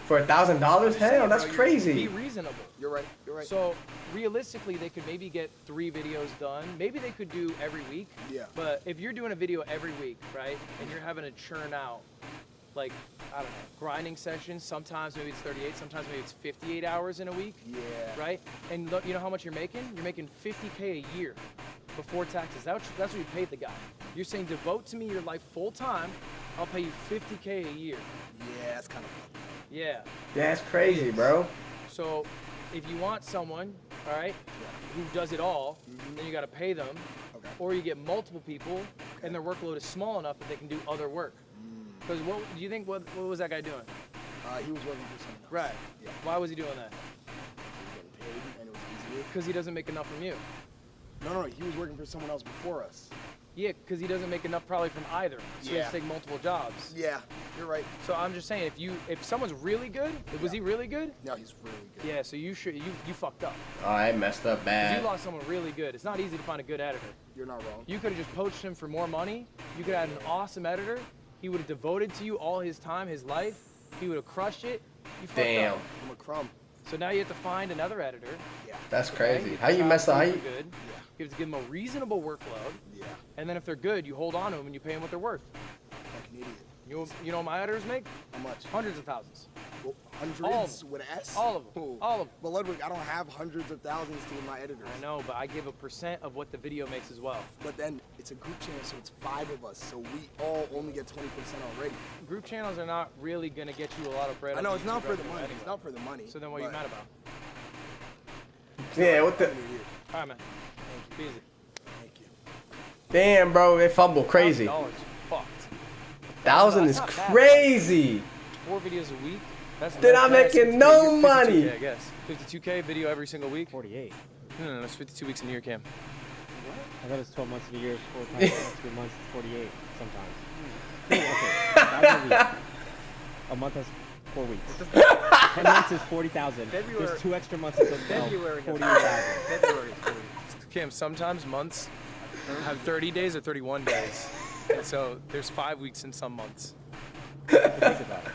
For $1,000? Hell, that's Be crazy. reasonable. You're right. You're right. So realistically, they could maybe get 3 videos done. Maybe they could do every week. Yeah. But if you're doing a video every week, right, and you're having to churn out, like, I don't know, grinding sessions, sometimes maybe it's 38, sometimes maybe it's 58 hours in a week. Yeah. Right? And look, you know how much you're making? You're making $50K a year before taxes. That's what you paid the guy. You're saying devote to me your life full time, I'll pay you $50K a year. Yeah, that's kind of fun. Yeah. That's crazy, bro. So if you want someone, all right, who does it all, then you got to pay them. Okay. Or you get multiple people, and their workload is small enough that they can do other work. Because what do you think? What was that guy doing? He was working for someone else. Right. Yeah. Why was he doing that? He was getting paid, and it was easier. Because he doesn't make enough from you. No, he was working for someone else before us. Yeah, because he doesn't make enough probably from either. So he has to take multiple jobs. Yeah, you're right. So I'm just saying, if someone's really good, was he really good? No, he's really good. Yeah, so you fucked up. Oh, I messed up 'Cause bad. you lost someone really good. It's not easy to find a good editor. You're not wrong. You could have just poached him for more money. You could have had an awesome editor. He would have devoted to you all his time, his life. He would have crushed it. You fucked Damn. up. I'm a crumb. So now you have to find another editor. Yeah. That's crazy. Get How you the mess top up? How super you? good. You have to give them a reasonable workload. Yeah. And then if they're good, you hold on to them and you pay them what they're worth. Fucking idiot. You know what my editors make? How much? Hundreds of thousands. Well, hundreds All of them. with an S? All of them. Ooh. All of them. But Ludwig, I don't have hundreds of thousands to my editors. I know, but I give a percent of what the video makes as well. But then it's a group channel, so it's 5 of us, so we all only get 20% already. Group channels are not really gonna get you a lot of bread. I on know the it's not YouTube for the revenue money. anyway. It's not for the money. So then what are you but- mad about? Yeah, what the? All right, man. Be easy. Damn, bro, they fumble crazy. $1,000 fucked. 1,000 is That's not bad. crazy. 4 videos a week. That's They're not not bad. making 52K, no you're 52K, money. I guess 52K video every single week. 48. No, it's 52 weeks in a year, Cam. I thought it was 12 months of a year, 4 times 3 months, 48 sometimes. Okay, a month has 4 weeks. 10 months is 40,000. February- There's 2 extra months until February. 48,000. February. Cam, sometimes months have 30 days or 31 days. And so there's 5 weeks in some months. Think about it.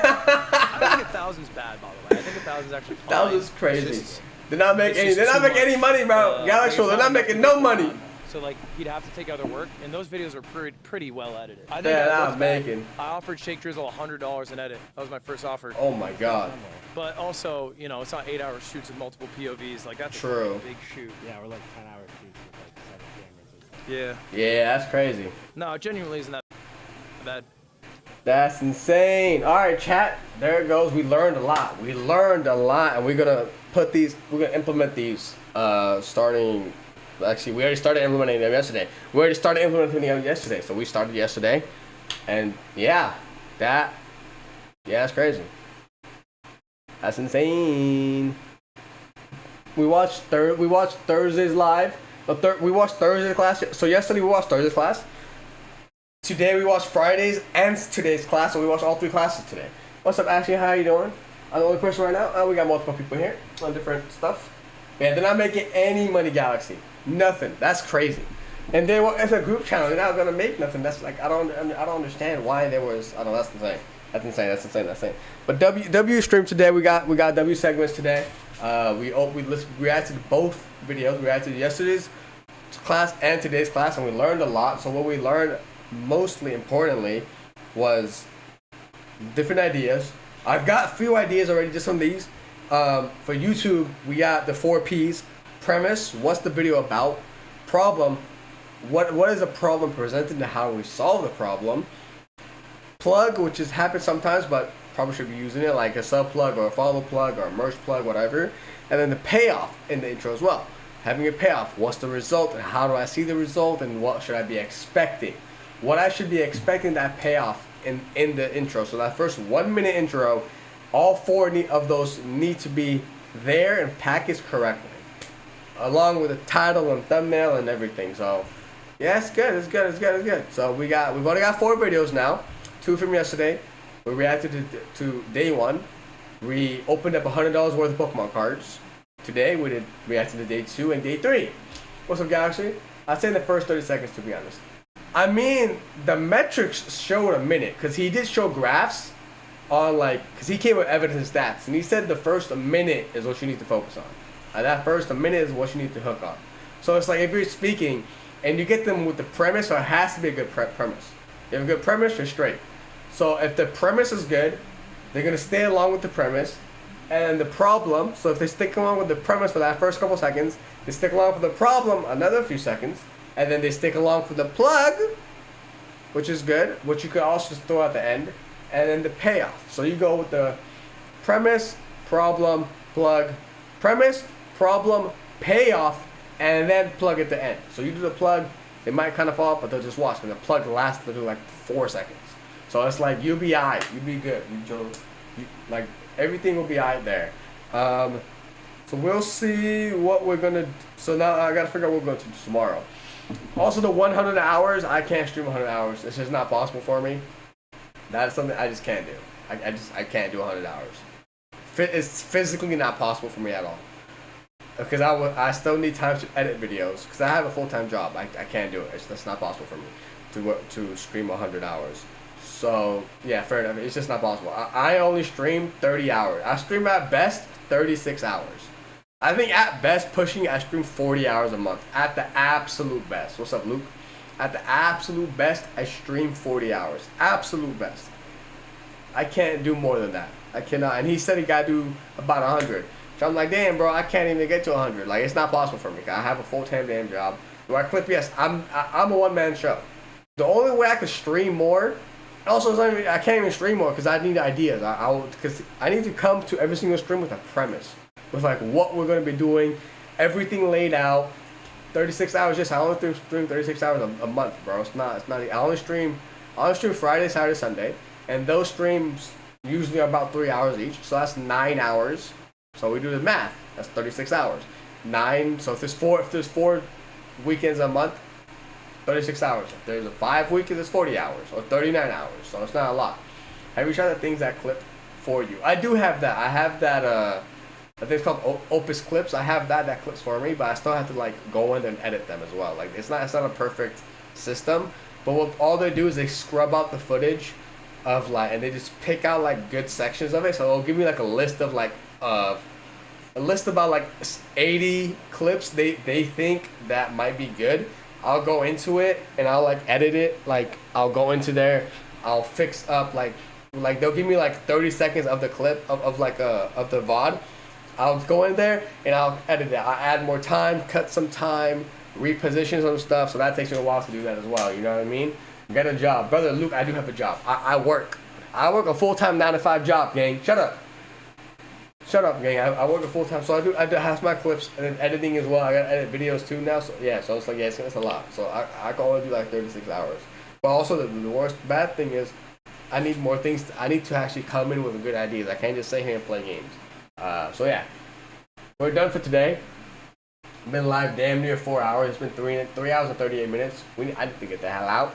I don't think 1,000's bad, by the way. I think 1,000's actually fine. 1,000's It's crazy. just- They're not making it's any. just They're not too making any much. money, bro. Galaxy, Like, they're not making no money. So like he'd have to take other work, and those videos are pretty well edited. I think Yeah, I that looked was back, making. I offered Shake Drizzle $100 an edit. That was my first offer. Oh my god. But also, you know, it's not 8-hour shoots with multiple POVs. Like that's True. a big shoot. Yeah, or like 10-hour shoots with like 7 cameras. Yeah. Yeah, that's crazy. No, it genuinely isn't that bad. That's insane. All right, chat. There it goes. We learned a lot. We learned a lot, and we're gonna put these. We're gonna implement these. Starting. Actually, we already started implementing them yesterday. We already started implementing them yesterday. So we started yesterday, and yeah, that's crazy. That's insane. We watched Thursday's live. We watched Thursday's class. So yesterday we watched Thursday's class. Today we watched Friday's and today's class, so we watched all 3 classes today. What's up, Ashley? How you doing? I'm the only person right now. We got multiple people here on different stuff. Yeah, they're not making any money, Galaxy. Nothing. That's crazy. And they were, as a group channel, they're not gonna make nothing. That's like I don't understand why there was. I don't know. That's insane. That's insane. That's insane. That's insane. But W stream today. We got W segments today. We reacted to both videos. We reacted to yesterday's class and today's class, and we learned a lot. So what we learned, mostly importantly, was different ideas. I've got a few ideas already just on these. For YouTube, we got the 4 P's. Premise, what's the video about? Problem, what is the problem presented and how do we solve the problem? Plug, which has happened sometimes, but probably should be using it, like a sub plug or a follow plug or a merge plug, whatever. And then the payoff in the intro as well. Having a payoff, what's the result and how do I see the result and what should I be expecting? What I should be expecting that payoff in the intro. So that first 1 minute intro, all 4 of those need to be there and packaged correctly, along with the title and thumbnail and everything. So yeah, it's good. It's good. So we've already got 4 videos now. 2 from yesterday. We reacted to day 1. We opened up $100 worth of Pokemon cards. Today we reacted to day 2 and day 3. What's up, Galaxy? I'd say in the first 30 seconds, to be honest. I mean, the metrics showed a minute, because he did show graphs on, like, because he came with evidence and stats, and he said the first minute is what you need to focus on. And that first minute is what you need to hook on. So it's like if you're speaking and you get them with the premise, so it has to be a good premise. You have a good premise, you're straight. So if the premise is good, they're going to stay along with the premise. And the problem, so if they stick along with the premise for that first couple seconds, they stick along for the problem another few seconds, and then they stick along for the plug, which is good, which you could also just throw at the end, and then the payoff. So you go with the premise, problem, plug, premise, problem, payoff, and then plug at the end. So you do the plug, they might kind of fall, but they'll just watch, and the plug lasts for like 4 seconds. So it's like you'll be alright, you'll be good. Like everything will be alright there. So we'll see what we're gonna. So now I gotta figure out what we're going to do tomorrow. Also, the 100 hours, I can't stream 100 hours. It's just not possible for me. That's something I just can't do. I can't do 100 hours. It's physically not possible for me at all. Because I still need time to edit videos. Because I have a full-time job. I can't do it. That's not possible for me to stream 100 hours. So, yeah, fair enough. It's just not possible. I only stream 30 hours. I stream at best 36 hours. I think at best pushing, I stream 40 hours a month. At the absolute best. What's up, Luke? At the absolute best, I stream 40 hours. Absolute best. I can't do more than that. I cannot. And he said he got to do about 100. So I'm like, damn, bro, I can't even get to 100. Like, it's not possible for me. I have a full-time damn job. Do I clip? Yes. I'm a one-man show. The only way I could stream more, also, it's not even, I can't even stream more because I need ideas. Because I need to come to every single stream with a premise. With like what we're going to be doing, everything laid out. 36 hours, I only stream 36 hours a month, bro. It's not, I only stream Friday, Saturday, Sunday. And those streams usually are about 3 hours each. So that's 9 hours. So we do the math. That's 36 hours. 9, so if there's four weekends a month, 36 hours. If there's a 5 weekends, it's 40 hours. Or 39 hours. So it's not a lot. Have you tried the things that clip for you? I do have that. I have that, I think it's called Opus Clips. I have that clips for me, but I still have to like go in and edit them as well. Like it's not a perfect system, but what all they do is they scrub out the footage of like, and they just pick out like good sections of it. So they'll give me like a list of like a list about like 80 clips they think that might be good. I'll go into it and I'll like edit it. Like I'll go into there, I'll fix up like they'll give me like 30 seconds of the clip of the VOD. I'll go in there and I'll edit it. I'll add more time, cut some time, reposition some stuff. So that takes me a while to do that as well. You know what I mean? Get a job. Brother Luke, I do have a job. I work. I work a full-time 9-to-5 job, gang. Shut up. Shut up, gang. I work a full-time. So I do have my clips and then editing as well. I got to edit videos too now. So yeah, so it's like, yeah, it's a lot. So I can only do like 36 hours. But also the bad thing is I need more things. I need to actually come in with good ideas. I can't just sit here and play games. So yeah, we're done for today. Been live damn near 4 hours. It's been 3 hours and 38 minutes. I need to get the hell out.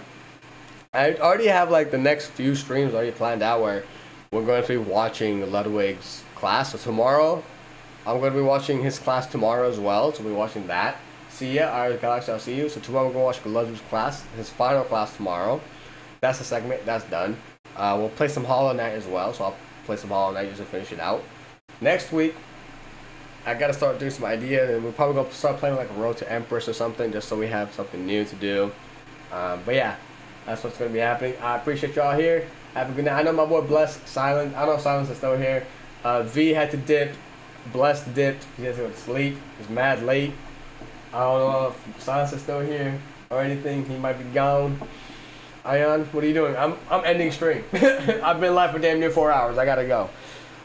I already have like the next few streams already planned out where we're going to be watching Ludwigs' class. So tomorrow, I'm going to be watching his class tomorrow as well. So we'll be watching that. See ya, Irish Galaxy. I'll see you. So tomorrow we're going to watch Ludwigs' class, his final class tomorrow. That's the segment. That's done. We'll play some Hollow Knight as well. So I'll play some Hollow Knight just to finish it out. Next week, I gotta start doing some ideas, and we're probably gonna start playing like a Road to Empress or something, just so we have something new to do. But yeah, that's what's gonna be happening. I appreciate y'all here. Have a good night. I know my boy Bless Silent. I know Silence is still here. V had to dip. Bless dipped. He has to go to sleep. He's mad late. I don't know if Silence is still here or anything. He might be gone. Ion, what are you doing? I'm ending stream. I've been live for damn near 4 hours. I gotta go.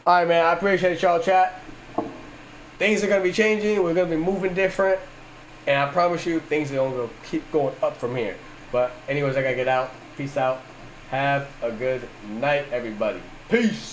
Alright, man, I appreciate y'all, chat. Things are going to be changing. We're going to be moving different. And I promise you, things are going to keep going up from here. But anyways, I got to get out. Peace out. Have a good night, everybody. Peace.